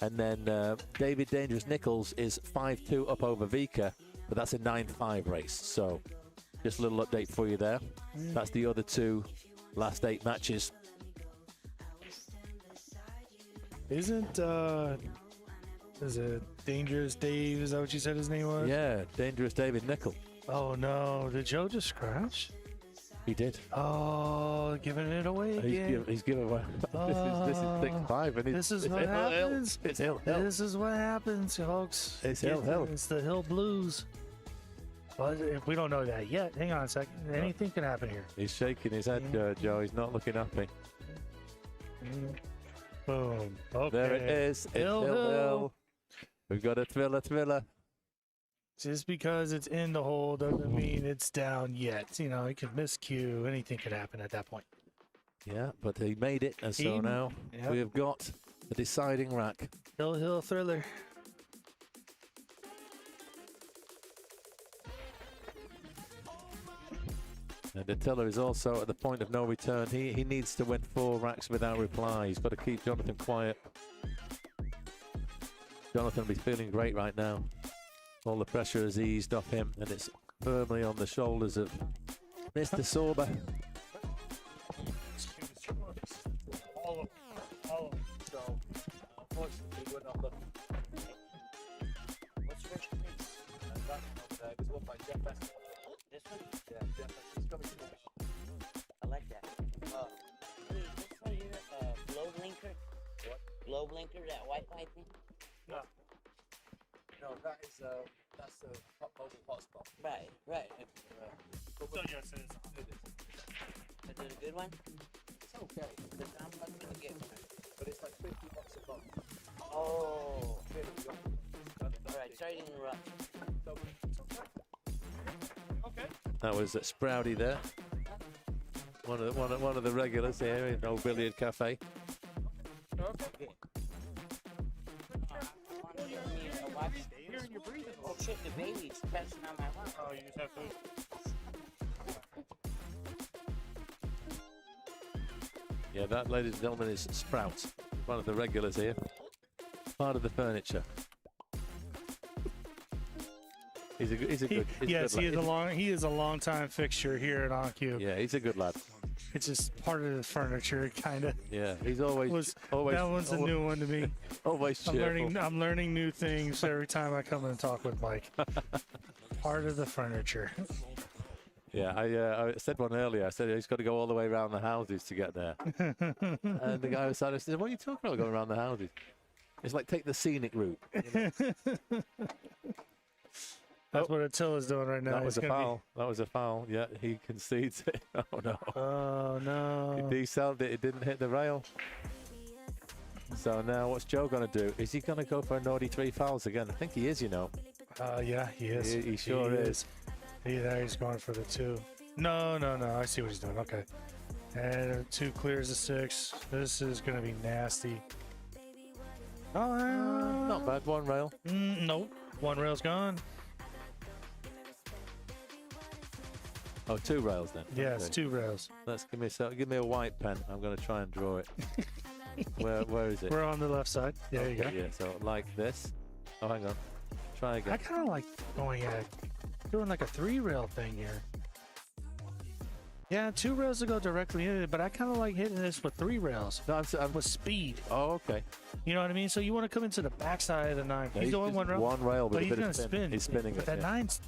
And then David Dangerous Nichols is 5-2 up over Vika, but that's a 9-5 race. So just a little update for you there. That's the other 2 last 8 matches. Isn't is it Dangerous Dave? Is that what you said his name was? Yeah, Dangerous David Nichol. Oh no! Did Joe just scratch? He did. Oh, giving it away again. He's given away. This is 6-5, and This is it's what Hill, happens. Hill. It's Hill. This is what happens, folks. It's Hill. It's the Hill Blues. But if we don't know that yet, hang on a second. Anything can happen here. He's shaking his head, Joe. He's not looking happy. Boom. Okay. There it is. It's Hill. We've got a thriller. Just because it's in the hole doesn't mean it's down yet. You know, it could miscue. Anything could happen at that point. Yeah, but he made it, and so now we have got the deciding rack. Hill Thriller. And the tiller is also at the point of no return. He needs to win 4 racks without reply. He's got to keep Jonathan quiet. Jonathan will be feeling great right now. All the pressure has eased off him, and it's firmly on the shoulders of Mr. Sorba. All of them. So, unfortunately, we're not looking. What's the first race? That was won by Jeff Best. This one? Yeah, Jeff Best. He's coming to finish. I like that. Wait, this one here, glow blinker? What? Glow blinker, that Wi-Fi thing? No. No, that's the mobile hotspot. Right. But So yes, it is. Is it a good one? it's okay, Because I'm looking to get one. but it's like $50 a month. Oh. Really good. Alright, sorry to interrupt. So it's okay. Okay. That was Sprouty there. One of the regulars here in Old Billiard Cafe. Okay. Hearing you breathing. Oh shit, the baby's pressing on my lung. Oh, you just have to. Yeah, that, ladies and gentlemen, is Sprout, one of the regulars here. Part of the furniture. He's a good. Yes, he is a long time fixture here at On Cue. Yeah, he's a good lad. It's just part of the furniture, kind of. Yeah, he's always. That one's a new one to me. Always cheerful. I'm learning new things every time I come and talk with Mike. Part of the furniture. Yeah, I said one earlier. I said he's got to go all the way around the houses to get there. And the guy beside us said, "What are you talking about going around the houses? It's like take the scenic route." You know? That's what Attila's doing right now. That was a foul. That was a foul. Yeah, he concedes it. Oh no. Oh no. He decelled it. It didn't hit the rail. So now what's Joe going to do? Is he going to go for a naughty 3 fouls again? I think he is, you know. Yeah, he is. He sure is. There he's going for the 2. No. I see what he's doing. Okay. And 2 clears the 6. This is going to be nasty. Not bad. 1 rail. Nope. 1 rail's gone. Oh, 2 rails then. Yeah, Okay. it's 2 rails. Let's give me a white pen. I'm going to try and draw it. Where is it? We're on the left side. There you go. Yeah, so like this. Oh, hang on. Try again. I kind of like doing like a 3 rail thing here. Yeah, 2 rails to go directly in it, but I kind of like hitting this with 3 rails. No, I'm with speed. Oh, okay. You know what I mean? So you want to come into the backside of the 9. Yeah, he's doing 1 rail. 1 rail, but with a he's bit going of to spin. He's spinning but it. that Yeah. 9's.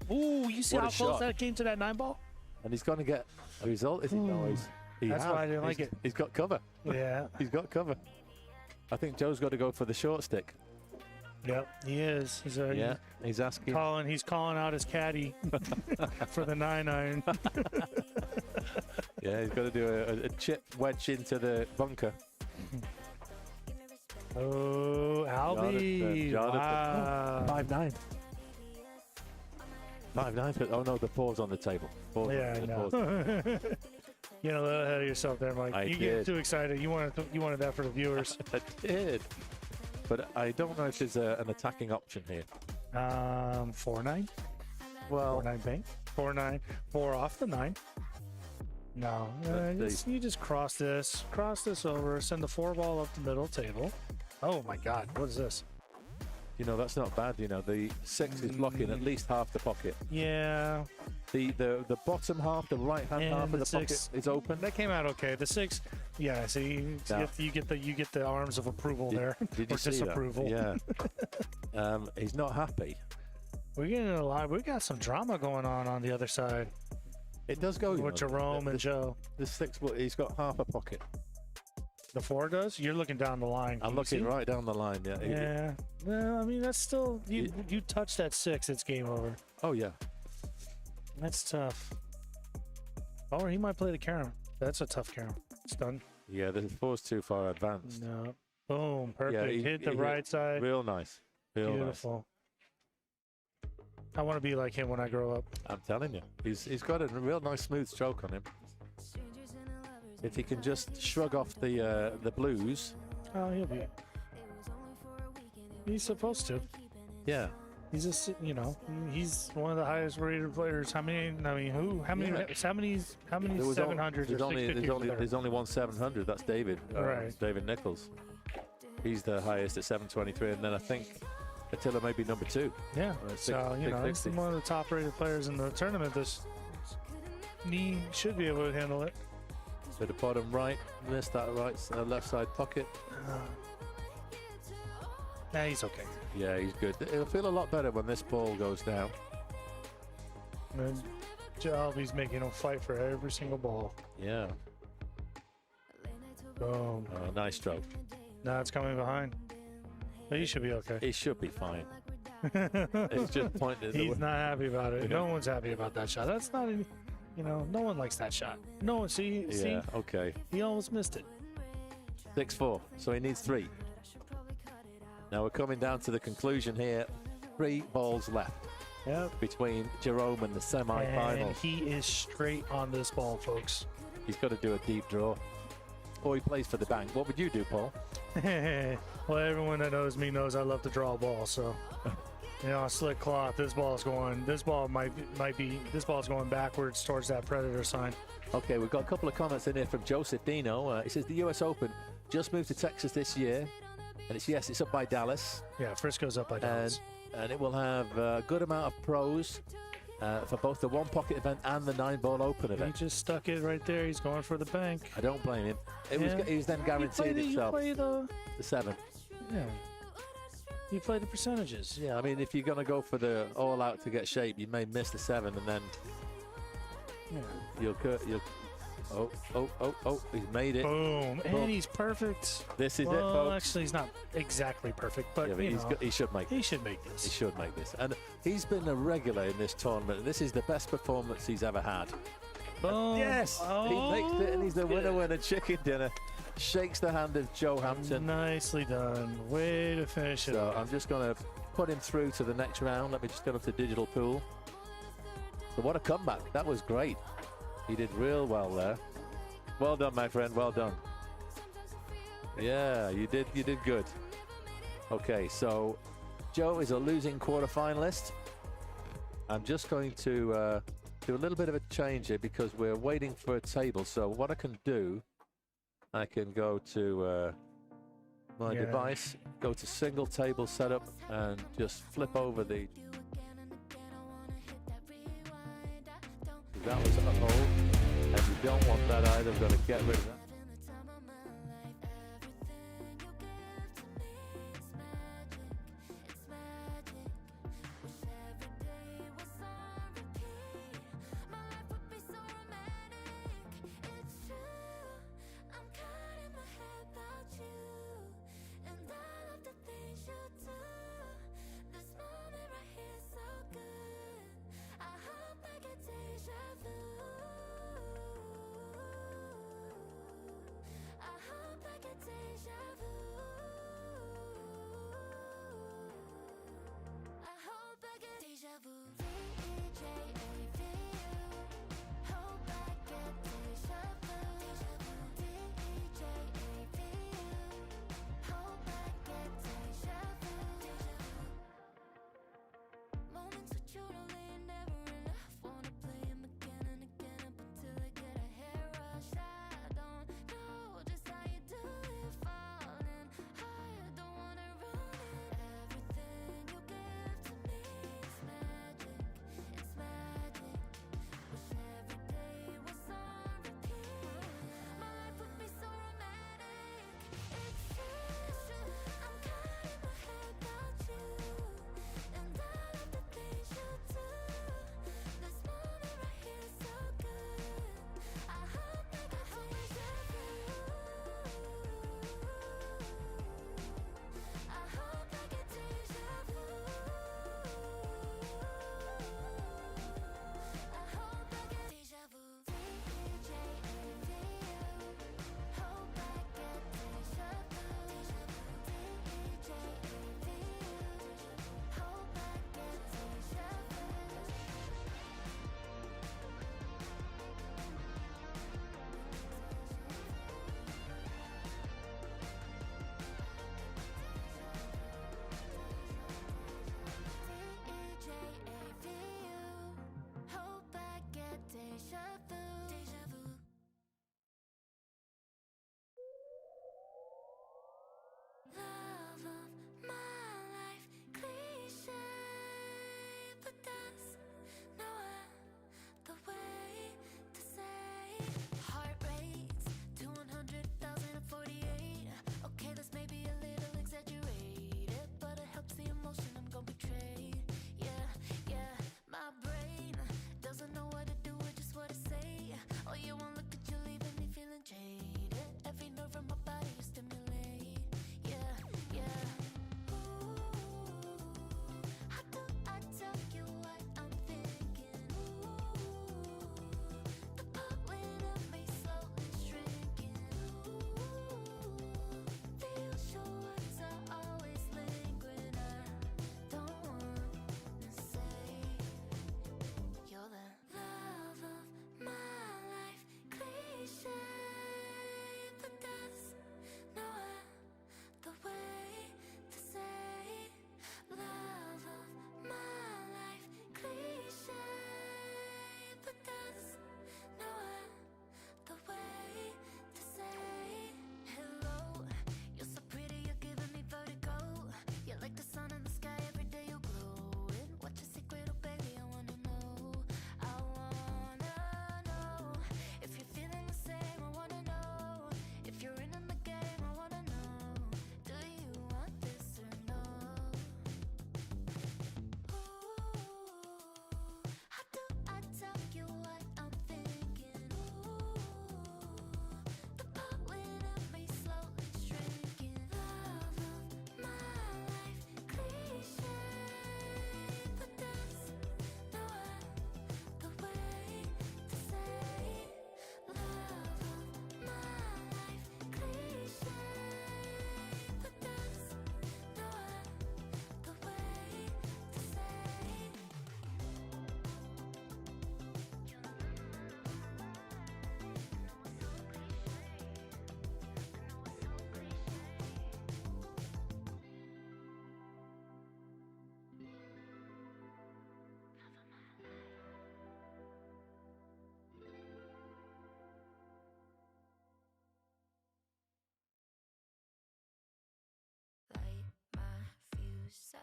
Ooh, you see What a how close shot. that came to that 9 ball? And he's going to get a result. Is he? No, That's why I didn't like it. He's got cover. Yeah. He's got cover. I think Joe's got to go for the short stick. Yep, he is. He's asking. He's calling out his caddy for the 9-iron. Yeah, he's got to do a chip wedge into the bunker. Oh, Albie. Jonathan. Wow. 5-9. 5-9. Oh no, the pause on the table. Pause Yeah, I know. You're a little ahead of yourself there, Mike. You get too excited. You wanted that for the viewers. I did. But I don't know if there's an attacking option here. 4-9. Well, 4-9 bank. 4-9. 4 off the 9. No, you just cross this over, send the 4 ball up the middle table. Oh my God, what is this? You know, that's not bad. You know, the 6 is blocking at least half the pocket. Yeah. The bottom half, the right hand half of the pocket is open. That came out okay. The 6, yeah. See, you get the arms of approval there, Did or you see disapproval. that? Yeah. He's not happy. We're getting a lot. We got some drama going on the other side. It does go with Jerome and Joe. The 6, he's got half a pocket. The 4 does? You're looking down the line. I'm looking right down the line. Yeah. Yeah. Well, I mean, that's still you touch that 6, it's game over. Oh yeah. That's tough. Or he might play the carom. That's a tough carom. It's done. Yeah, the 4's too far advanced. No. Boom. Perfect. Yeah, hit the right side. Real nice. Beautiful. I want to be like him when I grow up. I'm telling you, he's got a real nice smooth stroke on him. If he can just shrug off the blues. Oh, he'll be. He's supposed to. Yeah. He's just, he's one of the highest rated players. How many? I mean, who? How many? Yeah. How many 700s or 650s? There's only one 700. That's David. Right. David Nichols. He's the highest at 723, and then I think Attila may be number 2. Yeah. So he's one of the top rated players in the tournament. He should be able to handle it. So the bottom right, missed that left side pocket. Nah, he's okay. Yeah, he's good. It'll feel a lot better when this ball goes down. And Albie's making him fight for every single ball. Yeah. Boom. Oh, nice stroke. Now it's coming behind. But he should be okay. He should be fine. He's just pointed. He's not happy about it. No one's happy about that shot. That's not, no one likes that shot. No one, see? Okay. He almost missed it. 6-4, so he needs 3. Now we're coming down to the conclusion here. 3 balls left. Yep. Between Jerome and the semi-final. And he is straight on this ball, folks. He's got to do a deep draw. Or he plays for the bank. What would you do, Paul? Well, everyone that knows me knows I love to draw a ball, so slick cloth. This ball's going backwards towards that Predator sign. Okay, we've got a couple of comments in here from Joseph Dino. He says the US Open just moved to Texas this year, and it's up by Dallas. Yeah, Frisco's up by Dallas. And it will have a good amount of pros for both the 1 pocket event and the 9-ball open event. He just stuck it right there. He's going for the bank. I don't blame him. He was then guaranteed himself. You play the 7. Yeah. You play the percentages. Yeah, I mean, if you're going to go for the all-out to get shape, you may miss the 7, and then you'll he's made it. Boom. And he's perfect. This is it, well, folks. actually, he's not exactly perfect, but, he should make He should make this. He should make this. And he's been a regular in this tournament. This is the best performance he's ever had. Boom. Yes! Oh, he makes it, and he's the winner chicken dinner. shakes the hand of Joe Hampton. Nicely done. Way to finish it. So I'm just going to put him through to the next round. Let me just get up to digital pool. So what a comeback. That was great. He did real well there. Well done, my friend. Well done. Yeah, you did good. Okay, so Joe is a losing quarterfinalist. I'm just going to do a little bit of a change here because we're waiting for a table. So what I can do, I can go to my device, go to single table setup, and just flip over the. That was a hole, and you don't want that either. I've got to get rid of that.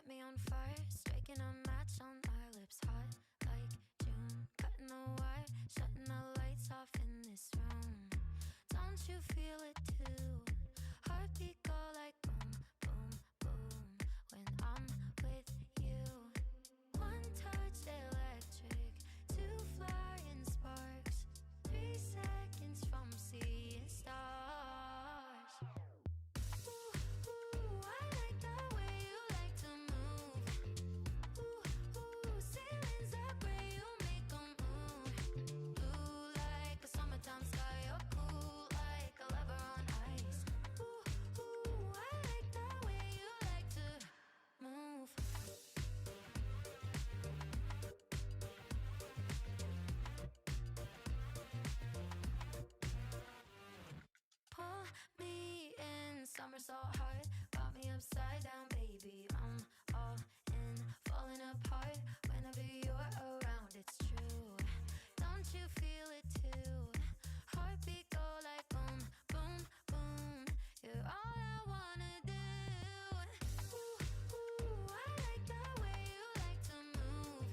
me on fire, striking a match on our lips, hot like June. Cutting the wire, shutting the lights off in this room. Don't you feel it too? Heartbeat go like boom, boom, boom when I'm with you. One touch electric, two flying sparks, 3 seconds from seeing stars. Ooh, ooh, I like the way you like to move. Ooh, ooh, ceilings are gray, you make 'em move. Blue like a summertime sky, you're cool like a lover on ice. Ooh, ooh, I like the way you like to move. Pull me in, somersault hard, got me upside down, baby. I'm all in, falling apart whenever you're around. It's true. Don't you feel it too? Heartbeat go like boom, boom, boom. You're all I wanna do. Ooh, ooh, I like the way you like to move.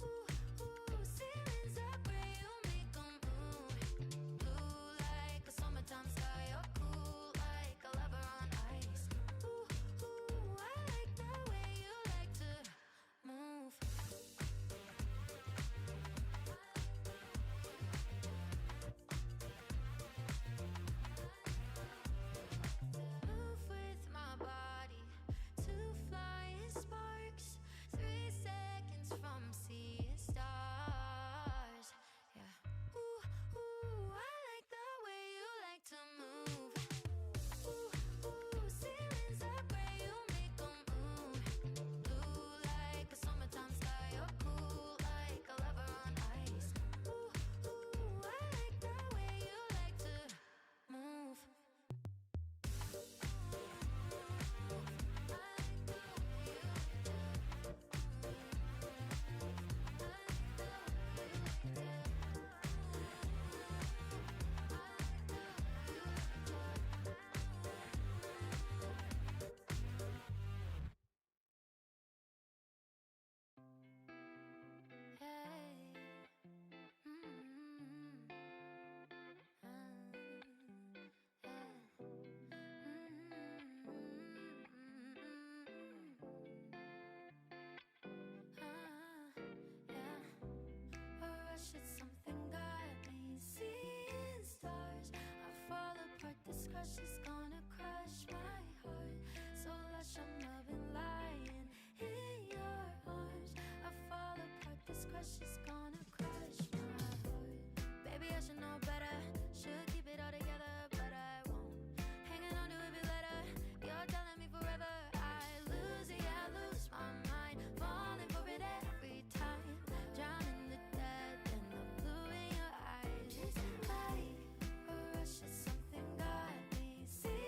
Ooh, ooh, ceilings are gray, you make 'em move. Blue like a summertime sky, you're cool like a lover on ice. Ooh, ooh, I like the way you like to move. Move with my body, 2 flying sparks, 3 seconds from seeing stars. Yeah. Ooh, ooh, I like the way you like to move. Ooh, ooh, ceilings are gray, you make 'em move. Blue like a summertime sky, you're cool like a lover on ice. Ooh, ooh, I like the way you like to move. It's something got me seeing stars. I fall apart, this crush is gonna crush my heart. So lush, I'm loving lying in your arms. I fall apart, this crush is gonna crush my heart. Baby, I should know better, should keep it all together, but I won't. Hanging on to every letter, you're telling me forever. I lose it, yeah, I lose my mind, falling for it every time. Drowning the depth and the blue in your eyes. It's like a rush, it's something got me. See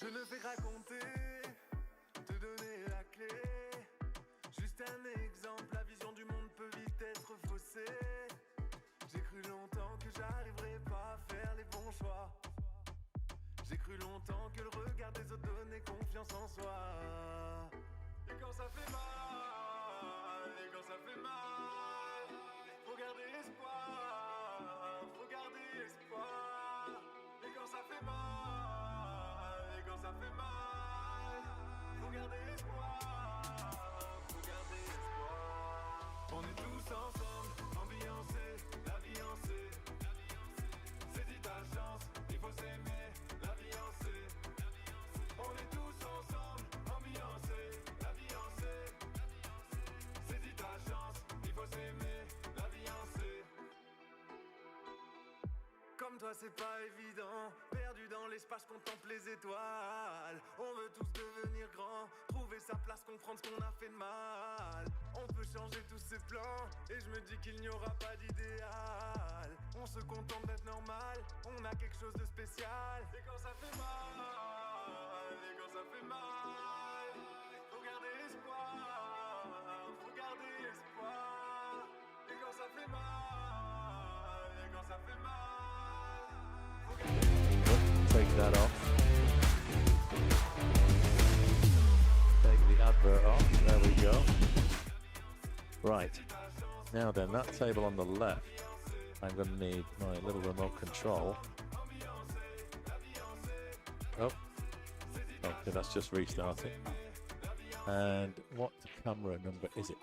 Je ne fais raconter, te donner la clé. Juste un exemple, la vision du monde peut vite être faussée. J'ai cru longtemps que j'arriverais pas à faire les bons choix. J'ai cru longtemps que le regard des autres donnait confiance en soi. Et quand ça fait mal, et quand ça fait mal, faut garder espoir, faut garder espoir. Et quand ça fait mal, et quand ça fait mal, faut garder espoir, faut garder espoir. On est tous ensemble, ambiancés, la vie en C. Saisis ta chance, il faut s'aimer, la vie en C. On est tous ensemble, ambiancés, la vie en C. Saisis ta chance, il faut s'aimer, la vie en C. Comme toi c'est pas évident, perdu dans l'espace, contemple les étoiles. On veut tous devenir grands, trouver sa place, comprendre ce qu'on a fait de mal. On peut changer tous ses plans, et je me dis qu'il n'y aura pas d'idéal. On se contente d'être normal, on a quelque chose de spécial. Et quand ça fait mal, et quand ça fait mal, faut garder espoir, faut garder espoir. Et quand ça fait mal, et quand ça fait mal, faut garder espoir. Take that off. Take the advert off. There we go. Right. Now then, that table on the left, I'm going to need my little remote control. Oh. Okay, that's just restarting. And what camera number is it?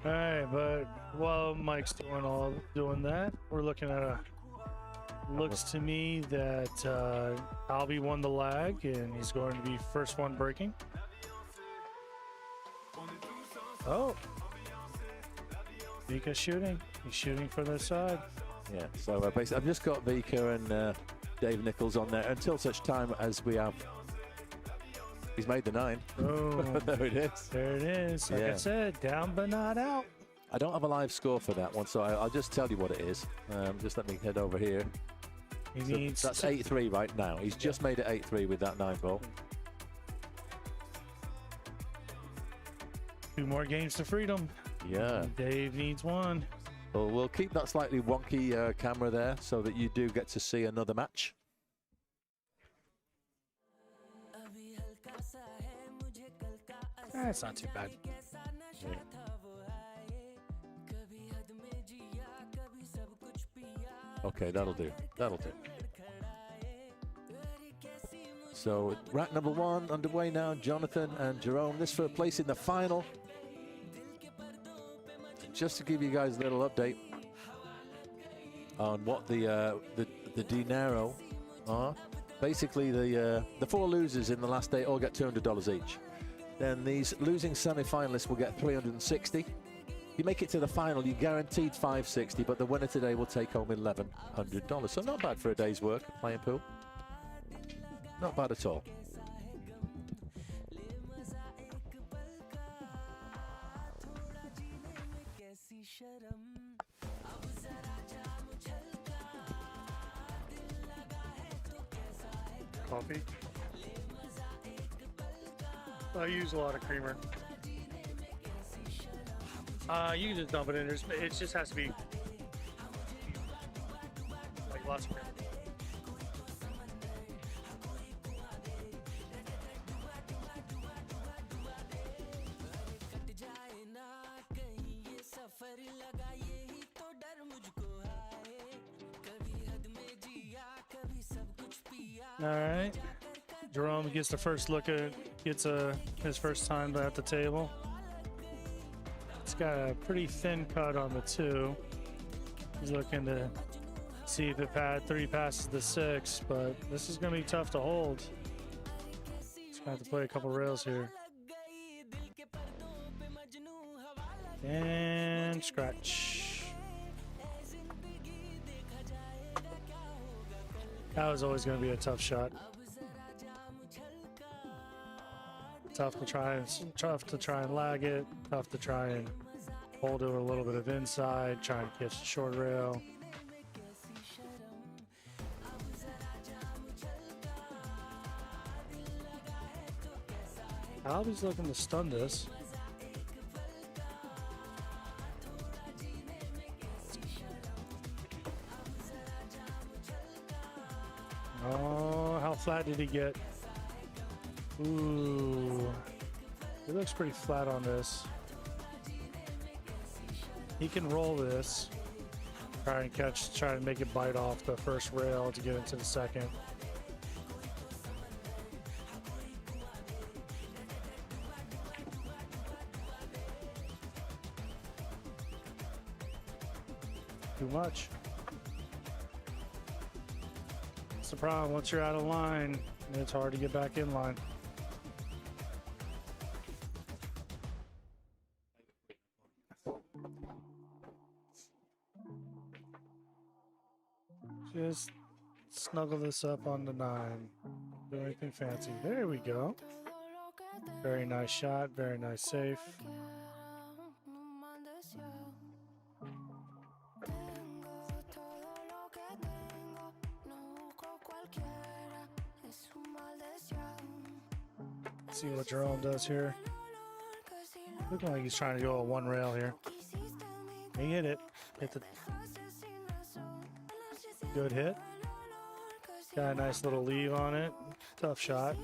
All right, but while Mike's doing that, we're looking at a. Looks to me that Albie won the lag, and he's going to be first one breaking. Oh, Vika's shooting. He's shooting for their side. Yeah. So basically, I've just got Vika and Dave Nichols on there until such time as we have. He's made the 9. Oh, there it is. There it is. Like I said, down but not out. I don't have a live score for that one, so I'll just tell you what it is. Just let me head over here. He needs that's 8-3 right now. He's just made it 8-3 with that 9 ball. 2 more games to freedom. Yeah. Dave needs 1. Well, we'll keep that slightly wonky camera there so that you do get to see another match. That's not too bad. Yeah. Okay, that'll do. That'll do. So, rack number 1 underway now. Jonathan and Jerome. This for a place in the final. Just to give you guys a little update, on what the dinero are. Basically, the 4 losers in the last day all get $200 each. Then these losing semi-finalists will get $360. If you make it to the final, you're guaranteed $560, but the winner today will take home $1,100. So not bad for a day's work playing pool. Not bad at all. Coffee. I use a lot of creamer. You can just dump it in. It just has to be like lots of creamer. All right. Jerome gets the first look at his first time at the table. It's got a pretty thin cut on the 2. He's looking to see if it pad 3 passes the 6, but this is going to be tough to hold. He's going to have to play a couple rails here. And scratch. That was always going to be a tough shot. Tough to try and lag it. Tough to try and hold it with a little bit of inside. Try and catch the short rail. Albie's looking to stun this. Oh, how flat did he get? Ooh, it looks pretty flat on this. He can roll this. Try and make it bite off the first rail to get into the second. Too much. That's the problem. Once you're out of line, it's hard to get back in line. Just snuggle this up on the 9. Do anything fancy. There we go. Very nice shot. Very nice save. See what Jerome does here. Looking like he's trying to go a 1 rail here. He hit it. Hit the good hit. Got a nice little leave on it. Tough shot.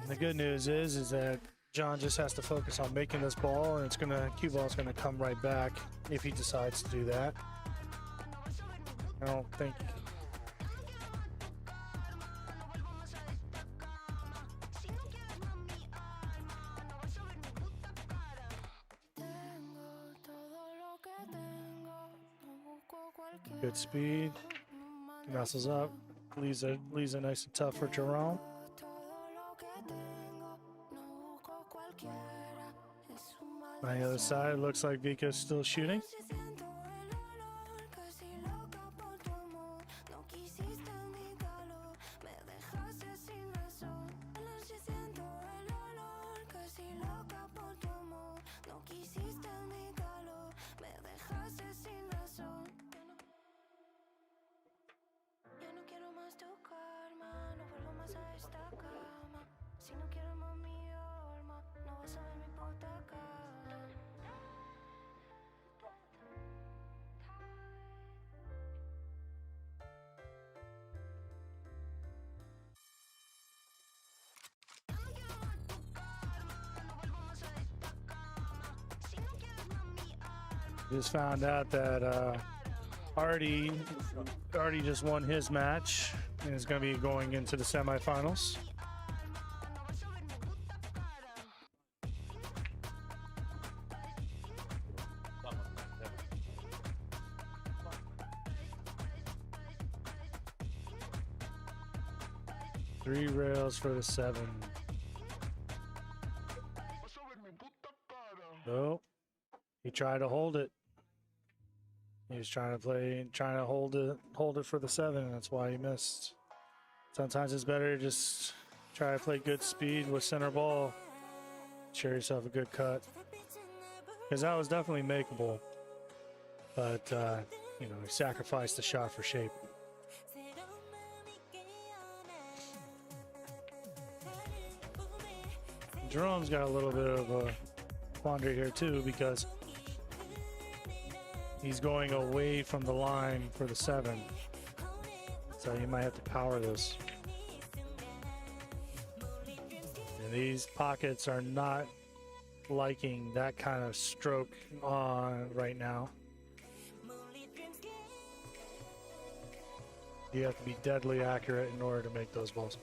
The good news is that John just has to focus on making this ball, and cue ball's gonna come right back if he decides to do that. I don't think. Good speed. Muscles up. Leaves it nice and tough for Jerome. On the other side, looks like Vika's still shooting. Just found out that Artie just won his match and is going to be going into the semifinals. 3 rails for the 7. Nope. He tried to hold it. He was trying to hold it for the 7. That's why he missed. Sometimes it's better to just try to play good speed with center ball. Share yourself a good cut. Because that was definitely makeable. But, you know, he sacrificed the shot for shape. Jerome's got a little bit of a quandary here too, because he's going away from the line for the 7. So you might have to power this. And these pockets are not liking that kind of stroke on right now. You have to be deadly accurate in order to make those balls.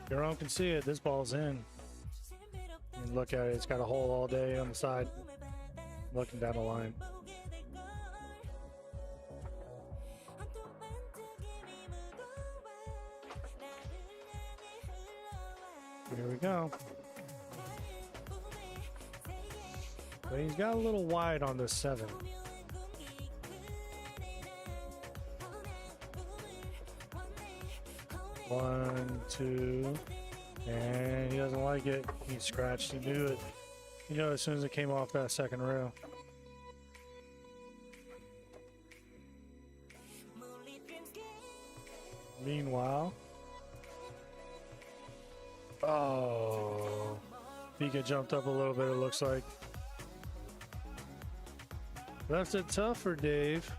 Jerome can see it. This ball's in. And look at it. It's got a hole all day on the side. Looking down the line. Here we go. But he's got a little wide on this 7. One, 2, and he doesn't like it. He scratched. He knew it. You know, as soon as it came off that second rail. Meanwhile, oh, Vika jumped up a little bit. It looks like left it tough for Dave.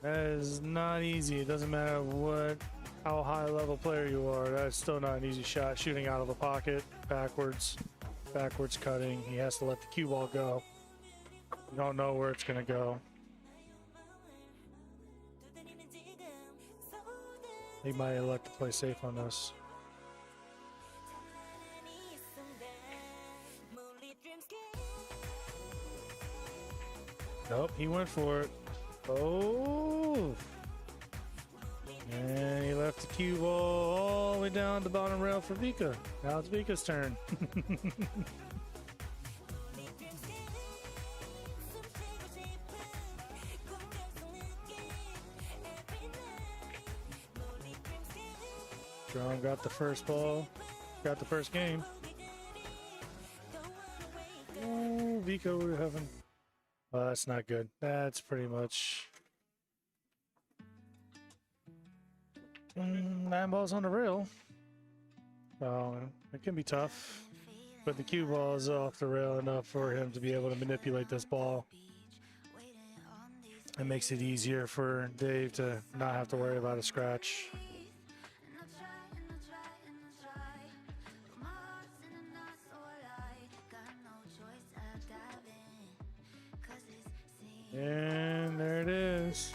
That is not easy. It doesn't matter how high level player you are. That's still not an easy shot. Shooting out of the pocket, backwards cutting. He has to let the cue ball go. You don't know where it's gonna go. He might elect to play safe on this. Nope, he went for it. Oh, and he left the cue ball all the way down the bottom rail for Vika. Now it's Vika's turn. Jerome got the first ball, got the first game. Oh, Vika we're having. Well, that's not good. That's pretty much 9 balls on the rail. So it can be tough, but the cue ball is off the rail enough for him to be able to manipulate this ball. It makes it easier for Dave to not have to worry about a scratch. And there it is.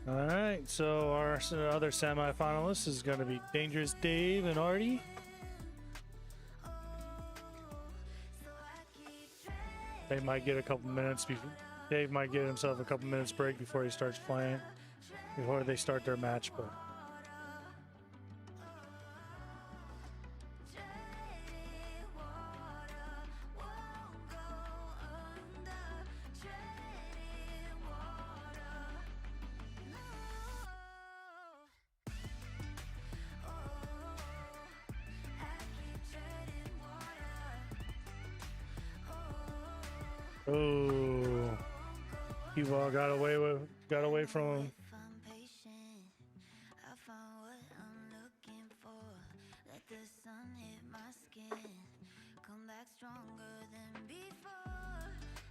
All right, so our other semifinalists is going to be Dangerous Dave and Artie. They might get a couple minutes before Dave might get himself a couple minutes break before he starts playing, before they start their match. But oh, Q-Ball got away from him.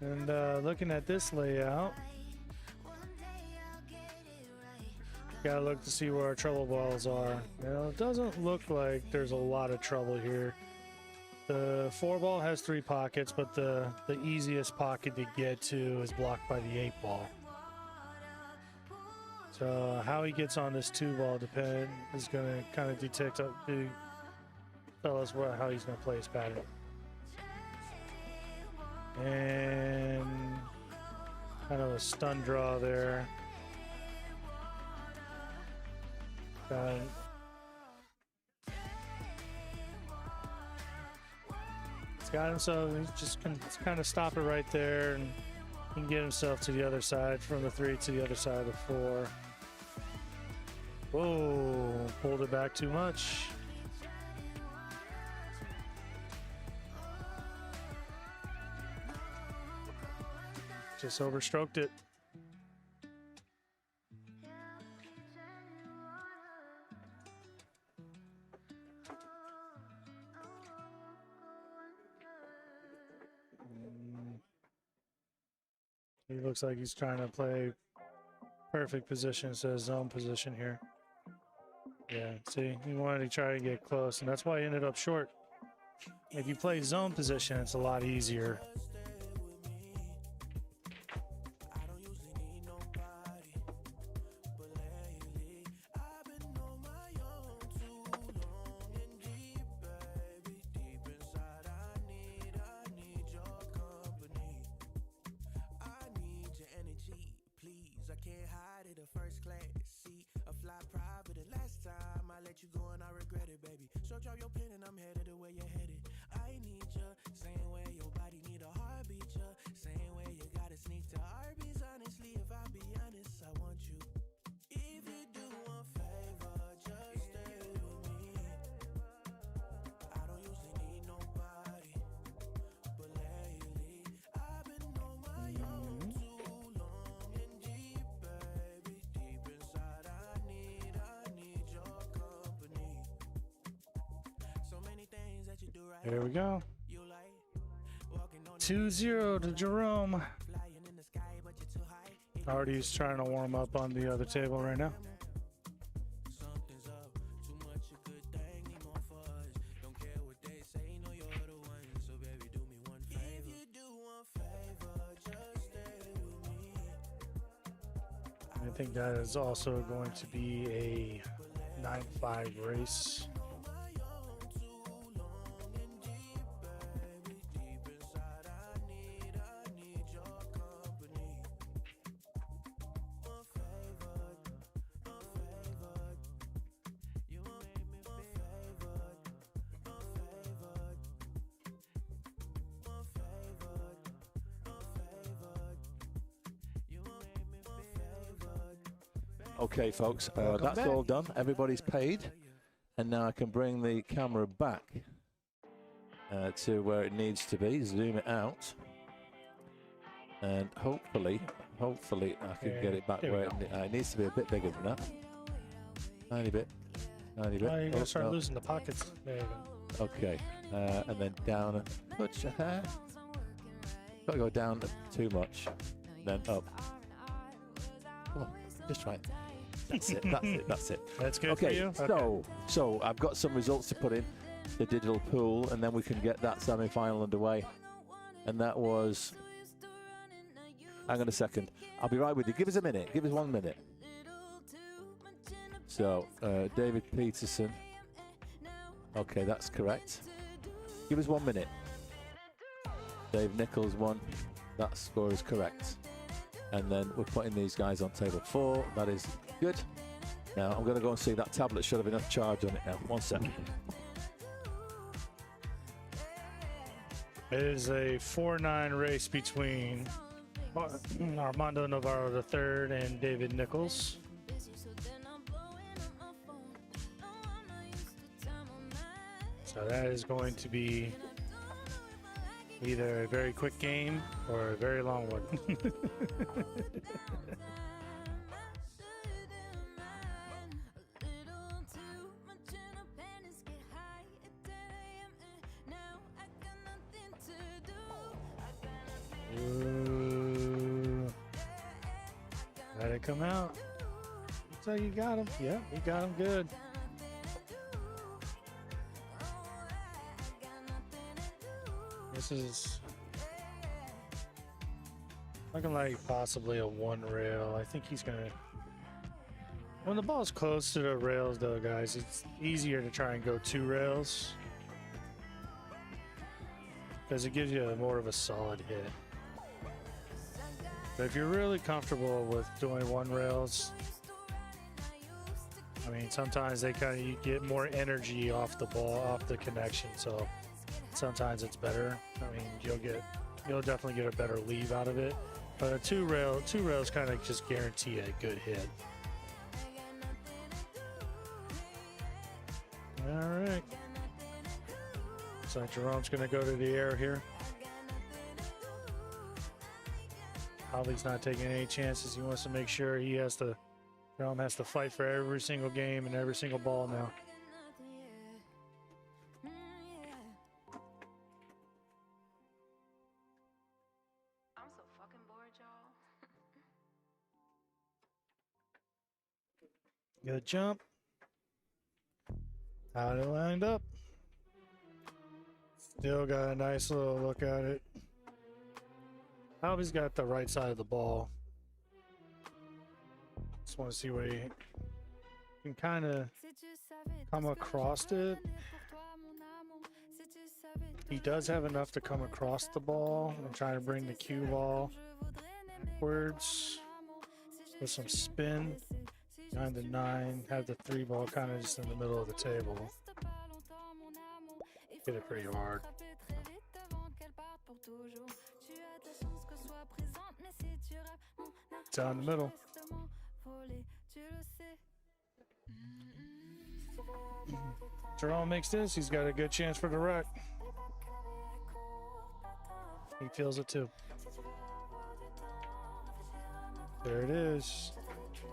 And looking at this layout, gotta look to see where our trouble balls are. You know, it doesn't look like there's a lot of trouble here. The 4-ball has 3 pockets, but the easiest pocket to get to is blocked by the 8-ball. So how he gets on this 2-ball is going to kind of tell us how he's going to play his pattern. And kind of a stun draw there. He's got himself, he's just going to kind of stop it right there, and he can get himself to the other side, from the 3 to the other side of the 4. Whoa, pulled it back too much. Just overstroked it. He looks like he's trying to play perfect position, says zone position here. Yeah, see, he wanted to try to get close, and that's why he ended up short. If you play zone position, it's a lot easier. There we go. 2-0 to Jerome. Artie's trying to warm up on the other table right now. I think that is also going to be a 9-5 race. Okay, folks, that's all done. Everybody's paid. And now I can bring the camera back to where it needs to be, zoom it out. And hopefully I can get it back where it needs to be a bit bigger than that. Tiny bit. Oh, you're going to start losing the pockets. There you go. Okay, and then down a touch a hair. Got to go down too much, then up. Come on, just try it. That's it. That's it. That's it. That's good okay, for you. So I've got some results to put in the digital pool, and then we can get that semi-final underway. And that was. Hang on a second. I'll be right with you. Give us a minute. Give us 1 minute. So David Peterson. Okay, that's correct. Give us 1 minute. Dave Nichols won. That score is correct. And then we're putting these guys on table 4. That is good. Now I'm going to go and see that tablet should have enough charge on it now. 1 second. It is a 4-9 race between Armando Navarro III and David Nichols. So that is going to be either a very quick game or a very long one. Ooh. Let it come out. Looks like you got him. Yeah, you got him good. This is looking like possibly a 1 rail. I think he's gonna When the ball's close to the rails, though, guys, it's easier to try and go 2 rails because it gives you more of a solid hit. But if you're really comfortable with doing 1 rails, I mean, sometimes they kind of you get more energy off the ball, off the connection. So sometimes it's better. I mean, you'll definitely get a better leave out of it. But a 2 rails kind of just guarantee a good hit. All right. So Jerome's going to go to the air here. Holly's not taking any chances. He wants to make sure Jerome has to fight for every single game and every single ball now. I'm so fucking bored, y'all. Good jump. How it lined up. Still got a nice little look at it. I hope he's got the right side of the ball. Just want to see what he can kind of come across it. He does have enough to come across the ball. I'm trying to bring the cue ball backwards with some spin. Behind the 9, have the 3 ball kind of just in the middle of the table. Hit it pretty hard. Down the middle. Jerome makes this. He's got a good chance for the wreck. He feels it too. There it is.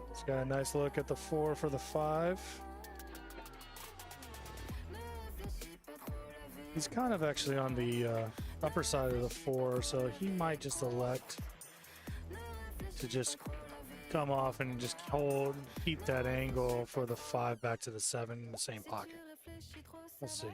He's got a nice look at the 4 for the 5. He's kind of actually on the upper side of the 4, so he might just elect to just come off and just keep that angle for the 5 back to the 7 in the same pocket. We'll see.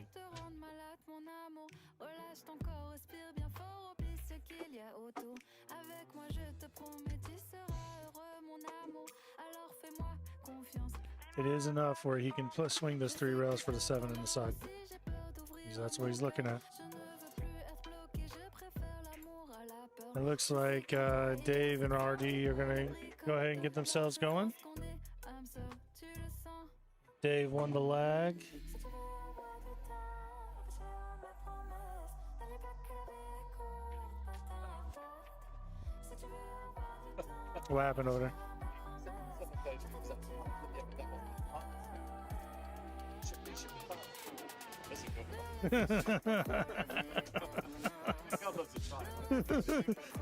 It is enough where he can swing those 3 rails for the 7 in the side. That's what he's looking at. It looks like Dave and RD are going to go ahead and get themselves going. Dave won the lag. What happened over there?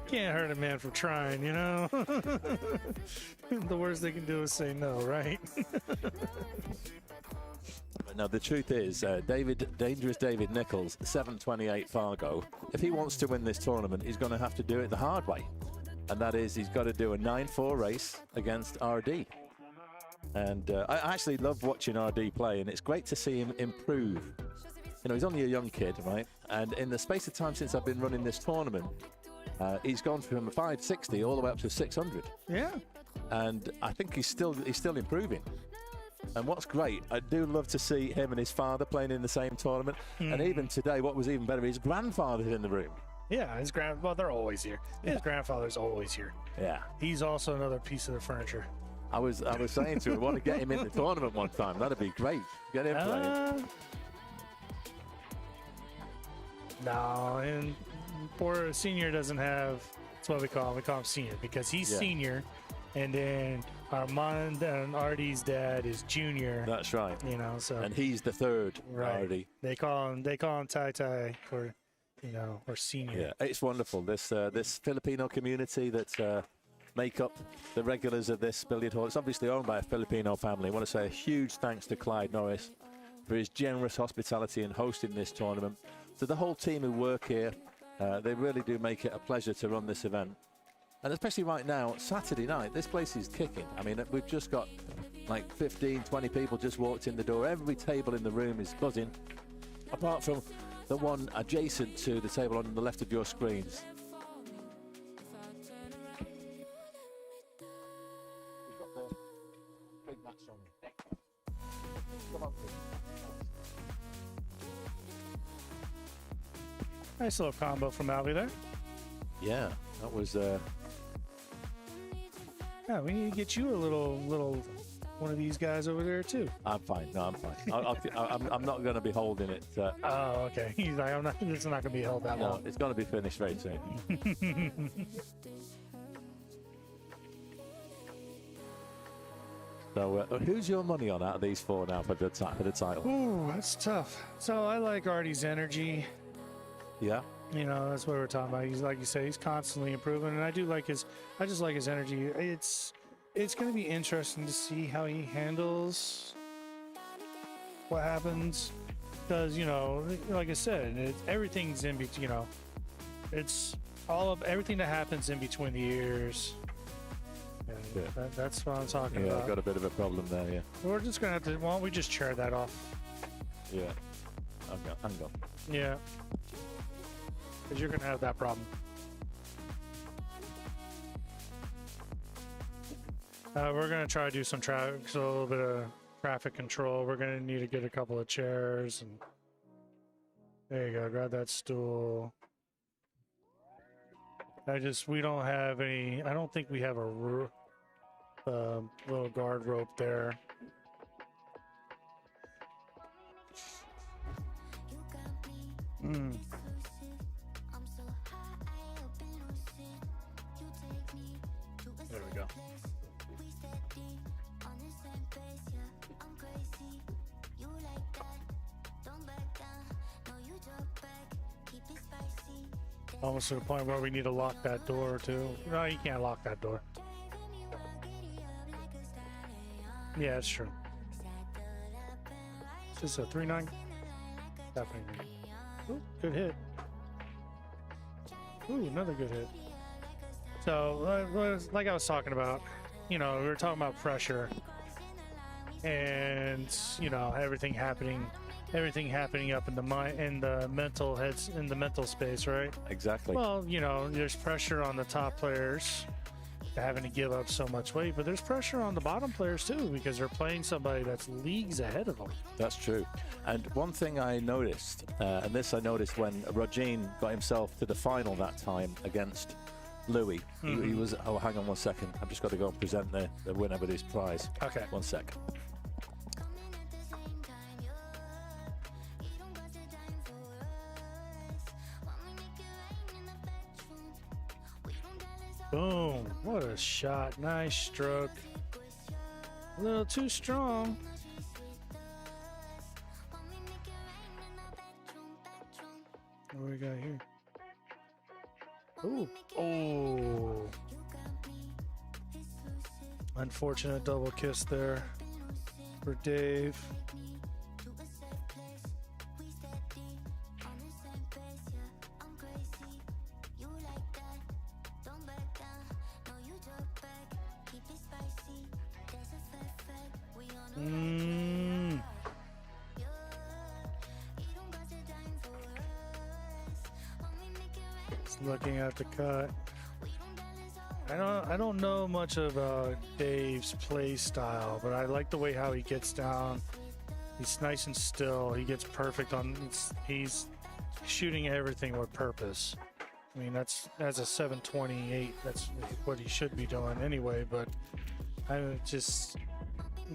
Can't hurt a man from trying, you know. The worst they can do is say no, right? Now the truth is, Dangerous David Nichols, 728 Fargo. If he wants to win this tournament, he's going to have to do it the hard way, and that is he's got to do a 9-4 race against RD. And I actually love watching RD play, and it's great to see him improve. You know, he's only a young kid, right? And in the space of time since I've been running this tournament, he's gone from a 560 all the way up to 600. Yeah. And I think he's still improving. And what's great, I do love to see him and his father playing in the same tournament. And even today, what was even better, his grandfather's in the room. Yeah, well, they're always here. His grandfather's always here. Yeah. He's also another piece of the furniture. I was saying to him, I want to get him in the tournament one time. That'd be great. Get him playing. No, and poor senior doesn't have. That's what we call him. We call him senior because he's senior, and then Armand and Artie's dad is junior. That's right. You know, so and he's the third. Right. Artie. They call him Tai Tai for, you know, or senior. Yeah, it's wonderful. This Filipino community that make up the regulars of this billiard hall. It's obviously owned by a Filipino family. I want to say a huge thanks to Clyde Norris for his generous hospitality in hosting this tournament. To the whole team who work here, they really do make it a pleasure to run this event. And especially right now, Saturday night, this place is kicking. I mean, we've just got like 15, 20 people just walked in the door. Every table in the room is buzzing, apart from the one adjacent to the table on the left of your screens. We've got the big match on. Nice little combo from Alvy there. Yeah, that was. Yeah, we need to get you a little one of these guys over there too. I'm fine. No, I'm fine. I'm not going to be holding it. Oh, okay. He's like, I'm not. It's not going to be held that No, long. it's going to be finished very soon. So, who's your money on out of these four now for the title? Ooh, that's tough. So I like Artie's energy. Yeah. You know, that's what we're talking about. He's like you say, he's constantly improving, and I just like his energy. It's going to be interesting to see how he handles what happens, because like I said, everything's in between. It's all of everything that happens in between the ears. Yeah. That's what I'm talking Yeah, about. I've got a bit of a problem there. Yeah. We're just gonna have to. Why don't we just chair that off? Yeah. Hang on. Yeah. Because you're gonna have that problem. We're gonna try to do some traffic, so a little bit of traffic control. We're gonna need to get a couple of chairs, and there you go. Grab that stool. We don't have any. I don't think we have a little guard rope there. There we go. Almost to the point where we need to lock that door too. No, you can't lock that door. Yeah, that's true. Is this a 3-9? Definitely. Ooh, good hit. Ooh, another good hit. So, like I was talking about, we were talking about pressure and, everything happening up in the mental space, right? Exactly. Well, there's pressure on the top players having to give up so much weight, but there's pressure on the bottom players too, because they're playing somebody that's leagues ahead of them. That's true. And one thing I noticed, and this I noticed when Rogin got himself to the final that time against Louis. He was, oh, hang on 1 second. I've just got to go and present the winner with his prize. Okay. 1 sec. Boom. What a shot. Nice stroke. A little too strong. What do we got here? Ooh. Oh. Unfortunate double kiss there for Dave. Looking at the cut. I don't know much about Dave's play style, but I like the way how he gets down. He's nice and still. He gets perfect on. He's shooting everything with purpose. I mean, that's as a 728. That's what he should be doing anyway. But I just,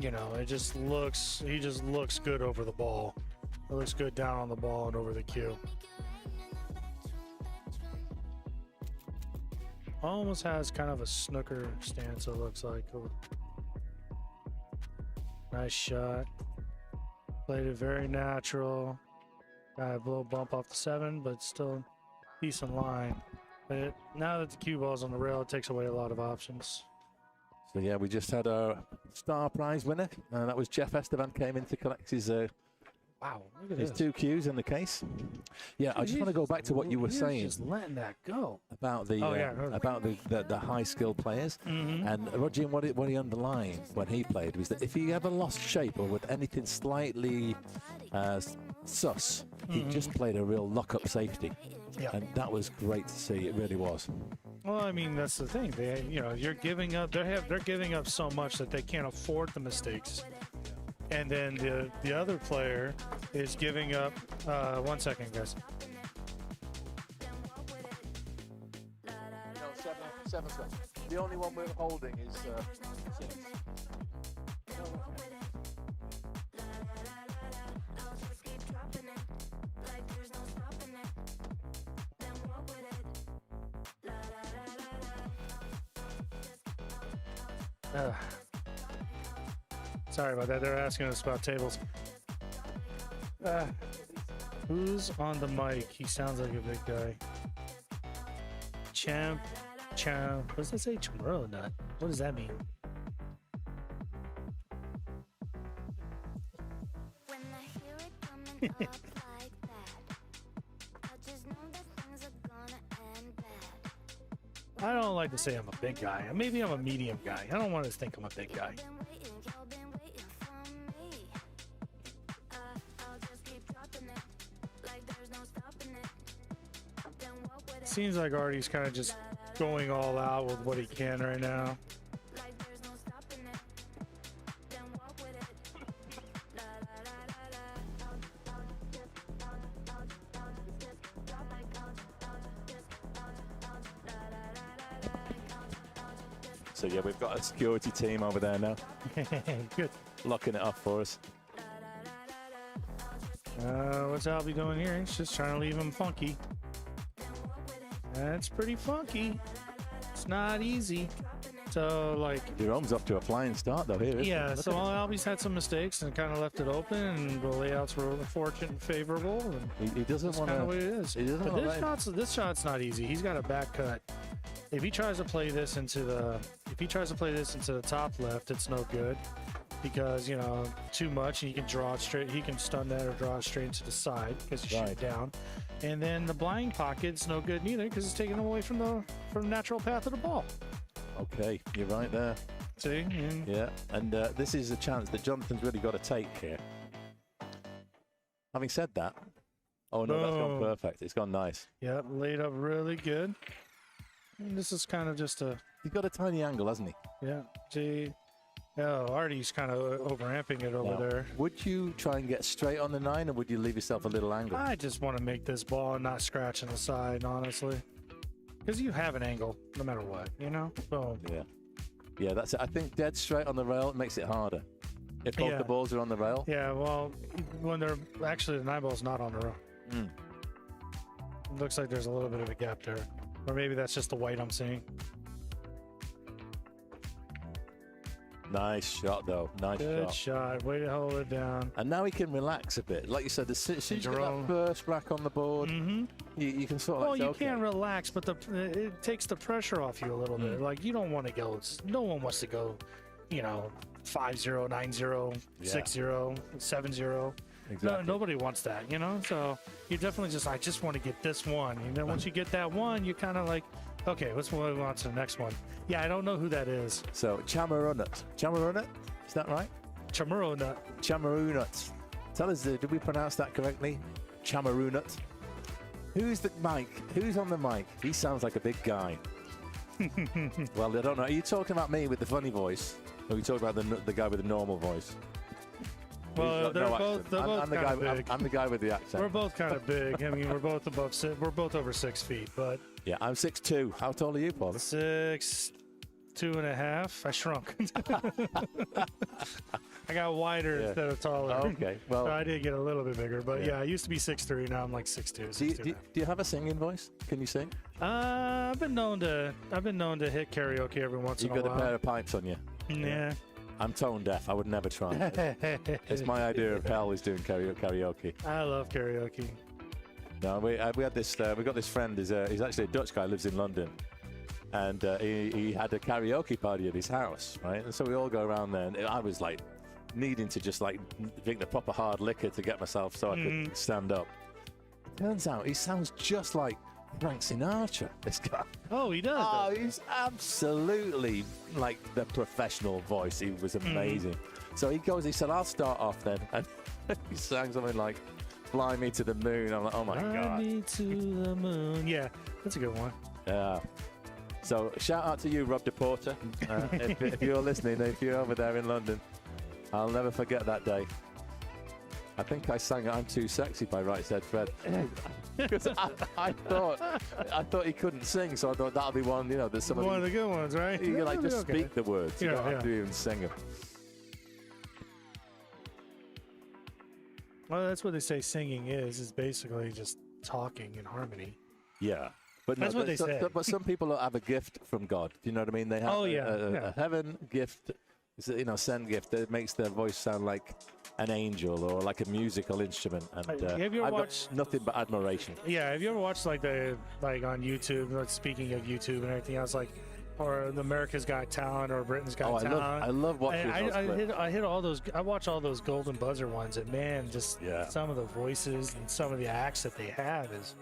it just looks. He just looks good over the ball. It looks good down on the ball and over the cue. Almost has kind of a snooker stance, it looks like. Nice shot. Played it very natural. Got a little bump off the 7, but still decent line. But now that the cue ball's on the rail, it takes away a lot of options. So yeah, we just had our star prize winner, and that was Jeff Esteban came in to collect his wow, look at his this. 2 cues in the case. Yeah, I just want to go back to what you were saying. Just letting that go About the the high skill players, and Roger, what he underlined when he played was that if he ever lost shape or with anything slightly sus, he just played a real lock-up safety, and that was great to see. It really was. Well, I mean, that's the thing. They, you're giving up. They're giving up so much that they can't afford the mistakes. And then the other player is giving up. 1 second, guys. seven slots. The only one we're holding is 6. Sorry about that. They're asking us about tables. Who's on the mic? He sounds like a big guy. Champ. What does that say? Chamorro nut. What does that mean? I don't like to say I'm a big guy. Maybe I'm a medium guy. I don't want to think I'm a big guy. Seems like Artie's kind of just going all out with what he can right now. So yeah, we've got a security team over there now. Good. Locking it up for us. What's Albie doing here? He's just trying to leave him funky. That's pretty funky. It's not easy. So, like... Jerome's off to a flying start, though, here, Yeah, so Albie's had some mistakes and kind of left it open, and the layouts were fortunate and favorable. And he doesn't want to... That's kind of the way it is. But this shot's not easy. He's got a back cut. If he tries to play this into the... If he tries to play this into the top left, it's no good. Because, you know, too much, and he can draw it straight. He can stun that or draw it straight into the side because he's shooting down. And then the blind pocket's no good neither because it's taking him away from the natural path of the ball. Okay, you're right there. See? Yeah, and this is a chance that Jonathan's really got to take here. Having said that, oh no, that's gone perfect. It's gone nice. Yep, laid up really good. And this is kind of just a... He's got a tiny angle, hasn't he? Yeah. See? Oh, Artie's kind of overamping it over there. Would you try and get straight on the 9, or would you leave yourself a little angle? I just want to make this ball not scratching the side, honestly. Because you have an angle, no matter what, you know? Boom. Yeah. Yeah, that's it. I think dead straight on the rail makes it harder. If both the balls are on the rail. Yeah, well, when they're... Actually, the 9 ball's not on the rail. It looks like there's a little bit of a gap there. Or maybe that's just the white I'm seeing. Nice shot, though. Nice Good shot. Way to hold it down. And now he can relax a bit. Like you said, as soon as you get that first rack on the board, you can sort of... Well, you can relax, but it takes the pressure off you a little bit. Like, you don't want to go... No one wants to go, you know, 5-0, 9-0, 6-0, 7-0. Exactly. No, nobody wants that, you know? So you definitely just, I just want to get this one. And then once you get that one, you kind of like, okay, let's move on to the next one. Yeah, I don't know who that is. So, Chamarunut. Chamarunut? Is that right? Chamarunut. Chamarunut. Tell us, did we pronounce that correctly? Chamarunut. Who's the mic? Who's on the mic? He sounds like a big guy. Well, I don't know. Are you talking about me with the funny voice? Or are you talking about the guy with the normal voice? Well, they're both kind of big. I'm the guy with the accent. We're both kind of big. I mean, we're both over 6 feet, but... Yeah, I'm 6'2". How tall are you, Paul? 6'2.5". I shrunk. I got wider instead of taller. Oh, okay, well... So I did get a little bit bigger, but yeah, I used to be 6'3", now I'm like 6'2". Do you have a singing voice? Can you sing? I've been known to hit karaoke every once in a while. You've got a pair of pipes on you? Yeah. I'm tone deaf. I would never try. It's my idea of hell is doing karaoke. I love karaoke. No, we had this. We got this friend. He's actually a Dutch guy. Lives in London, and he had a karaoke party at his house, right? And so we all go around there. And I was like needing to just like drink the proper hard liquor to get myself so I could stand up. Turns out he sounds just like Frank Sinatra, this guy. Oh, he does. Oh, he's absolutely like the professional voice. He was amazing. So he said, I'll start off then. And he sang something like, Fly Me to the Moon. I'm like, oh my God. Fly me to the moon. Yeah, that's a good one. Yeah. So shout out to you, Rob DePorter. If you're listening, if you're over there in London, I'll never forget that day. I think I sang I'm Too Sexy by Right Said Fred. Because I thought he couldn't sing, so I thought that'll be one. You know, there's some One of the good ones, right? You can, like, Yeah, just okay. speak the words. You Yeah, don't have to even sing them. Well, that's what they say singing is basically just talking in harmony. Yeah. But That's what they say. But some people have a gift from God. Do you know what I mean? They have a heaven gift, you know, send gift that makes their voice sound like an angel or like a musical instrument. And have you ever I've watched? got nothing but admiration. Yeah, have you ever watched like on YouTube? Like, speaking of YouTube and everything else, like, or the America's Got Talent or Britain's Got Talent. I love watching those. I hit all those. I watch all those Golden Buzzer ones, and man, just some of the voices and some of the acts that they have is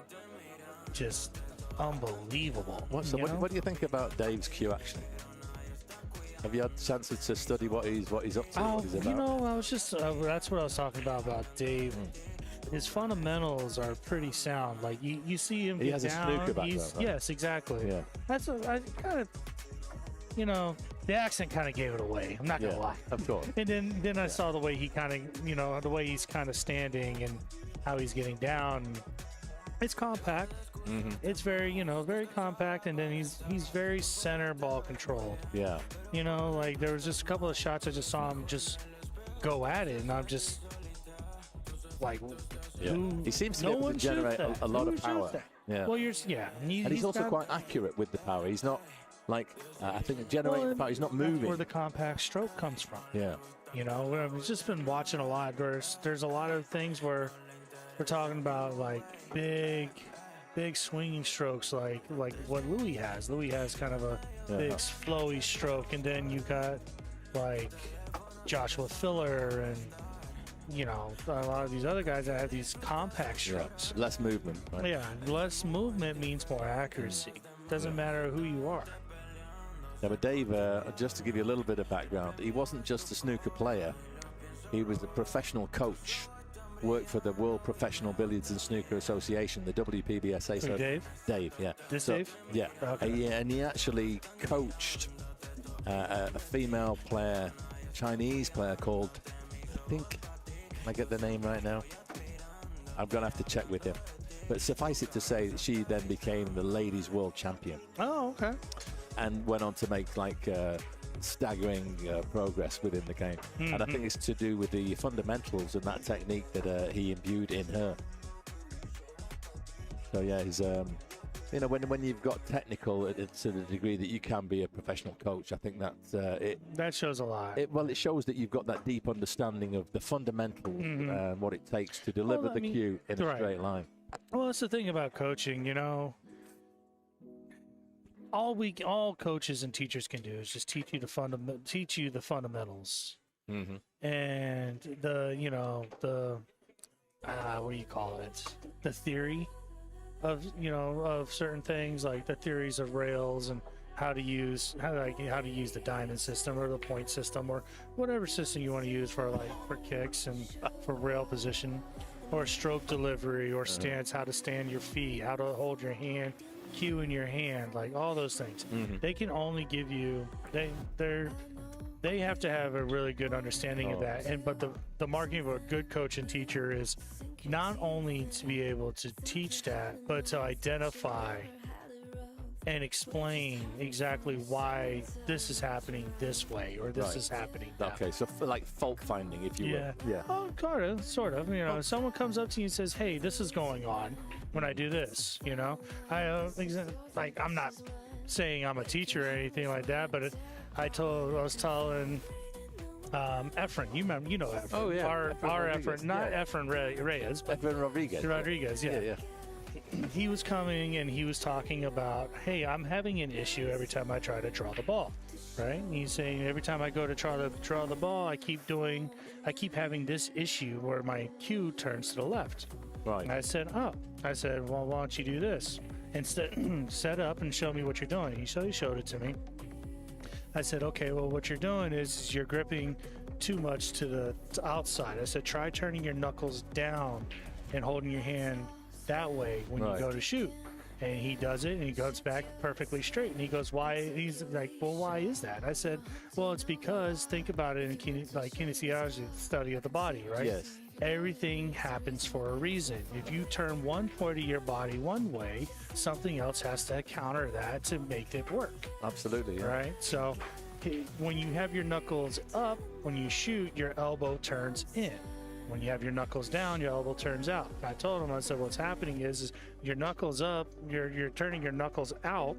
just unbelievable. What do you think about Dave's cue action? Have you had chances to study what he's up to? What he's about? You know, I was just that's what I was talking about Dave. His fundamentals are pretty sound. Like you see him. He get has a down, snooker background, right? Yes, exactly. Yeah. That's I kind of, you know, the accent kind of gave it away. I'm not gonna lie. Of course. And then I saw the way he kind of, you know, the way he's kind of standing and how he's getting down. It's compact. Mm-hmm. It's very, you know, very compact, and then he's very center ball controlled. Yeah. You know, like there was just a couple of shots I just saw him just go at it, and I'm just like, He seems to be able to generate a lot of power. Yeah. Well, and he's also quite accurate with the power. He's not like I think generating the power. He's not moving. That's where the compact stroke comes from. Yeah. You know, I've just been watching a lot. There's a lot of things where we're talking about like big swinging strokes, like what Louis has. Louis has kind of a big flowy stroke, and then you got like Joshua Filler and, you know, a lot of these other guys that have these compact strokes. Less movement. Right? Yeah, less movement means more accuracy. Doesn't matter who you are. Yeah, but Dave, just to give you a little bit of background, he wasn't just a snooker player. He was a professional coach. Worked for the World Professional Billiards and Snooker Association, the WPBSA. So Dave? Dave, yeah. Dave? Yeah. Okay. And he actually coached a female player, Chinese player called, I think, can I get the name right now? I'm going to have to check with him. But suffice it to say that she then became the ladies' world champion. Oh, okay. And went on to make like staggering progress within the game. Mm-hmm. And I think it's to do with the fundamentals and that technique that he imbued in her. So yeah, he's you know, when you've got technical to the degree that you can be a professional coach, I think that that shows a lot. It shows that you've got that deep understanding of the fundamentals and what it takes to deliver the cue in a straight line. Well, that's the thing about coaching, you know. All coaches and teachers can do is just teach you the fundamentals, and what do you call it? The theory of certain things, like the theories of rails and how to use the diamond system or the point system or whatever system you want to use for kicks and for rail position or stroke delivery or stance, how to stand your feet, how to hold your hand. Cue in your hand, like all those things. They can only give you they have to have a really good understanding of that. But the marking of a good coach and teacher is not only to be able to teach that, but to identify and explain exactly why this is happening this way or this is happening that way. Okay, so like fault finding, if you will. Yeah. Oh, kind of, sort of. You know, if someone comes up to you and says, "Hey, this is going on when I do this," you know, I'm not saying I'm a teacher or anything like that, but I was telling Efren, you know Efren. Oh yeah, our Efren, not Efren Reyes, but Efren Rodriguez. Rodriguez, yeah. He was coming and he was talking about, hey, I'm having an issue every time I try to draw the ball, right? And he's saying every time I go to try to draw the ball, I keep having this issue where my cue turns to the left. Right. And I said, well, why don't you do this? Instead, set up and show me what you're doing. He showed it to me. I said, okay, well, what you're doing is you're gripping too much to the outside. I said, try turning your knuckles down and holding your hand that way when you go to shoot. And he does it and he goes back perfectly straight, and he goes, why? He's like, well, why is that? I said, well, it's because, think about it in kinesiology, study of the body, right? Yes. everything happens for a reason. If you turn one part of your body one way, something else has to counter that to make it work. Absolutely, yeah. Right? So when you have your knuckles up, when you shoot, your elbow turns in. When you have your knuckles down, your elbow turns out. I told him, I said, what's happening is your knuckles up, you're turning your knuckles out,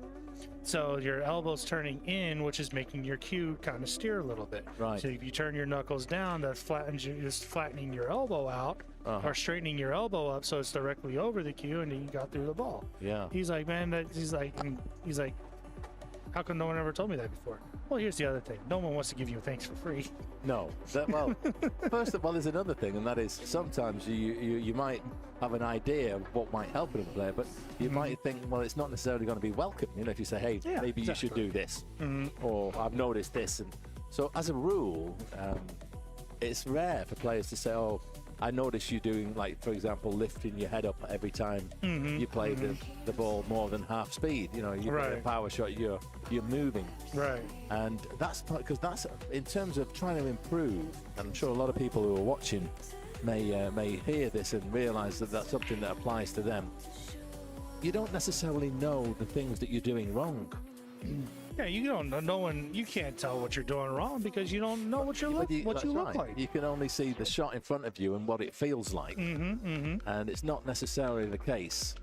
so your elbow's turning in, which is making your cue kind of steer a little bit. Right. So if you turn your knuckles down, that's just flattening your elbow out, or straightening your elbow up so it's directly over the cue, and then you got through the ball. Yeah. He's like, man, he's like, how come no one ever told me that before? Well, here's the other thing. No one wants to give you thanks for free. No. Well, first of all, there's another thing, and that is sometimes you might have an idea of what might help a player, but you might think, well, it's not necessarily going to be welcome. You know, if you say, hey, maybe you should do this, or I've noticed this. And so as a rule, it's rare for players to say, oh, I noticed you doing, like, for example, lifting your head up every time you play the ball more than half speed. You know, you play a power shot, you're moving. Right. And that's because that's in terms of trying to improve. And I'm sure a lot of people who are watching may hear this and realize that that's something that applies to them. You don't necessarily know the things that you're doing wrong. Yeah, you don't know. No one, you can't tell what you're doing wrong because you don't know what you look like. You can only see the shot in front of you and what it feels like. And it's not necessarily the case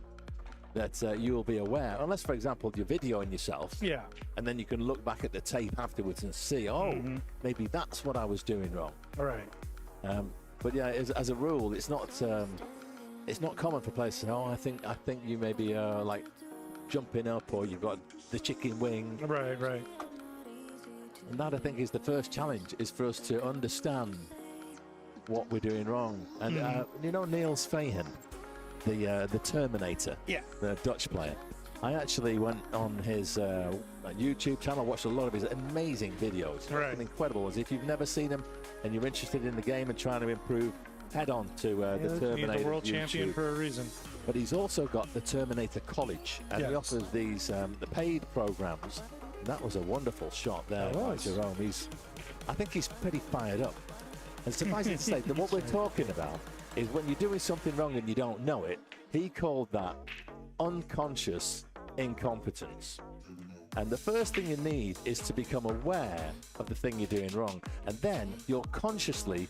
that you will be aware, unless, for example, you're videoing yourself. Yeah. And then you can look back at the tape afterwards and see, oh, maybe that's what I was doing wrong. All right. But yeah, as a rule, it's not common for players to say, oh, I think you maybe like jumping up, or you've got the chicken wing. Right. And that, I think, is the first challenge, is for us to understand what we're doing wrong. And you know Niels Fahan, the Terminator, the Dutch player. I actually went on his YouTube channel, watched a lot of his amazing videos, incredible ones. If you've never seen them and you're interested in the game and trying to improve, head on to the Terminator. He's the world YouTube. champion for a reason. But he's also got the Terminator College, and he offers these the paid programs. And that was a wonderful shot there by Jerome. I think he's pretty fired up. And surprising to say that what we're talking about is when you're doing something wrong and you don't know it. He called that unconscious incompetence. And the first thing you need is to become aware of the thing you're doing wrong, and then you're consciously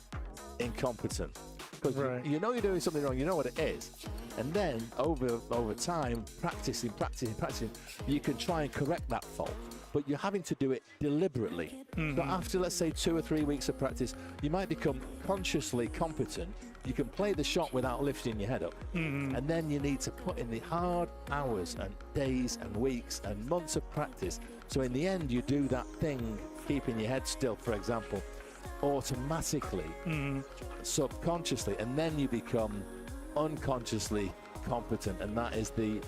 incompetent, because you know you're doing something wrong, you know what it is, and then over time, practicing, you can try and correct that fault, but you're having to do it deliberately. So after, let's say, 2 or 3 weeks of practice, you might become consciously competent. You can play the shot without lifting your head up, and then you need to put in the hard hours and days and weeks and months of practice, so in the end you do that thing, keeping your head still, for example, automatically, subconsciously, and then you become unconsciously competent, and that is the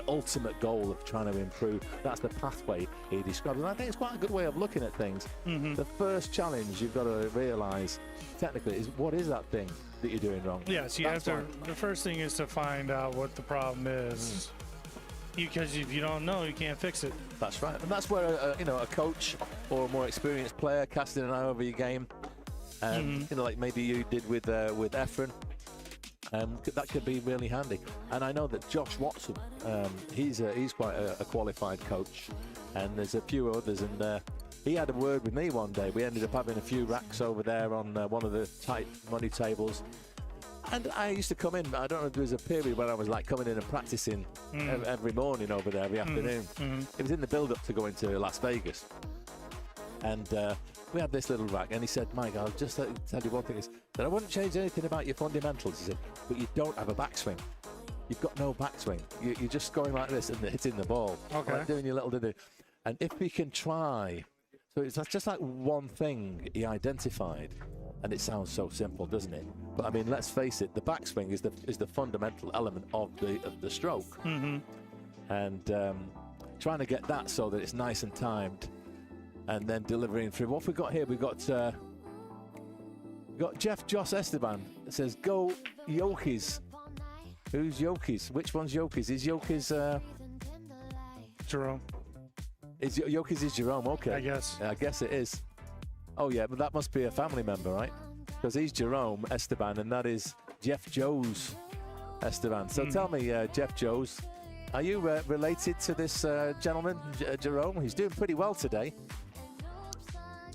ultimate goal of trying to improve. That's the pathway he described, and I think it's quite a good way of looking at things. The first challenge you've got to realize technically is, what is that thing that you're doing wrong? Yes, you have to. The first thing is to find out what the problem is, because if you don't know, you can't fix it. That's right, and that's where a coach or a more experienced player casting an eye over your game, like maybe you did with Efren. That could be really handy. And I know that Josh Watson, he's quite a qualified coach, and there's a few others, and he had a word with me one day. We ended up having a few racks over there on one of the tight money tables, and I used to come in. I don't know if there was a period when I was like coming in and practicing every morning over there, every afternoon. It was in the build-up to going to Las Vegas, and we had this little rack, and he said, Mike, I'll just tell you one thing, is that I wouldn't change anything about your fundamentals. He said, but you don't have a backswing. You've got no backswing. You're just going like this and hitting the ball. Okay. Like doing your little diddy. And if we can try, so it's just like one thing he identified, and it sounds so simple, doesn't it? But I mean, let's face it, the backswing is the fundamental element of the stroke. And trying to get that so that it's nice and timed, and then delivering through. What have we got here? We've got Jeff Joss Esteban. It says, go Yokis. Who's Yokis? Which one's Yokis? Is Yokis Jerome? Yokis is Jerome, okay. I guess. I guess it is. Oh yeah, but that must be a family member, right? because he's Jerome Esteban, and that is Jeff Joes Esteban. So tell me, Jeff Joes, are you related to this gentleman, Jerome? He's doing pretty well today.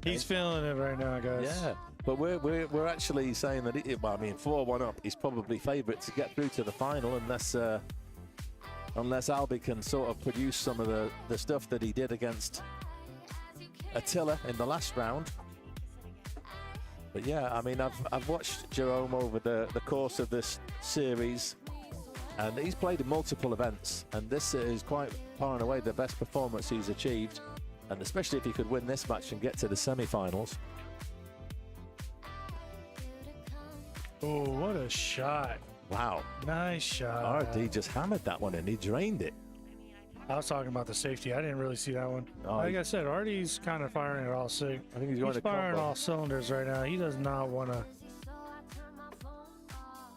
He's feeling it right now, guys. Yeah, but we're actually saying that, 4-1 up, he's probably favourite to get through to the final unless Albie can sort of produce some of the stuff that he did against Attila in the last round. But yeah, I mean, I've watched Jerome over the course of this series, and he's played in multiple events, and this is quite far and away the best performance he's achieved, and especially if he could win this match and get to the semi-finals. Oh, what a shot. Wow. Nice shot. RD just hammered that one and he drained it. I was talking about the safety. I didn't really see that one. Oh, like I said, RD's kind of firing it all sick. I think he's going to firing combo. all cylinders right now. He does not want to.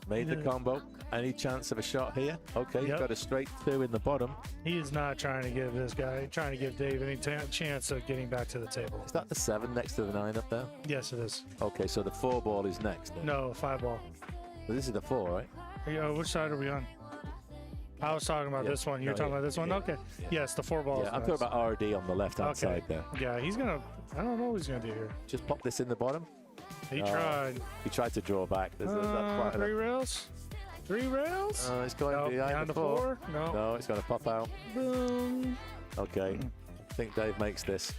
Made the combo. Any chance of a shot here? Okay, he's Yep. got a straight 2 in the bottom. He is not trying to give this guy, trying to give Dave any chance of getting back to the table. Is that the 7 next to the 9 up there? Yes, it is. Okay, so the 4 ball is next. Then. No, 5 ball. Well, this is the 4, right? Which side are we on? I was talking about this one. You're talking about this one? Okay. Yes, the 4 balls. Yeah, I'm talking about RD on the left-hand side there. Yeah, he's going to, I don't know what he's going to do here. Just pop this in the bottom. He tried. He tried to draw back. There's quite 3 rails? 3 rails? It's going behind the 4. No, it's going to pop out. Boom. Okay. I think Dave makes this.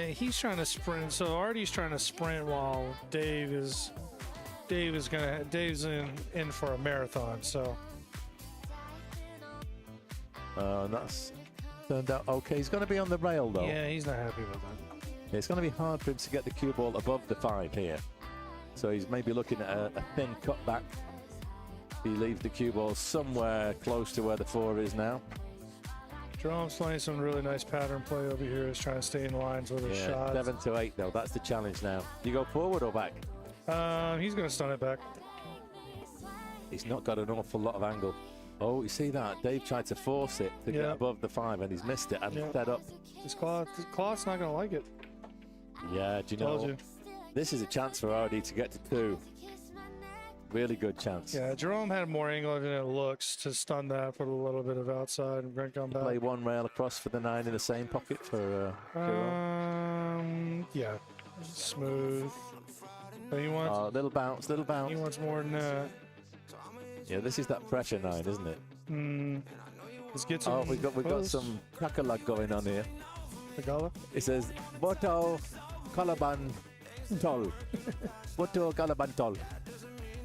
He's trying to sprint. So Artie's trying to sprint while Dave's in for a marathon. So that's turned out okay. He's going to be on the rail though. yeah, he's not happy with that. It's going to be hard for him to get the cue ball above the 5 here. So he's maybe looking at a thin cutback. He leaves the cue ball somewhere close to where the 4 is now. Jerome's playing some really nice pattern play over here. He's trying to stay in lines with his shots. 7 to 8 though. That's the challenge now. You go forward or back? He's going to stun it back. He's not got an awful lot of angle. Oh, you see that? Dave tried to force it to get above the 5 and he's missed it and fed up. His cloth's not going to like it. Yeah, do you know? This is a chance for RD to get to 2. Really good chance. Yeah, Jerome had more angle than it looks to stun that, put a little bit of outside and come back. Play 1 rail across for the 9 in the same pocket for Jerome. Yeah, smooth. But he wants little bounce. He wants more than that. Yeah, this is that pressure 9, isn't it? Let's get some. Oh, we've got some crack-a-lug going on here. Tagala? It says Boto Kalaban Tol. Boto Kalaban Tol.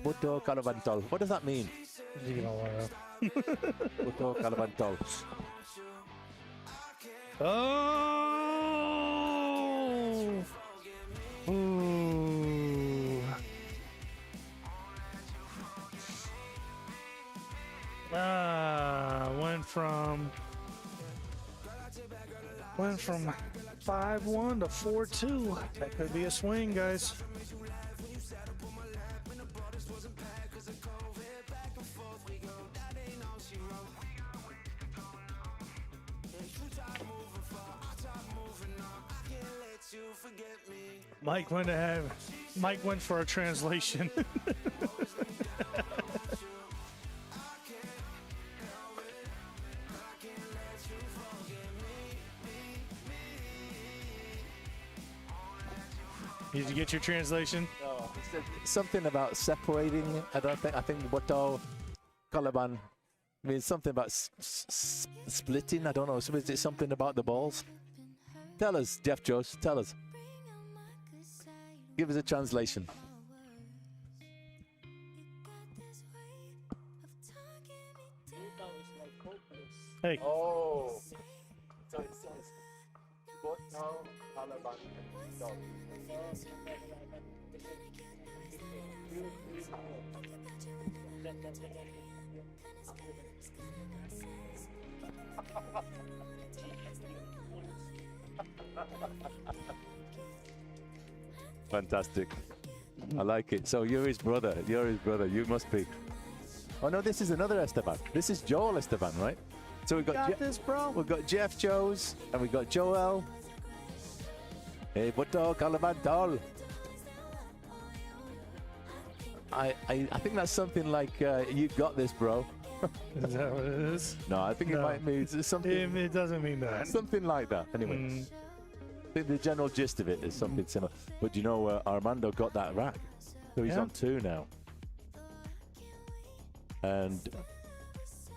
Boto Kalaban Tol. What does that mean? You don't want to. Boto Kalaban Tol. Oh! Ooh. Went from 5-1 to 4-2. That could be a swing, guys. Mike went for a translation. Did you get your translation? No. Something about separating. I think Boto Kalaban means something about splitting. I don't know. So is it something about the balls? Tell us, Jeff Joes. Tell us. Give us a translation. Hey. Oh. So it says Boto Kalaban. Fantastic. I like it. So you're his brother. You must be. Oh no, this is another Esteban. This is Joel Esteban, right? So we've got this, bro. We've got Jeff Joes and we've got Joel. Hey, Boto Kalabantol. I think that's something like you got this, bro. Is that what it is? No, I think it might mean something. It doesn't mean that. Something like that. Anyway, I think the general gist of it is something similar. But you know, Armando got that rack, so he's on 2 now. And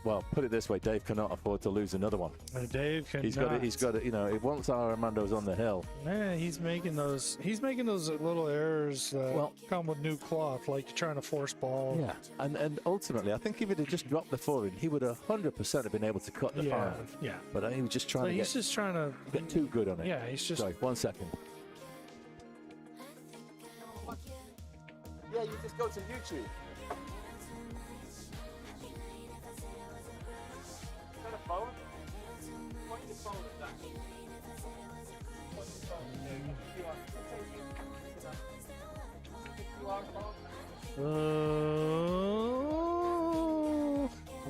well, put it this way, Dave cannot afford to lose another one. Dave cannot. He's got it. You know, once Armando's on the hill. Man, he's making those little errors that come with new cloth, like you're trying to force ball. Yeah, and ultimately, I think if he'd have just dropped the 4 in, he would have 100% have been able to cut the 5. Yeah. But he was just trying to he's just trying to get too good on it. Yeah, he's just. Sorry, 1 second. Yeah, you just go to YouTube.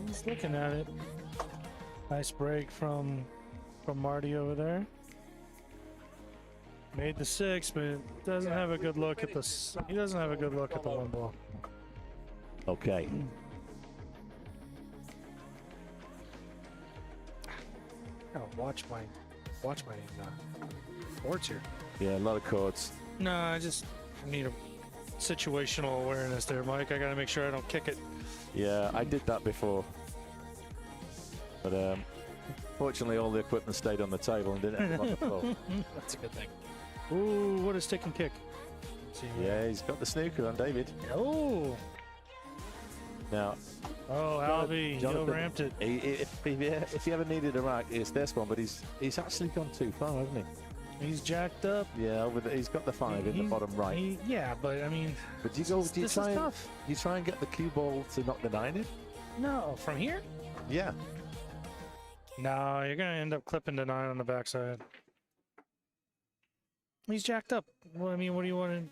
He's looking at it. Nice break from Marty over there. Made the 6, but doesn't have a good look at the. He doesn't have a good look at the 1 ball. Okay. Watch my chords here. Yeah, a lot of chords. No, I just need a situational awareness there, Mike. I got to make sure I don't kick it. Yeah, I did that before. But fortunately, all the equipment stayed on the table and didn't end up on the floor. That's a good thing. Ooh, what a stick and kick. Yeah, he's got the snooker on David. Oh. Now. Oh, Albie, you ramped it. If he ever needed a rack, it's this one, but he's actually gone too far, hasn't he? He's jacked up. Yeah, he's got the 5 in the bottom right. Yeah, but I mean, but do you try and get the cue ball to knock the 9 in? No, from here? Yeah. No, you're gonna end up clipping the 9 on the backside. He's jacked up. Well, I mean, what do you want to?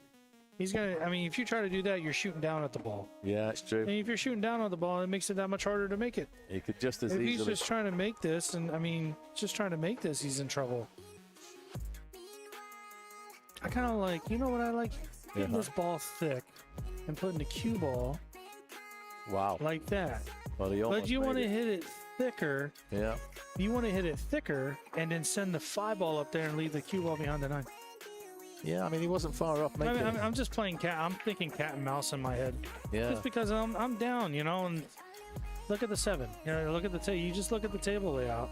He's gonna. I mean, if you try to do that, you're shooting down at the ball. Yeah, it's true. And if you're shooting down on the ball, it makes it that much harder to make it. He could just as if easily. He's just trying to make this, and I mean, just trying to make this, he's in trouble. I kind of like, you know what I like? Getting this ball thick and putting the cue ball. Wow. Like that. Well, but you want to hit it thicker. Yeah. You want to hit it thicker and then send the 5 ball up there and leave the cue ball behind the 9. Yeah, I mean, he wasn't far off making it. I'm just playing cat. I'm thinking cat and mouse in my head. Yeah. Just because I'm down, you know, and look at the 7. You know, look at the table. You just look at the table layout.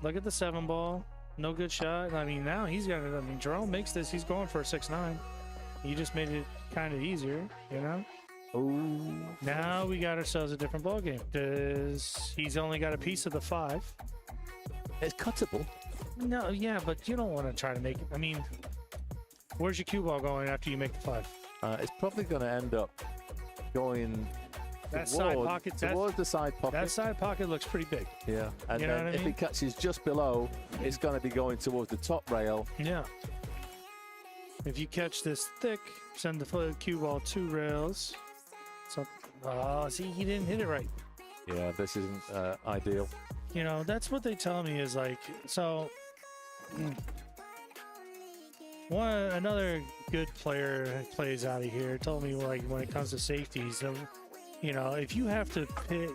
Look at the 7 ball. No good shot. I mean, now he's got it. I mean, Jerome makes this. He's going for a 6-9. You just made it kind of easier, you know? Oh. Now we got ourselves a different ball game. He's only got a piece of the 5. It's cuttable. No, yeah, but you don't want to try to make it. I mean, where's your cue ball going after you make the 5? It's probably going to end up going that side pocket towards the side pocket. That side pocket looks pretty big. Yeah, and you know then what I if mean? it catches just below, it's going to be going towards the top rail. Yeah. If you catch this thick, send the cue ball 2 rails. So, see, he didn't hit it right. Yeah, this isn't ideal. You know, that's what they tell me is like, so. Another good player plays out of here told me, like, when it comes to safeties, you know, if you have to pick,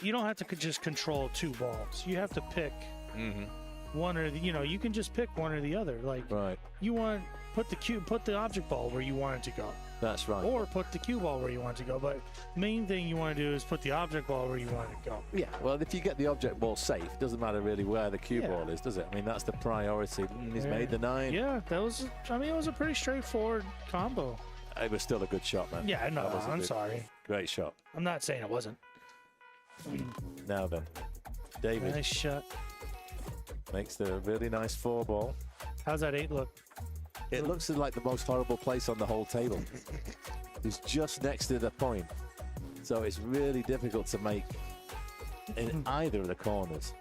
you don't have to just control 2 balls. You have to pick one or the, you know, you can just pick one or the other. Like, you want put the object ball where you want it to go. That's right. Or put the cue ball where you want it to go. But main thing you want to do is put the object ball where you want it to go. Yeah. Well, if you get the object ball safe, doesn't matter really where the cue ball is, does it? I mean, that's the priority. He's made the 9. Yeah, that was. I mean, it was a pretty straightforward combo. It was still a good shot, man. Yeah, no, I'm sorry. Great shot. I'm not saying it wasn't. Now then, David. Nice shot. Makes the really nice 4 ball. How's that 8 look? It looks like the most horrible place on the whole table. It's just next to the point. So it's really difficult to make in either of the corners.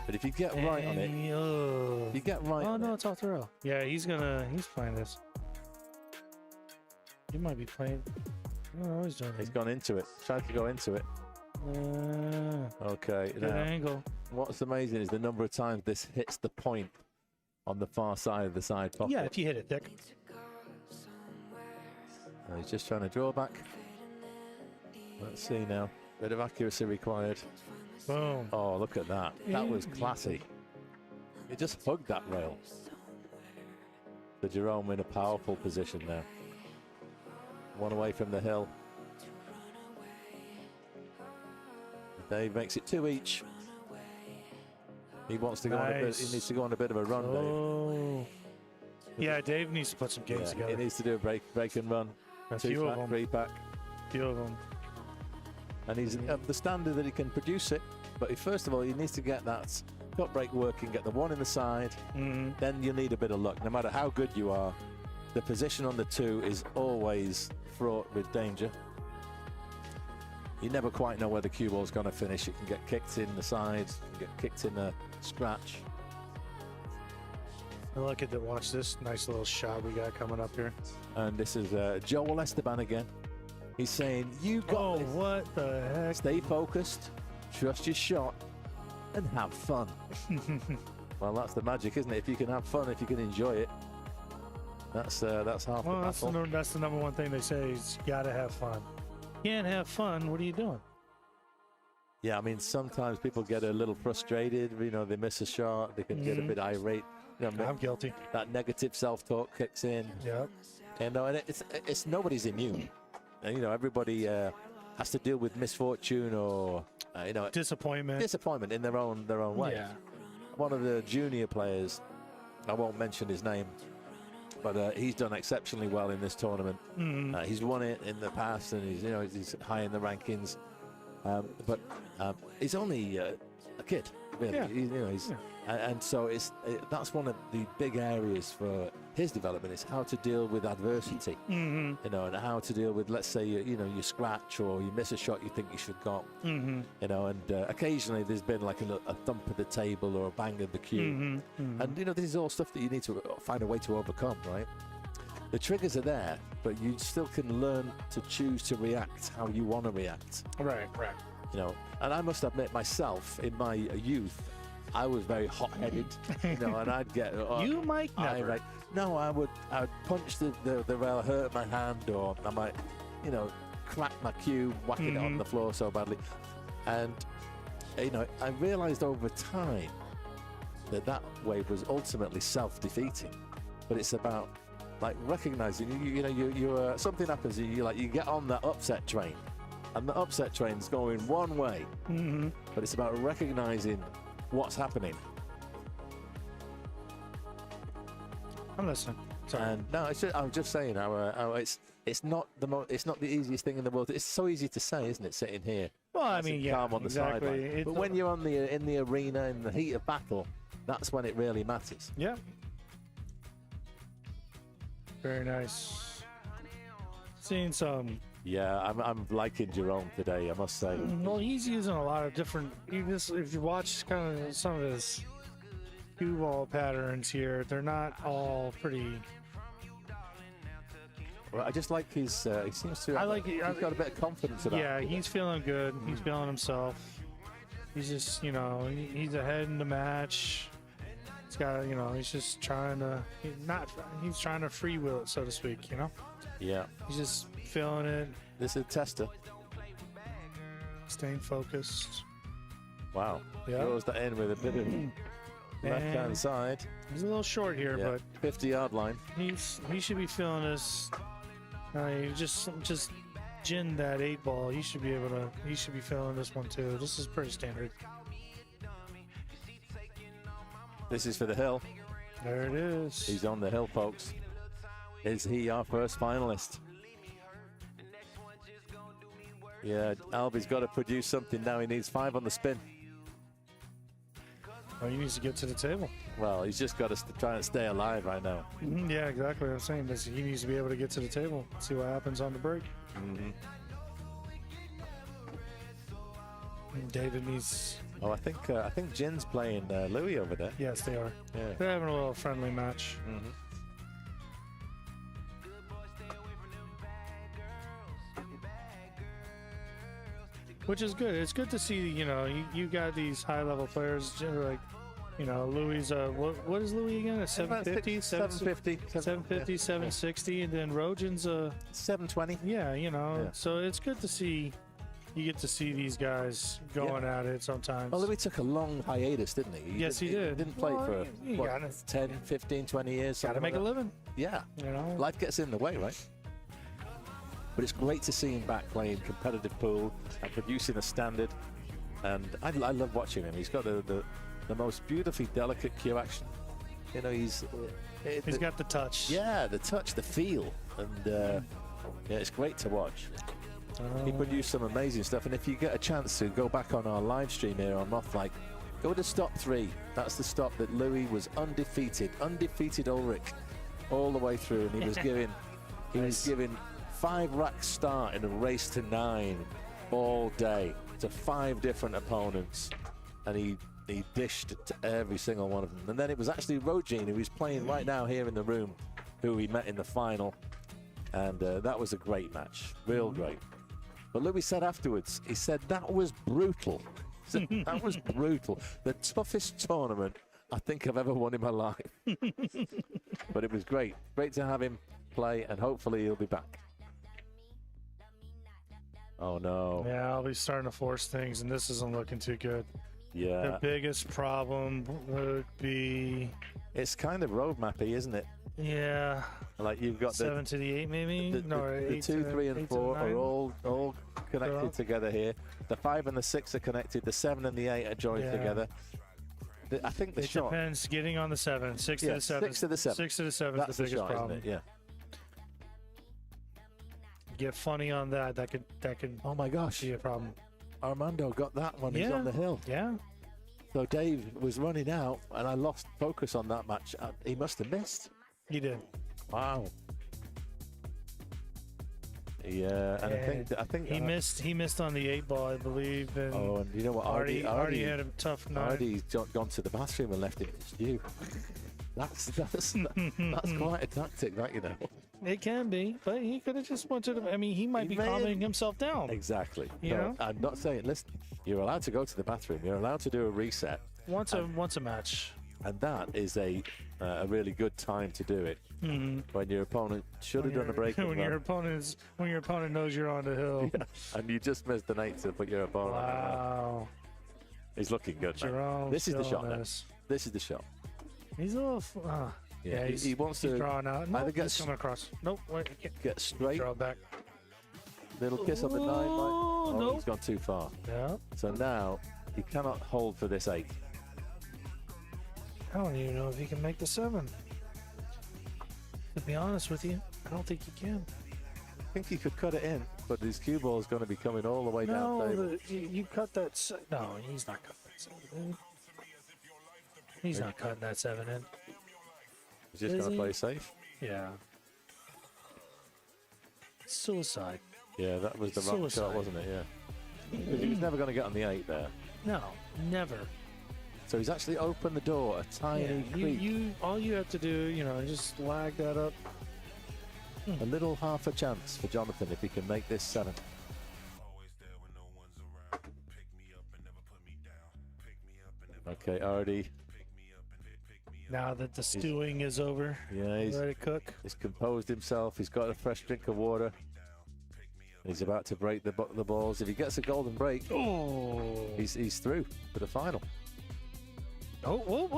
But if you get right on it, you get right on it. Oh, no, it's off the rail. Yeah, he's playing this. He might be playing. I don't know what he's doing. He's gone into it. Tried to go into it. Okay. Good angle. What's amazing is the number of times this hits the point on the far side of the side pocket. Yeah, if you hit it thick. He's just trying to draw back. Let's see now. Bit of accuracy required. Boom. Oh, look at that. That was classy. He just hugged that rail. The Jerome in a powerful position now. One away from the hill. Dave makes it 2 each. He wants to go on a bit. He needs to go on a bit of a run, Dave. Yeah, Dave needs to put some games together. He needs to do a break and run. A few of them. 3 pack. Few of them. And he's at the standard that he can produce it. But first of all, he needs to get that cut break working, get the one in the side. Then you need a bit of luck. No matter how good you are, the position on the 2 is always fraught with danger. You never quite know where the cue ball's going to finish. It can get kicked in the side, get kicked in a scratch. Look at watch this nice little shot we got coming up here. And this is Joel Esteban again. He's saying, you got this. What the heck? Stay focused, trust your shot, and have fun. Well, that's the magic, isn't it? If you can have fun, if you can enjoy it, that's half the battle. That's the number one thing they say is you gotta have fun. You can't have fun, what are you doing? Yeah, I mean, sometimes people get a little frustrated. You know, they miss a shot, they can get a bit irate. You know, I'm guilty. That negative self-talk kicks in. Yep. And it's nobody's immune. And, you know, everybody has to deal with misfortune or disappointment in their own way. Yeah. One of the junior players, I won't mention his name, but he's done exceptionally well in this tournament. He's won it in the past, and he's high in the rankings. But he's only a kid, really. Yeah. And so that's one of the big areas for his development is how to deal with adversity. You know, and how to deal with, let's say, you scratch or you miss a shot you think you should got. You know, and occasionally there's been like a thump at the table or a bang of the cue. And this is all stuff that you need to find a way to overcome, right? The triggers are there, but you still can learn to choose to react how you want to react. Right. You know, and I must admit myself, in my youth, I was very hot-headed, and I'd get... You might never. No, I'd punch the rail, hurt my hand, or I might, crack my cue, whacking it on the floor so badly. And, I realized over time that way was ultimately self-defeating. But it's about, like, recognizing, you're something happens, you get on that upset train, and the upset train's going one way. But it's about recognizing what's happening. I'm listening. Sorry. And no, I'm just saying how it's not the easiest thing in the world. It's so easy to say, isn't it? Sitting here, well, I mean, calm on the exactly. sideline. But when you're in the arena, in the heat of battle, that's when it really matters. Yeah. Very nice. Seeing some. Yeah, I'm liking Jerome today, I must say. Well, he's using a lot of different. If you watch kind of some of his cue ball patterns here, they're not all pretty. Well, I just like his. He seems to. He's got a bit of confidence about. Yeah, he's feeling good. He's feeling himself. He's just, he's ahead in the match. He's got, he's just trying to. He's trying to free will it, so to speak. Yeah. He's just feeling it. This is a tester. Staying focused. Wow. Yeah. Goes that in with a bit of left-hand side. He's a little short here, but 50-yard line. He should be feeling this. He just ginned that 8 ball. He should be feeling this one too. This is pretty standard. This is for the hill. There it is. He's on the hill, folks. Is he our first finalist? Yeah, Albie's got to produce something now. He needs 5 on the spin. Well, he needs to get to the table. Well, he's just got to try and stay alive right now. Yeah, exactly what I'm saying. He needs to be able to get to the table. See what happens on the break. David needs... Oh, I think Jin's playing Louis over there. Yes, they are. Yeah. They're having a little friendly match. Which is good. It's good to see, you got these high-level players, like, You know, Louis, what is Louis again? A 750? 750. 750, 760, and then Rojan's 720. Yeah, you know, so it's good to see. You get to see these guys going at it sometimes. Well, Louis took a long hiatus, didn't he? Yes, he did. He didn't play for 10, 15, 20 years. Got to make a living. Yeah. You know, life gets in the way, right? But it's great to see him back playing competitive pool and producing a standard. And I love watching him. He's got the most beautifully delicate cue action. You know, he's got the touch. Yeah, the touch, the feel, and yeah, it's great to watch. He produced some amazing stuff, and if you get a chance to go back on our live stream here on Mothlike, go to stop 3. That's the stop that Louis was undefeated Ulrich all the way through, and he was giving 5 racks start in a race to 9 all day to 5 different opponents, and he dished to every single one of them. And then it was actually Rogin, who he's playing right now here in the room, who we met in the final, and that was a great match, real great. But Louis said afterwards, he said, that was brutal. That was brutal. The toughest tournament I think I've ever won in my life. But it was great. Great to have him play, and hopefully he'll be back. Oh, no. Yeah, I'll be starting to force things, and this isn't looking too good. Yeah. The biggest problem would be... It's kind of road mappy, isn't it? Yeah. Like you've got 7 to the 8, maybe? The 2, 3, and 4 are all connected together here. The 5 and the 6 are connected. The 7 and the 8 are joined together. I think the shot depends. Getting on the 7, 6 to the 7. 6 to the 7. 6 to the 7 That's is the biggest shot, problem. isn't it? Yeah. Get funny on that. That could. Oh my gosh. Be a problem. Armando got that one. He's on the hill. Yeah. So Dave was running out, and I lost focus on that match. He must have missed. He did. Wow. Yeah, and I think he missed. He missed on the 8 ball, I believe. And and you know what? Artie had a tough night. Artie's gone to the bathroom and left it in stew. That's quite a tactic, that, you know. It can be, but he could have just went to the. I mean, he might be calming himself down. Exactly. You know? I'm not saying. Listen, you're allowed to go to the bathroom. You're allowed to do a reset. Once a match. And that is a really good time to do it. When your opponent should have done a break. When your opponent knows you're on the hill. Yeah. And you just missed an 8 to put your opponent on the hill. Wow. He's looking good, man. This is the shot now. This is the shot. He's a little. Yeah, he wants to draw out. Nope, either get coming across. Nope, wait, get straight. Draw back. Little kiss on the 9. Oh, nope. He's gone too far. Yeah. So now he cannot hold for this 8. I don't even know if he can make the 7. To be honest with you, I don't think he can. I think he could cut it in, but his cue ball is going to be coming all the way down. No, you cut that. No, he's not cutting that 7 in. He's not cutting that 7 in. He's just going to play safe? Yeah. Suicide. Yeah, that was the wrong shot, wasn't it? Yeah. Because he was never going to get on the 8 there. No, never. So he's actually opened the door a tiny creek. All you have to do, just lag that up. A little half a chance for Jonathan if he can make this 7. Okay, already. Now that the stewing is over, he's ready to cook. He's composed himself. He's got a fresh drink of water. He's about to break the balls. If he gets a golden break, he's through for the final. Oh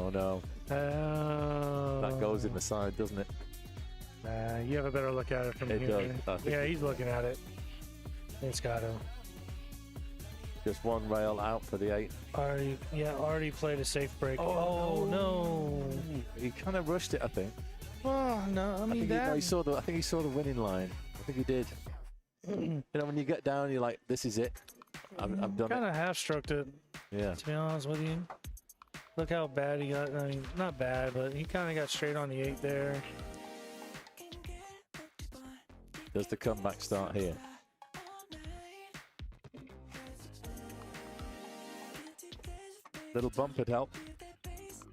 no. That goes in the side, doesn't it? You have a better look at it from here. Yeah, he's looking at it. It's got to. Just one rail out for the 8. Already played a safe break. Oh no. He kind of rushed it, I think. Oh no, I think he saw the winning line. I think he did. When you get down, you're like, this is it. I've done it. Kind of half-stroked it. Yeah. To be honest with you. Look how bad he got. I mean, not bad, but he kind of got straight on the 8 there. Does the comeback start here? Little bump would help.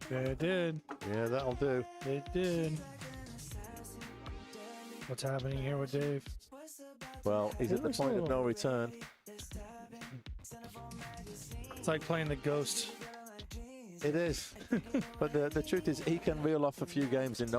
Yeah, it did. Yeah, that'll do. It did. What's happening here with Dave? Well, he's at the point of no return. It's like playing the Ghost. It is. But the truth is, he can reel off a few games in no